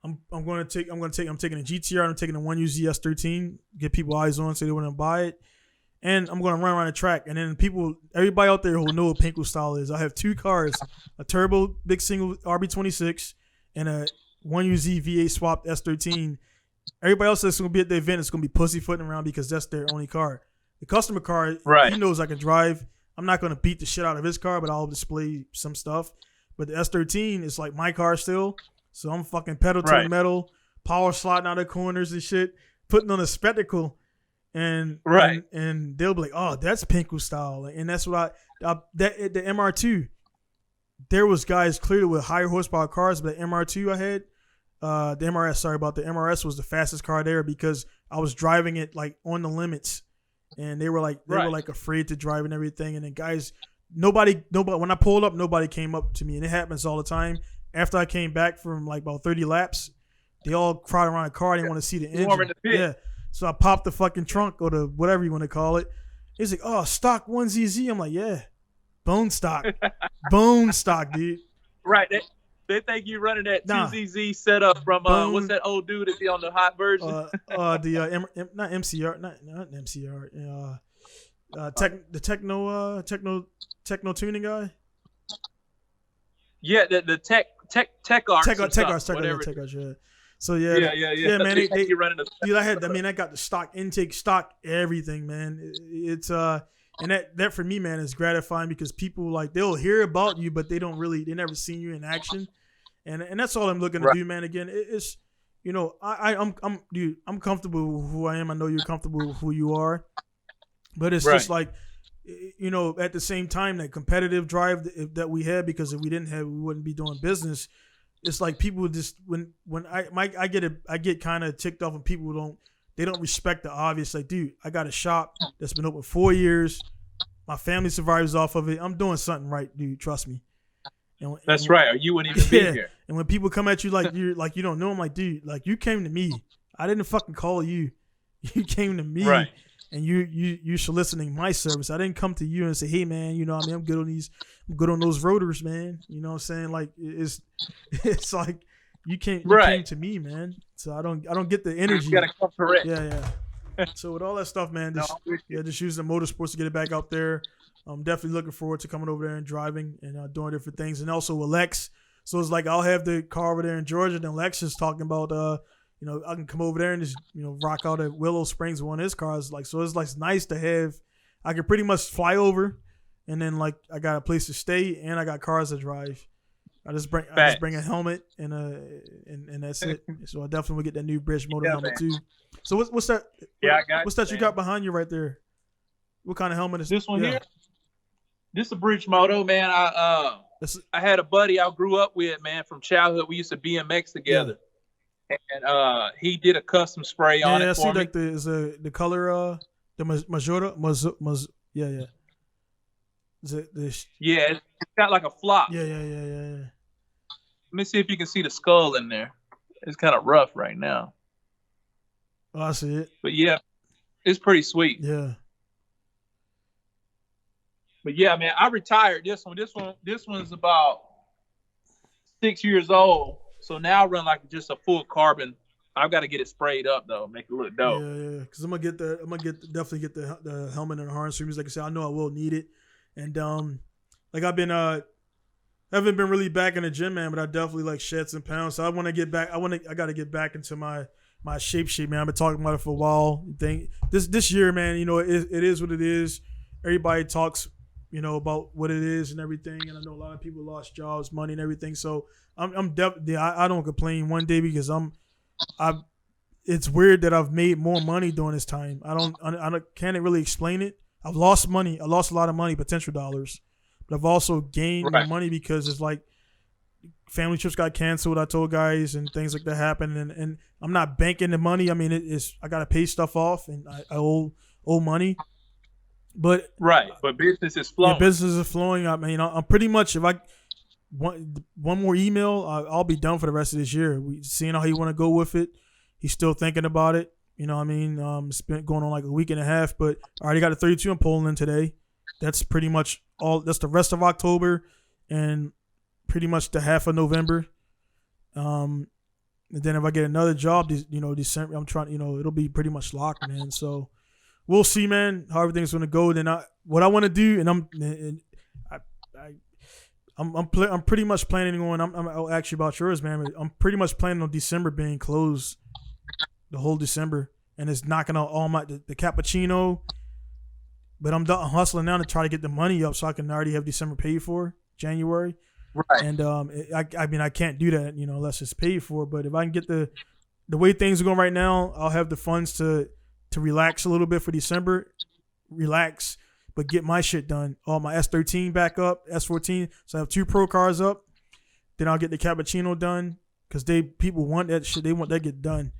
I'm taking a GTR. I'm taking a 1UZ S13. Get people eyes on so they want to buy it. And I'm gonna run around the track. And then everybody out there who will know what Pinku Style is. I have 2 cars: a turbo big single RB26 and a 1UZ V8 swapped S13. Everybody else that's gonna be at the event is gonna be pussyfooting around because that's their only car. The customer car, he knows I can drive. I'm not gonna beat the shit out of his car, but I'll display some stuff. But the S13 is like my car still, so I'm fucking pedal to the metal, power sliding out of corners and shit, putting on a spectacle, and they'll be like, "Oh, that's Pinku Style," and that's what the MR2. There was guys clearly with higher horsepower cars, but the MR2 I had. The MRS was the fastest car there because I was driving it like on the limits, and they were like afraid to drive and everything. And then guys, nobody when I pulled up, nobody came up to me, and it happens all the time. After I came back from like about 30 laps, they all crowd around the car. They want to see the engine. Yeah, so I popped the fucking trunk or the whatever you want to call it. He's like, "Oh, stock 1ZZ." I'm like, "Yeah, bone stock, dude." Right. They think you running that 2ZZ setup from what's that old dude that be on the hot version? Not MCR, not MCR. The techno tuning guy. Yeah, the tech arts. Tech arts, yeah. So yeah, man. They running I got the stock intake, stock everything, man. It's and that for me, man, is gratifying because people like they'll hear about you, but they never seen you in action, and that's all I'm looking to do, man. Again, it's I'm comfortable with who I am. I know you're comfortable with who you are, but it's just like at the same time that competitive drive that we had, because if we didn't have, we wouldn't be doing business. It's like people just when I get kind of ticked off when people don't respect the obvious. Like, dude, I got a shop that's been open 4 years. My family survives off of it. I'm doing something right, dude. Trust me. That's right. Or you wouldn't even be here. And when people come at you like you don't know, I'm like, dude, like you came to me. I didn't fucking call you. You came to me. Right. And you're soliciting my service. I didn't come to you and say, hey man, I'm good on those rotors, man. You know what I'm saying? Like it's like you came to me, man. So I don't get the energy. You gotta come correct. Yeah. So with all that stuff, man, just using the motorsports to get it back out there. I'm definitely looking forward to coming over there and driving and doing different things. And also with Lex. So it's like I'll have the car over there in Georgia, and Lex is talking about I can come over there and just rock out at Willow Springs with one of his cars. Like, so it's like nice to have. I can pretty much fly over, and then like I got a place to stay, and I got cars to drive. I just bring a helmet and that's it. So I definitely will get that new Bridgemoto helmet too. So what's that? Yeah, what's that you got behind you right there? What kind of helmet is this one here? This is a Bridgemoto, man. I had a buddy I grew up with, man, from childhood. We used to BMX together. Yeah. And he did a custom spray on it for me. Yeah, I see like the color the Majora yeah. Is it this? Yeah, it's got like a flop. Yeah. Let me see if you can see the skull in there. It's kind of rough right now. Oh, I see it. But yeah, it's pretty sweet. Yeah. But yeah, man, I retired this one. This one's about 6 years old. So now I run like just a full carbon. I've got to get it sprayed up though, make it look dope. Yeah. Because I'm gonna definitely get the helmet and the harness. Like I said, I know I will need it. And like I've been haven't been really back in the gym, man, but I definitely like shed some pounds. So I want to get back. I got to get back into my shape, man. I've been talking about it for a while. This year, man, it is what it is. Everybody talks, about what it is and everything. And I know a lot of people lost jobs, money, and everything. So I'm definitely, I don't complain one day because it's weird that I've made more money during this time. I can't really explain it. I've lost money. I lost a lot of money, potential dollars, but I've also gained more money because it's like family trips got canceled. I told guys and things like that happened, and I'm not banking the money. I mean, I got to pay stuff off, and I owe money. But business is flowing. Yeah, business is flowing. I mean, I'm pretty much, if I one more email, I'll be done for the rest of this year. We seeing how he want to go with it. He's still thinking about it. You know what I mean? It's been going on like a week and a half, but I already got a 32 I'm pulling in today. That's pretty much all. That's the rest of October and pretty much the half of November. And then if I get another job, December, I'm trying, it'll be pretty much locked, man. So we'll see, man, how everything's gonna go. Then what I want to do, and I'm pretty much planning on. I'm actually about yours, man. I'm pretty much planning on December being closed, the whole December, and it's knocking out all the cappuccino. But I'm hustling now to try to get the money up so I can already have December paid for, January. Right. And I can't do that, unless it's paid for. But if I can get the way things are going right now, I'll have the funds to relax a little bit for December, but get my shit done. All my S13 back up, S14. So I have 2 pro cars up. Then I'll get the cappuccino done because people want that shit. They want that get done.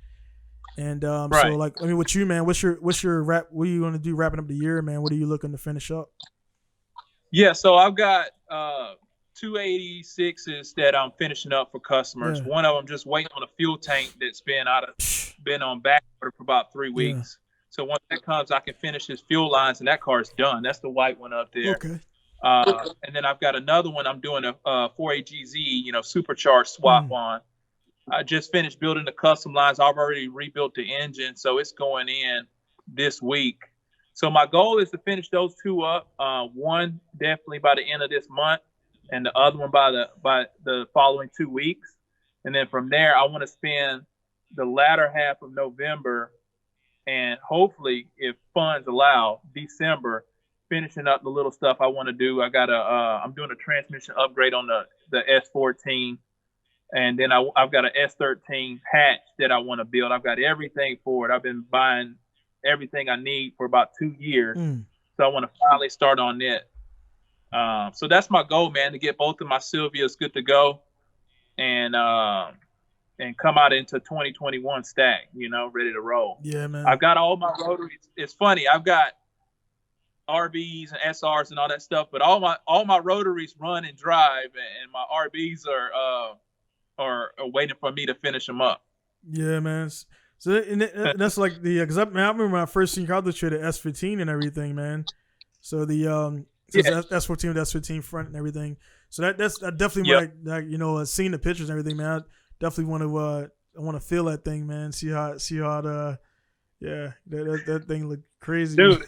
And right. So with you, man, what's your wrap? What are you gonna do wrapping up the year, man? What are you looking to finish up? Yeah, so I've got 286s that I'm finishing up for customers. Yeah. One of them just waiting on a fuel tank that's been on back order for about 3 weeks. Yeah. So once that comes, I can finish his fuel lines, and that car's done. That's the white one up there. Okay. And then I've got another one. I'm doing a 4AGZ, supercharged swap on. I just finished building the custom lines. I've already rebuilt the engine, so it's going in this week. So my goal is to finish those 2 up. One definitely by the end of this month, and the other one by the following 2 weeks. And then from there, I want to spend the latter half of November, and hopefully, if funds allow, December, finishing up the little stuff I want to do. I'm doing a transmission upgrade on the S14, and then I've got an S13 hatch that I want to build. I've got everything for it. I've been buying everything I need for about 2 years, so I want to finally start on it. So that's my goal, man, to get both of my Silvias good to go, and come out into 2021 stack, ready to roll. Yeah, man. I've got all my rotaries. It's funny. I've got RBs and SRs and all that stuff, but all my rotaries run and drive, and my RBs are waiting for me to finish them up. Yeah, man. So that's like because I remember when I first seen you trade the S15 and everything, man. So that's S14 with S15 front and everything. So I definitely seeing the pictures and everything, man. I definitely want to feel that thing, man. See how that thing look crazy, dude.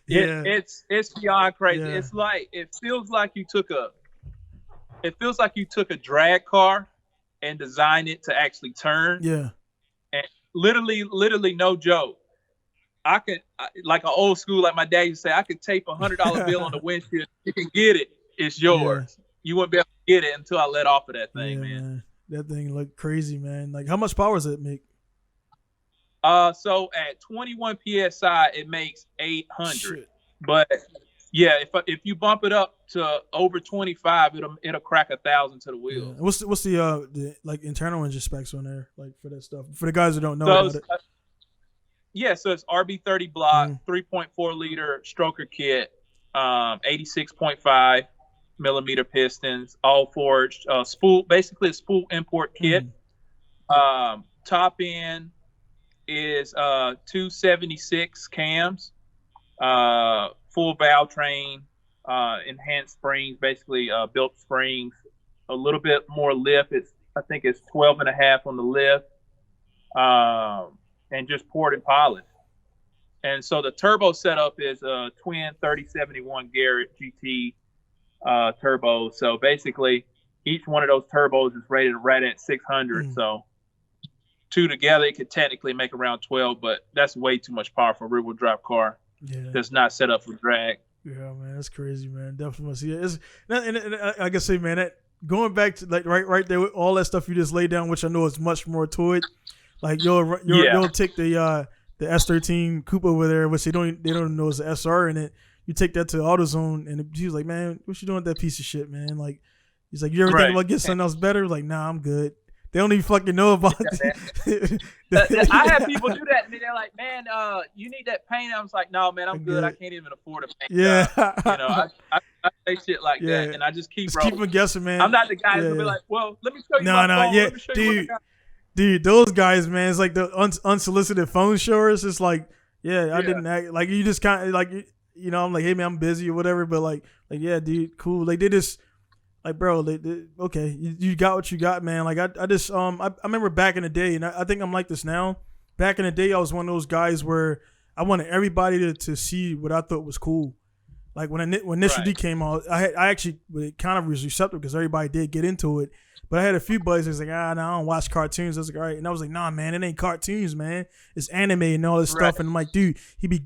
Yeah. It's beyond crazy. Yeah. It's like it feels like you took a drag car and designed it to actually turn. Yeah. And literally no joke. I could like an old school, like my dad used to say, I could tape $100 bill on the windshield. You can get it. It's yours. Yeah. You wouldn't be able to get it until I let off of that thing, man. That thing looked crazy, man. Like, how much power does it make? So at 21 psi, it makes 800. Shit. But yeah, if you bump it up to over 25, it'll crack 1,000 to the wheel. Yeah. What's the like internal engine specs on there, like for that stuff? For the guys who don't know about it. So it's RB30 block, 3.4 liter stroker kit, 86.5 millimeter pistons, all forged, spool, basically a spool import kit. Top end is 276 cams, full valve train, enhanced springs, basically built springs, a little bit more lift. I think it's 12.5 on the lift, and just poured and polished. And so the turbo setup is a twin 3071 Garrett GT turbo. So basically, each one of those turbos is rated right at 600. So 2 together, it could technically make around 12, but that's way too much power for a rear-wheel drive car. Yeah, that's not set up for drag. Yeah, man, that's crazy, man. Definitely must see it. And I can say, man, that going back to like right there with all that stuff you just laid down, which I know is much more to it. Like you'll take the S13 coupe over there, which they don't know is the SR in it. You take that to AutoZone, and he was like, "Man, what you doing with that piece of shit, man?" Like, he's like, "You ever think about getting something else better?" Like, "Nah, I'm good." They don't even fucking know about it. I have people do that, and they're like, "Man, you need that paint." I was like, "No, man, I'm good. I can't even afford a paint." Yeah, I say shit like that, and I just keep rolling. Keep them guessing, man. I'm not the guy who'll be like, "Well, let me show you my phone. Yeah, let me show you what I got." Dude, those guys, man, it's like the unsolicited phone showers. It's like, I didn't act like you just kind of like, I'm like, hey man, I'm busy or whatever, but like, yeah, dude, cool. Like they just Like, bro, okay, you got what you got, man. Like, I just I remember back in the day, and I think I'm like this now. Back in the day, I was one of those guys where I wanted everybody to see what I thought was cool. Like when Initial D came out, I actually kind of was receptive because everybody did get into it. But I had a few buddies that was like, no, I don't watch cartoons. I was like, all right. And I was like, nah, man, it ain't cartoons, man. It's anime and all this stuff. And I'm like, dude, he be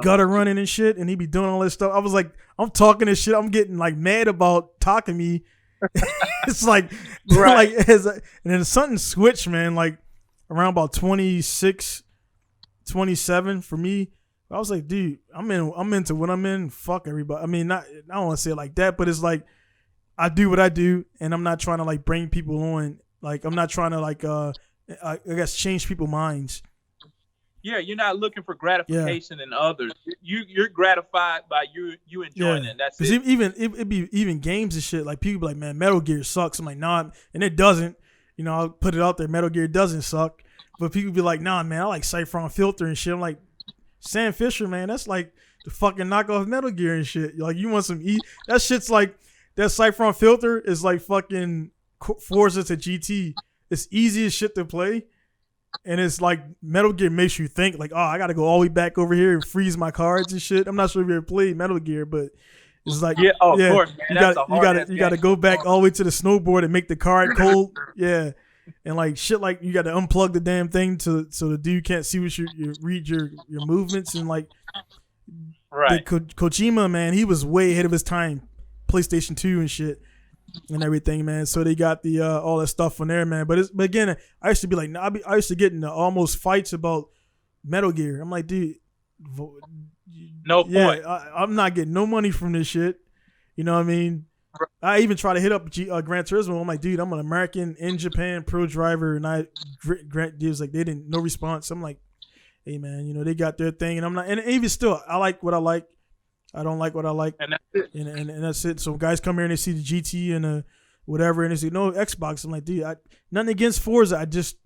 gutter running and shit, and he be doing all this stuff. I was like, I'm talking this shit. I'm getting like mad about Takumi. It's like, like, and then something switched, man. Like around about 26, 27 for me. I was like, dude, I'm into what I'm in. Fuck everybody. I mean, I don't want to say it like that, but it's like I do what I do, and I'm not trying to like bring people on. Like I'm not trying to like I guess change people's minds. Yeah, you're not looking for gratification in others. You're gratified by you enjoying it. That's it. It'd be even games and shit. Like people be like, man, Metal Gear sucks. I'm like, nah, and it doesn't. You know, I'll put it out there. Metal Gear doesn't suck. But people be like, nah, man, I like Cypher Filter and shit. I'm like, Sam Fisher, man, that's like the fucking knockoff Metal Gear and shit. Like you want some that shit's like that Cypher Filter is like fucking Forza to GT. It's easy as shit to play. And it's like Metal Gear makes you think like, oh, I got to go all the way back over here and freeze my cards and shit. I'm not sure if you ever played Metal Gear, but it's like, of course, man. You got to go back all the way to the snowboard and make the card cold. Yeah. And like shit, like you got to unplug the damn thing so the dude can't see what you read your movements and like. Right. Kojima, man, he was way ahead of his time. PlayStation 2 and shit. And everything, man. So they got the all that stuff on there, man. But again, I used to be like, I used to get into almost fights about Metal Gear. I'm like, dude, no point. I'm not getting no money from this shit. You know what I mean? I even try to hit up Gran Turismo. I'm like, dude, I'm an American in Japan pro driver, and Grant was like, they didn't no response. I'm like, hey man, you know they got their thing, and I'm not, and even still, I like what I like. I don't like what I like, and that's it. And that's it. So guys come here and they see the GT and whatever, and they say no Xbox. I'm like, dude, nothing against Forza. I just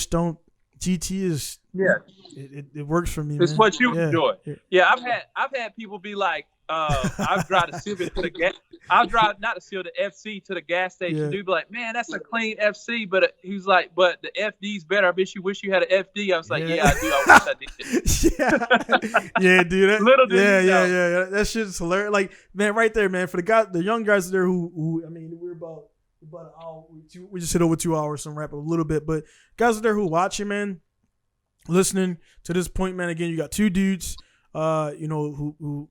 don't. GT is it works for me. It's man. what you enjoy. Yeah, I've had people be like, I've drive the Civic to the gas. I'll drive not the Civic, the FC to the gas station. Yeah. Dude be like, man, that's a clean FC, but he's like, but the FD's better. I bet you wish you had an FD. I was like, yeah I do. I wish I did. Yeah, dude. Yeah. That shit's hilarious. Like, man, right there, man. For the young guys there who I mean, we're about an hour. We just hit over 2 hours, some wrap up a little bit, but guys out there who watching, man, listening to this point, man. Again, you got two dudes, you know, who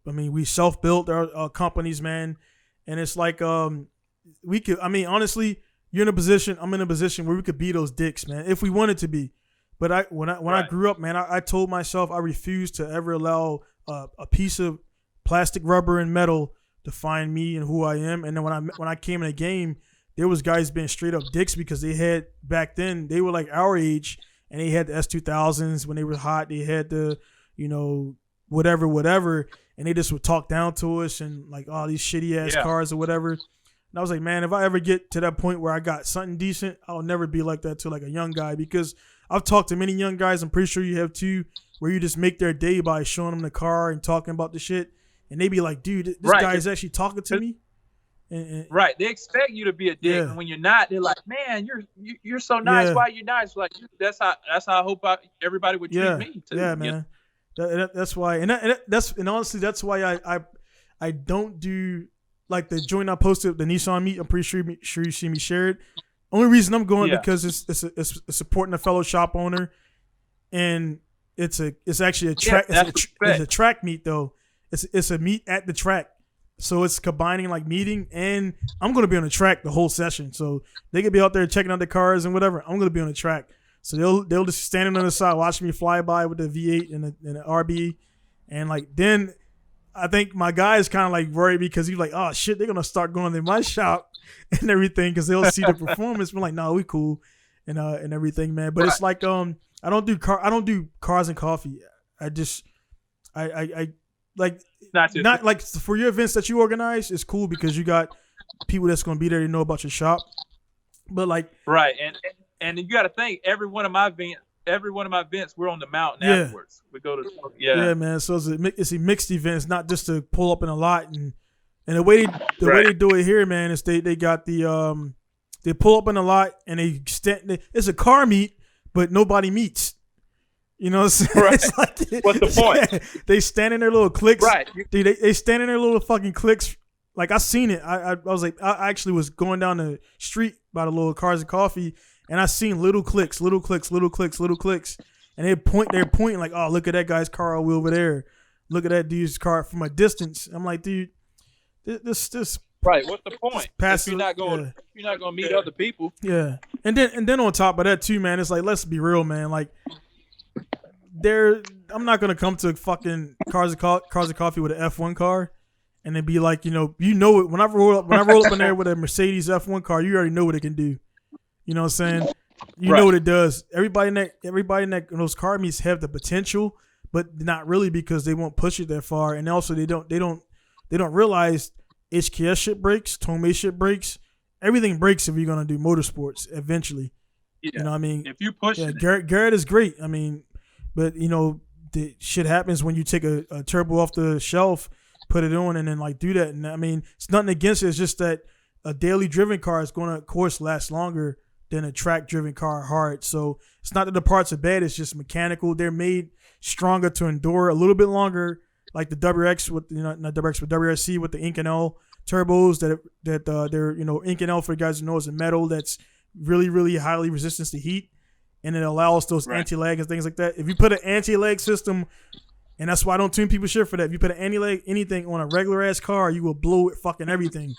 I mean, we self-built our companies, man, and it's like we could. I mean, honestly, you're in a position. I'm in a position where we could be those dicks, man, if we wanted to be. But when I grew up, man, I told myself I refused to ever allow a piece of plastic, rubber, and metal define me and who I am. And then when I came in the game, there was guys being straight up dicks because they had back then they were like our age and they had the S2000s when they were hot. They had the, you know, whatever, and they just would talk down to us and like, oh, these shitty ass cars or whatever. And I was like, man, if I ever get to that point where I got something decent, I'll never be like that to like a young guy, because I've talked to many young guys, I'm pretty sure you have too, where you just make their day by showing them the car and talking about the shit, and they be like, dude, this guy is actually talking to me. And right, they expect you to be a dick, and when you're not, they're like, man, you're so nice. Why are you nice? Like, that's how I hope everybody would treat me too. Yeah, man. That's why, and honestly, that's why I don't do like the joint I posted, the Nissan meet. I'm pretty sure you see me share it. Only reason I'm going because it's supporting a fellow shop owner, and it's actually a track. It's a track meet though. It's a meet at the track, so it's combining like meeting, and I'm gonna be on the track the whole session, so they could be out there checking out the cars and whatever. I'm gonna be on the track. So they'll just standing on the side watching me fly by with the V8 and the RB, and like then I think my guy is kind of like worried because he's like, oh shit, they're gonna start going in my shop and everything because they'll see the performance. We're like, no, we cool and everything, man. But it's like I don't do cars and coffee. I like not like for your events that you organize. It's cool because you got people that's gonna be there to know about your shop. But like And you got to think, every one of my events, we're on the mountain afterwards. We go to man. So it's a mixed event. It's not just to pull up in a lot And the way they do it here, man, is they got the they pull up in the lot and it's a car meet, but nobody meets. You know what I'm saying? Right. It's like, What's the point? Yeah, they stand in their little cliques. Right. Dude, they stand in their little fucking cliques. Like, I seen it. I was like, I actually was going down the street by the little Cars and Coffee, and I seen little cliques. And they're pointing like, oh, look at that guy's car all the way over there. Look at that dude's car from a distance. I'm like, dude, this Right. What's the point? passive, If you're not going to meet other people. Yeah. And then on top of that too, man, it's like, let's be real, man. Like, I'm not gonna come to fucking Cars and Coffee with an F1 car and then be like, you know it. When I roll up in there with a Mercedes F1 car, you already know what it can do. You know what I'm saying? You know what it does. Everybody in those car meets have the potential, but not really, because they won't push it that far, and also they don't realize HKS shit breaks, Touge shit breaks, everything breaks if you're gonna do motorsports eventually. Yeah. You know what I mean? If you push it. Garrett is great. I mean, but the shit happens when you take a turbo off the shelf, put it on, and then like do that. And I mean, it's nothing against it. It's just that a daily driven car is going to, of course, last longer than a track driven car hard. So it's not that the parts are bad. It's just mechanical. They're made stronger to endure a little bit longer, like the WX with not WX but WRC with the Ink and L turbos that they're Ink and L, for you guys who know, is a metal that's really, really highly resistant to heat. And it allows those anti-lag and things like that. If you put an anti-lag system, and that's why I don't tune people shit for that. If you put an anti-lag anything on a regular ass car, you will blow it fucking everything.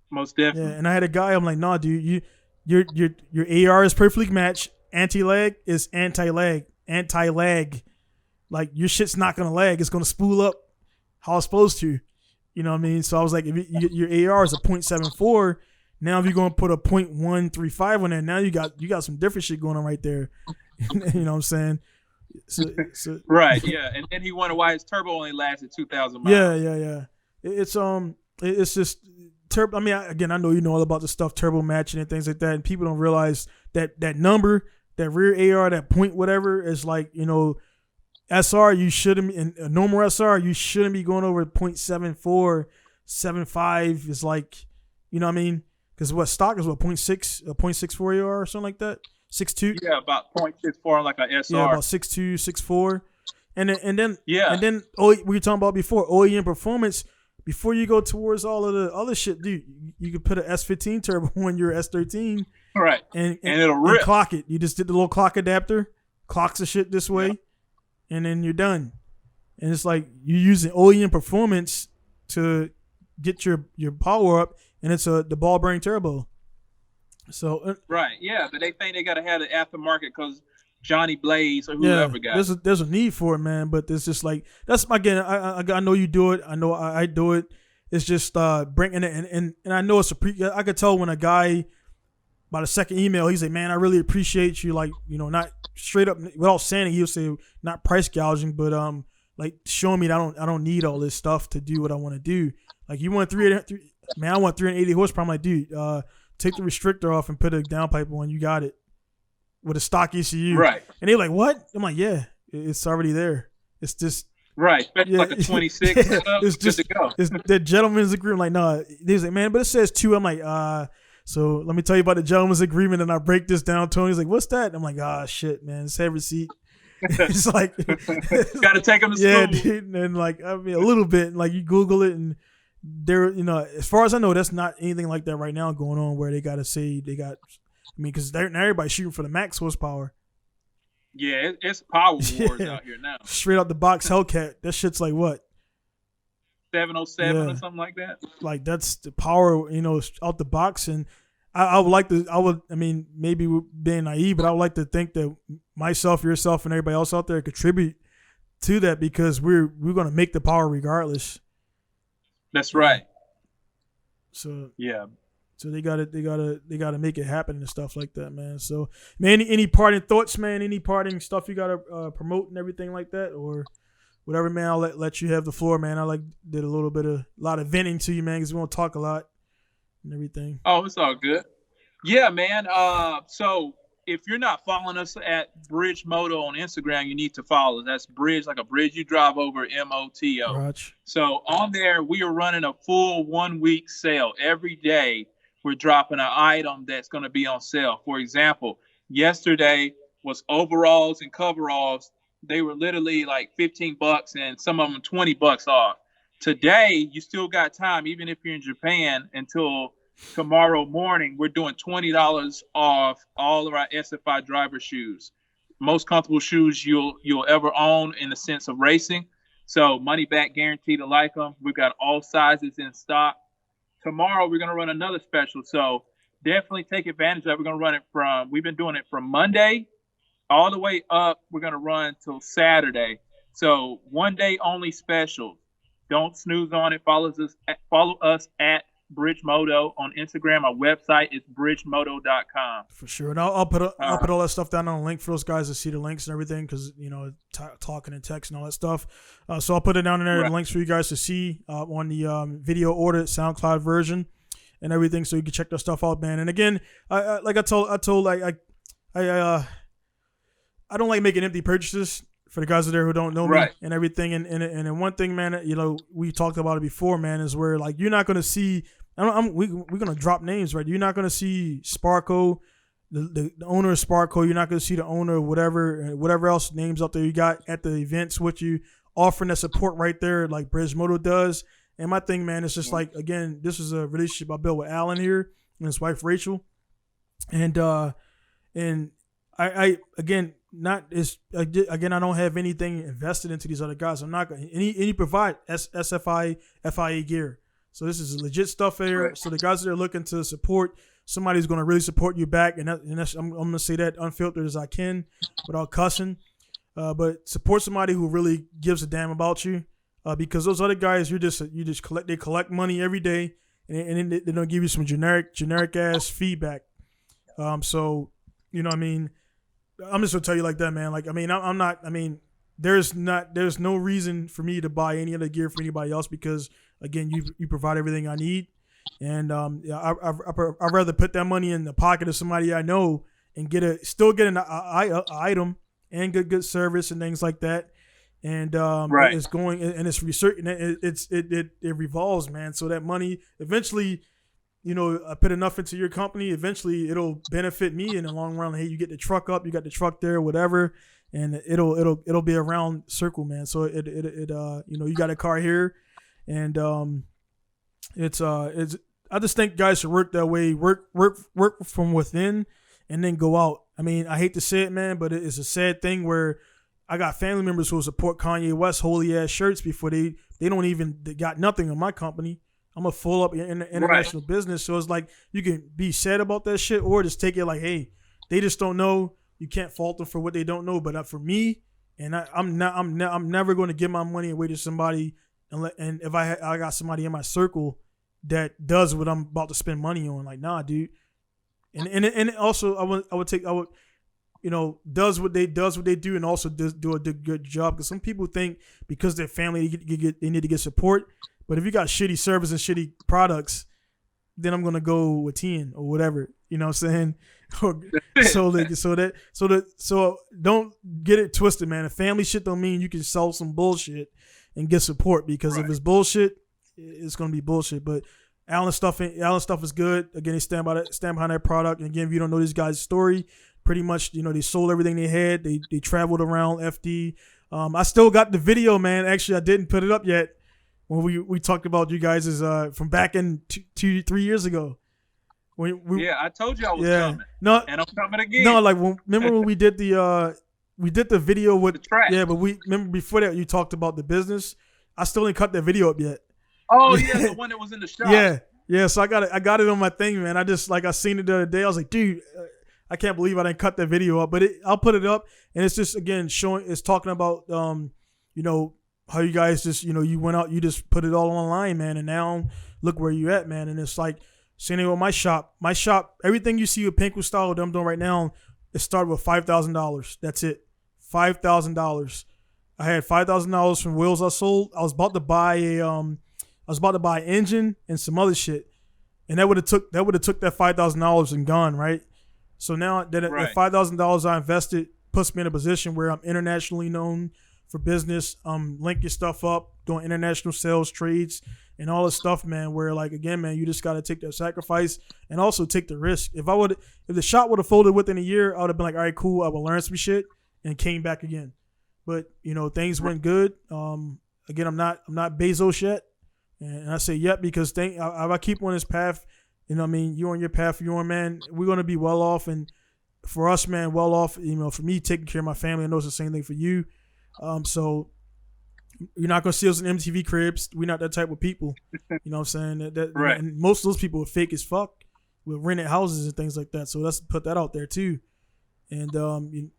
Most definitely. Yeah, and I had a guy. I'm like, nah, dude, your AR is perfectly matched. Anti-lag is anti-lag. Like, your shit's not gonna lag. It's gonna spool up how it's supposed to. You know what I mean? So I was like, if your AR is a 0.74. Now, if you're going to put a 0.135 on there, now you got some different shit going on right there. You know what I'm saying? So, right, yeah. And then he wondered why his turbo only lasted 2,000 miles. Yeah. It's just turbo. I mean, again, I know you know all about the stuff, turbo matching and things like that, and people don't realize that number, that rear AR, that point whatever, is like, SR, you shouldn't, in a normal SR, you shouldn't be going over 0.74, 0.75 is like, you know what I mean? Because what stock is 0.64 AR or something like that? 6.2? Yeah, about 0.64 like a SR. Yeah, about 6.2, 6.4. And then we were talking about before, OEM performance, before you go towards all of the other shit, dude, you could put an S15 turbo on your S13. Right. And it'll rip. And clock it. You just did the little clock adapter, clocks the shit this way, and then you're done. And it's like you're using OEM performance to get your power up, and it's the ball bearing turbo. So right, yeah, but they think they gotta have the aftermarket because Johnny Blaze or whoever got it. There's a need for it, man. But it's just like, that's, again, I know you do it. I know I do it. It's just bringing it, and I know it's I could tell when a guy, by the second email, he's like, man, I really appreciate you, like, not straight up without saying it, he'll say not price gouging, but like showing me that I don't need all this stuff to do what I want to do. Like, you want I want 380 horsepower. I'm like, dude, take the restrictor off and put a downpipe on. You got it with a stock ECU. Right. And they're like, what? I'm like, yeah, it's already there. It's just right. Like a 26. It's just good to go. It's the gentleman's agreement. I'm like, no. He's like, man, but it says 2. I'm like, so let me tell you about the gentleman's agreement, and I break this down to him. He's like, what's that? I'm like, shit, man, it's have receipt. It's like, gotta take him to school. Yeah, dude. And like, I mean, a little bit. Like, you Google it, and there, as far as I know, that's not anything like that right now going on where they gotta say they got. I mean, because everybody's shooting for the max horsepower. Yeah, it's power wars out here now. Straight out the box Hellcat. That shit's like what? 707 or something like that. Like, that's the power, out the box. And I would like to, maybe we're being naive, but I would like to think that myself, yourself, and everybody else out there contribute to that, because we're going to make the power regardless. That's right. So yeah. So they gotta make it happen and stuff like that, man. So, man, any parting thoughts, man? Any parting stuff you gotta promote and everything like that, or whatever, man? I'll let you have the floor, man. I did a lot of venting to you, man, because we won't talk a lot and everything. Oh, it's all good. Yeah, man. So if you're not following us at Bridgemoto on Instagram, you need to follow us. That's bridge, like a bridge you drive over, MOTO. Gotcha. So on there, we are running a full 1 week sale. Every day, we're dropping an item that's going to be on sale. For example, yesterday was overalls and coveralls. They were literally like $15 and some of them $20 off. Today, you still got time, even if you're in Japan, until tomorrow morning. We're doing $20 off all of our SFI driver shoes. Most comfortable shoes you'll ever own in the sense of racing. So money back guarantee to like them. We've got all sizes in stock. Tomorrow we're going to run another special. So definitely take advantage of it. We're going to run it we've been doing it from Monday all the way up. We're going to run till Saturday. So 1 day only specials. Don't snooze on it. Follow us at Bridgemoto on Instagram. Our website is bridgemoto.com. For sure. And I'll put all that stuff down on a link for those guys to see the links and everything, because, talking and text and all that stuff. So I'll put it down in there, the links for you guys to see on the video ordered SoundCloud version and everything, so you can check that stuff out, man. And again, I don't like making empty purchases. For the guys out there who don't know me and everything, and one thing, man, we talked about it before, man, is where like you're not gonna see. We're gonna drop names, right? You're not gonna see Sparko, the owner of Sparko. You're not gonna see the owner of whatever else names out there you got at the events with you, offering that support right there, like Bridgemoto does. And my thing, man, is just like, again, this is a relationship I built with Alan here and his wife Rachel, and I again. Again, I don't have anything invested into these other guys. I'm not going. And he provide SFI FIA gear. So this is legit stuff here. Right. So the guys that are looking to support somebody who's going to really support you back, and that's, I'm going to say that unfiltered as I can, without cussing. But support somebody who really gives a damn about you, because those other guys, they collect money every day, and they don't give you some generic ass feedback. So what I mean. I'm just gonna tell you like that, man. Like, I mean, I'm not. I mean, there's no reason for me to buy any other gear for anybody else, because again, you provide everything I need, and I'd rather put that money in the pocket of somebody I know and still get an item and good service and things like that, and it's going and it's research and it revolves, man. So that money eventually. I put enough into your company. Eventually, it'll benefit me in the long run. Hey, you get the truck up, you got the truck there, whatever, and it'll be a round circle, man. So you got a car here, and it's I just think guys should work that way, work from within, and then go out. I mean, I hate to say it, man, but it's a sad thing where I got family members who support Kanye West holy ass shirts before they got nothing on my company. I'm a full up international business, so it's like you can be sad about that shit, or just take it like, hey, they just don't know. You can't fault them for what they don't know. But for me, and I'm never going to give my money away to somebody, and if I got somebody in my circle that does what I'm about to spend money on, like, nah, dude. And also I would does what they do, and also do a good job, because some people think because they're family they need to get support. But if you got shitty service and shitty products, then I'm gonna go with 10 or whatever. You know what I'm saying? So don't get it twisted, man. If family shit don't mean you can sell some bullshit and get support, because if it's bullshit, it's gonna be bullshit. But Alan stuff is good. Again, they stand behind that product. And again, if you don't know this guy's story, pretty much, they sold everything they had. They traveled around FD. I still got the video, man. Actually, I didn't put it up yet. When we talked about you guys is from back in 3 years ago. I told you I was coming. No, and I'm coming again. No, like remember when we did the video with the track. Yeah, but we remember before that you talked about the business. I still didn't cut that video up yet. Oh yeah, the one that was in the shop. Yeah. So I got it on my thing, man. I seen it the other day. I was like, dude, I can't believe I didn't cut that video up. But I'll put it up, and it's just again it's talking about how you guys just, you went out, you just put it all online, man, and now look where you at, man. And it's like, same thing with my shop. My shop, everything you see with Pinku Style that I'm doing right now, it started with $5,000. That's it. $5,000. I had $5,000 from wheels I sold. I was about to buy an engine and some other shit. And that would have took that $5,000 and gone, right? So now that $5,000 I invested puts me in a position where I'm internationally known for business. I'm linking stuff up, doing international sales, trades, and all this stuff, man. Where like again, man, you just got to take that sacrifice and also take the risk. If the shot would have folded within a year, I would have been like, all right, cool, I will learn some shit and came back again. But things went good. Again, I'm not Bezos yet, and I say yet because if I keep on this path, you're on your path, you're on, man, we're gonna be well off, and for us, man, well off. For me, taking care of my family, I know it's the same thing for you. So you're not gonna see us in MTV cribs. We're not that type of people. You know what I'm saying? Right. And most of those people are fake as fuck with rented houses and things like that. So let's put that out there too. And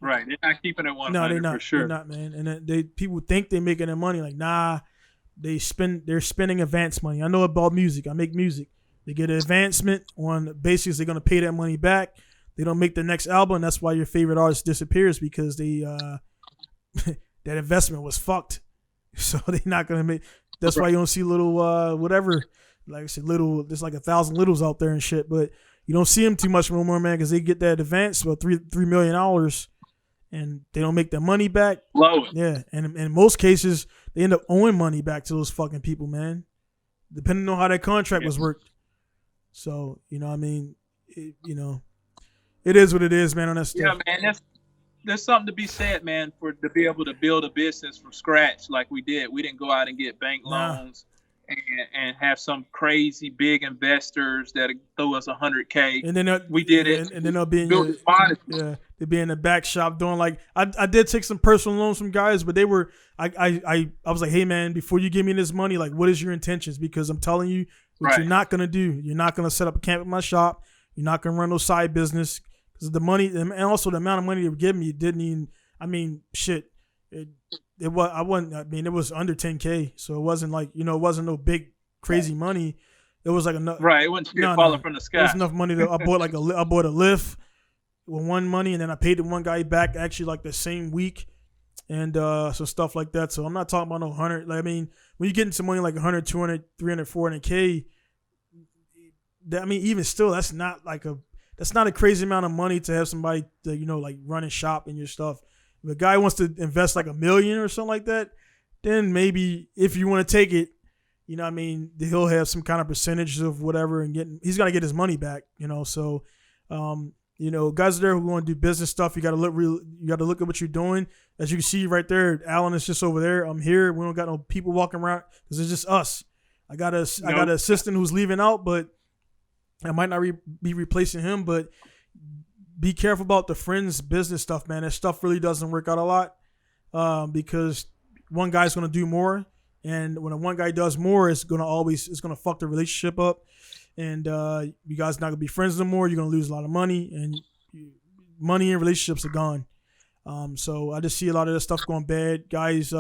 right, they're not keeping it 100. No, they're not. For sure. They're not, man. And people think they're making their money. Like, nah, they're spending advance money. I know about music. I make music. They get an advancement on basis they're gonna pay that money back. They don't make the next album. That's why your favorite artist disappears because they that investment was fucked. So they're not gonna make. That's why you don't see little whatever. Like I said, there's like 1,000 littles out there and shit, but you don't see them too much no more, man, because they get that advance for $3 million, and they don't make their money back. Blow it. Yeah, and in most cases, they end up owing money back to those fucking people, man. Depending on how that contract was worked. So it is what it is, man. On that stuff. Yeah, man. There's something to be said, man, to be able to build a business from scratch like we did. We didn't go out and get bank loans. And have some crazy big investors that throw us $100K. And then we did it. And then they'll be they'll be in the back shop doing like I did take some personal loans from guys, but they were I was like, hey man, before you give me this money, like what is your intentions? Because I'm telling you what you're not gonna do. You're not gonna set up a camp at my shop. You're not gonna run no side business because the money and also the amount of money they were giving me didn't even. I mean, shit. It was under 10K, so it wasn't like it wasn't no big crazy money. It was like enough. Right, it wasn't falling from the sky. It was enough money that I bought a lift with one money, and then I paid the one guy back actually like the same week, and so stuff like that. So I'm not talking about no 100. Like, I mean, when you get into money like 100, 200, 300, 400K, even still, that's not a crazy amount of money to have somebody to, like run and shop in your stuff. If a guy wants to invest like $1 million or something like that, then maybe if you want to take it, he'll have some kind of percentage of whatever and he's got to get his money back, So, guys are there who want to do business stuff. You got to look at what you're doing. As you can see right there, Alan is just over there. I'm here. We don't got no people walking around because it's just us. I got an assistant who's leaving out, but I might not be replacing him, but be careful about the friends business stuff, man. That stuff really doesn't work out a lot because one guy's going to do more. And when one guy does more, it's going to fuck the relationship up. And you guys not going to be friends no more. You're going to lose a lot of money. And money and relationships are gone. So I just see a lot of this stuff going bad. Guys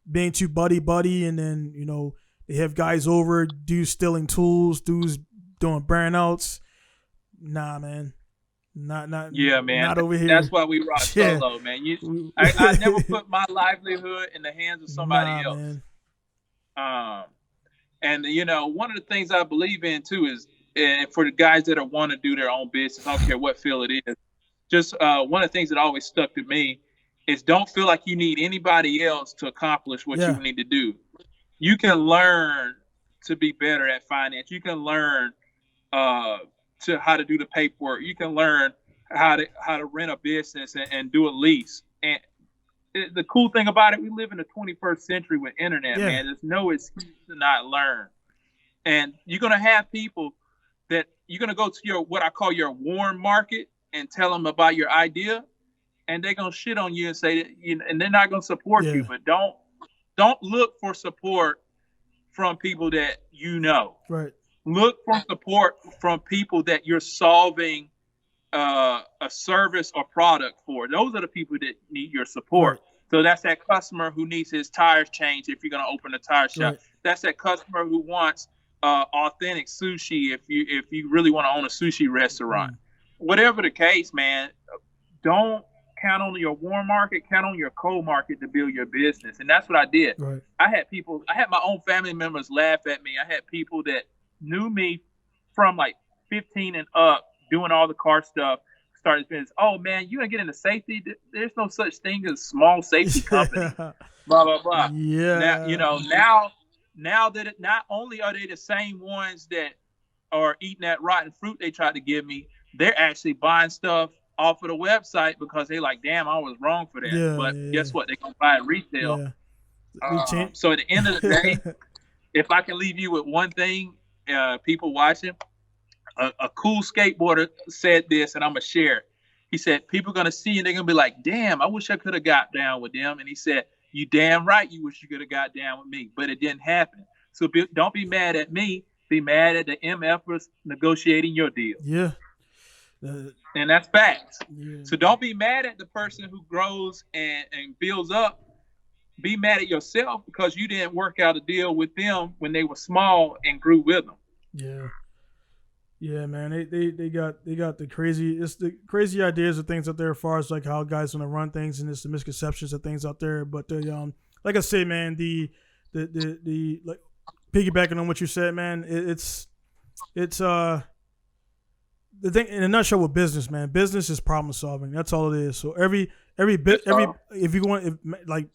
being too buddy. And then, they have guys over, dudes stealing tools, dudes doing burnouts. Nah, man. Not yeah, man. Not over here. That's why we rock solo, man. I never put my livelihood in the hands of somebody else. Man. And one of the things I believe in too is, and for the guys that want to do their own business, I don't care what field it is. Just one of the things that always stuck to me is don't feel like you need anybody else to accomplish what you need to do. You can learn to be better at finance. You can learn to how to do the paperwork. You can learn how to rent a business and do a lease. And the cool thing about it, we live in the 21st century with internet, man. There's no excuse to not learn. And you're going to have people that you're going to go to what I call your warm market and tell them about your idea, and they're going to shit on you and say that, and they're not going to support you. But don't look for support from people that Right. Look for support from people that you're solving a service or product for. Those are the people that need your support. Right. So that's that customer who needs his tires changed if you're going to open a tire shop. Right. That's that customer who wants authentic sushi if you really want to own a sushi restaurant. Whatever the case, man, don't count on your warm market, count on your cold market to build your business. And that's what I did. Right. I had my own family members laugh at me. I had people that knew me from like 15 and up doing all the car stuff, start this business. Oh man, you gonna get into safety? There's no such thing as small safety company. Blah blah blah. Yeah. Now that not only are they the same ones that are eating that rotten fruit they tried to give me, they're actually buying stuff off of the website because they like, damn, I was wrong for that. Yeah, but yeah, guess what? They gonna buy it retail. Yeah. So at the end of the day, if I can leave you with one thing, people watching, a cool skateboarder said this, and I'm gonna share it. He said, people are gonna see and they're gonna be like, damn, I wish I could have got down with them. And he said, you damn right you wish you could have got down with me, but it didn't happen. So don't be mad at me. Be mad at the MFers negotiating your deal. Yeah. And that's facts. Yeah. So don't be mad at the person who grows and builds up. Be mad at yourself because you didn't work out a deal with them when they were small and grew with them. Yeah. Yeah, man. They got the crazy ideas of things out there as far as like how guys want to run things, and it's the misconceptions of things out there. But like I say, man, the like piggybacking on what you said, man, it's the thing in a nutshell with business, man. Business is problem solving. That's all it is. So if you want, like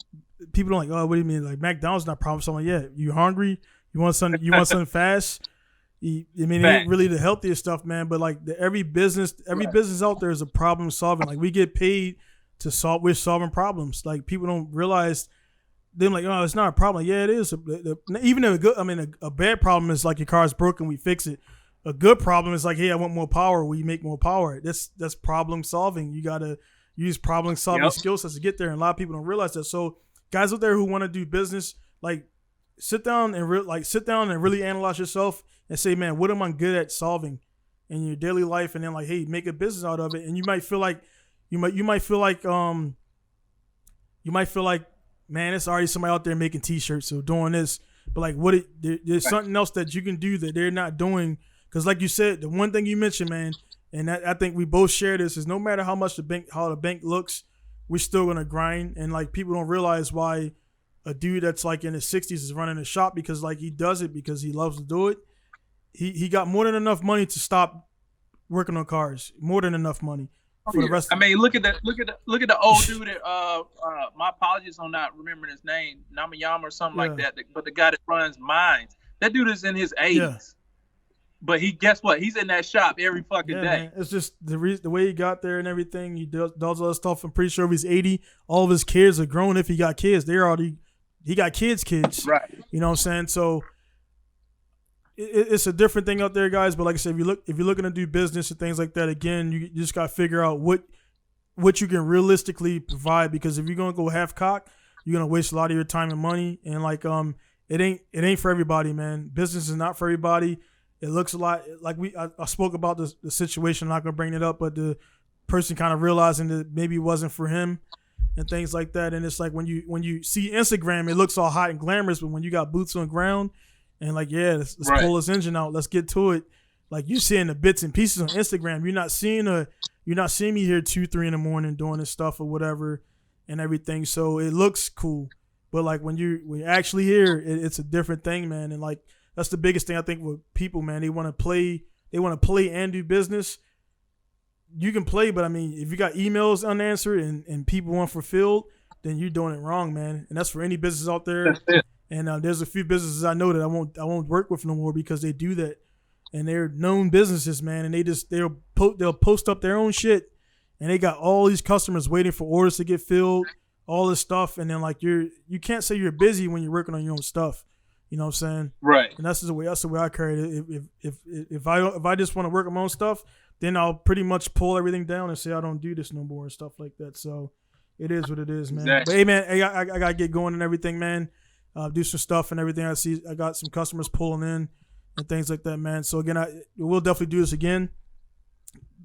people don't like, oh, what do you mean? Like McDonald's not problem solving. Yeah, you hungry? You want something fast? It ain't really the healthiest stuff, man. But like every business out there is a problem solving. Like we get paid to solve. We're solving problems. Like people don't realize. They're like, oh, it's not a problem. Yeah, it is. Even a bad problem is like your car is broken, we fix it. A good problem is like, hey, I want more power. We make more power. That's problem solving. You gotta use problem solving skill sets to get there, and a lot of people don't realize that. So guys out there who want to do business, like sit down and really analyze yourself and say, man, what am I good at solving in your daily life? And then like, hey, make a business out of it. And you might feel like, man, it's already somebody out there making T-shirts, so doing this. But like, there's something else that you can do that they're not doing. Because like you said, the one thing you mentioned, man, and I think we both share this, is no matter how much how the bank looks, we're still gonna grind. And like people don't realize why a dude that's like in his 60s is running a shop, because like he does it because he loves to do it. He got more than enough money to stop working on cars. More than enough money. For the rest look at the old dude that my apologies on not remembering his name, Namayama or something like that. But the guy that runs mines, that dude is in his 80s. Yeah. But guess what? He's in that shop every fucking day. Man. It's just the way he got there and everything. He does all that stuff. I'm pretty sure if he's 80, all of his kids are grown. If he got kids, he got kids. Right. You know what I'm saying? So it's a different thing out there, guys. But like I said, if you're looking to do business and things like that, again, you just got to figure out what you can realistically provide. Because if you're gonna go half cock, you're gonna waste a lot of your time and money. And like it ain't for everybody, man. Business is not for everybody. It looks a lot like I spoke about the situation. I'm not gonna bring it up, but the person kind of realizing that maybe it wasn't for him and things like that. And it's like when you see Instagram, it looks all hot and glamorous, but when you got boots on the ground. And like, yeah, let's pull this engine out. Let's get to it. Like you seeing the bits and pieces on Instagram. You're not seeing me here 2-3 in the morning doing this stuff or whatever and everything. So it looks cool, but like when you're actually here, it's a different thing, man. And like that's the biggest thing I think with people, man. They want to play and do business. You can play, but I mean, if you got emails unanswered and people unfulfilled, then you're doing it wrong, man. And that's for any business out there. That's it. And there's a few businesses I know that I won't work with no more because they do that, and they're known businesses, man. And they'll post up their own shit, and they got all these customers waiting for orders to get filled, all this stuff, and then like you can't say you're busy when you're working on your own stuff. You know what I'm saying? Right. And that's the way I carry it. If I just want to work on my own stuff, then I'll pretty much pull everything down and say I don't do this no more and stuff like that. So it is what it is, man. Exactly. But hey, man, I gotta get going and everything, man. Do some stuff and everything. I got some customers pulling in and things like that, man. So again, we'll definitely do this again.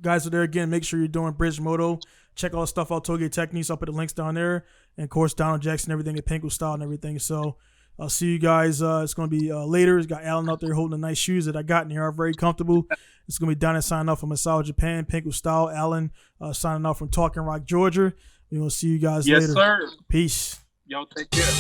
Guys are there again. Make sure you're doing Bridgemoto. Check all the stuff out. Touge Techniques. I'll put the links down there. And of course, Donald Jackson, everything at Pinku Style and everything. So I'll see you guys. It's going to be later. It's got Alan out there holding the nice shoes that I got in here. Are very comfortable. It's going to be Donald signing off from Masao, Japan. Pinku Style. Alan signing off from Talking Rock, Georgia. We will see you guys later. Yes, sir. Peace. Y'all take care.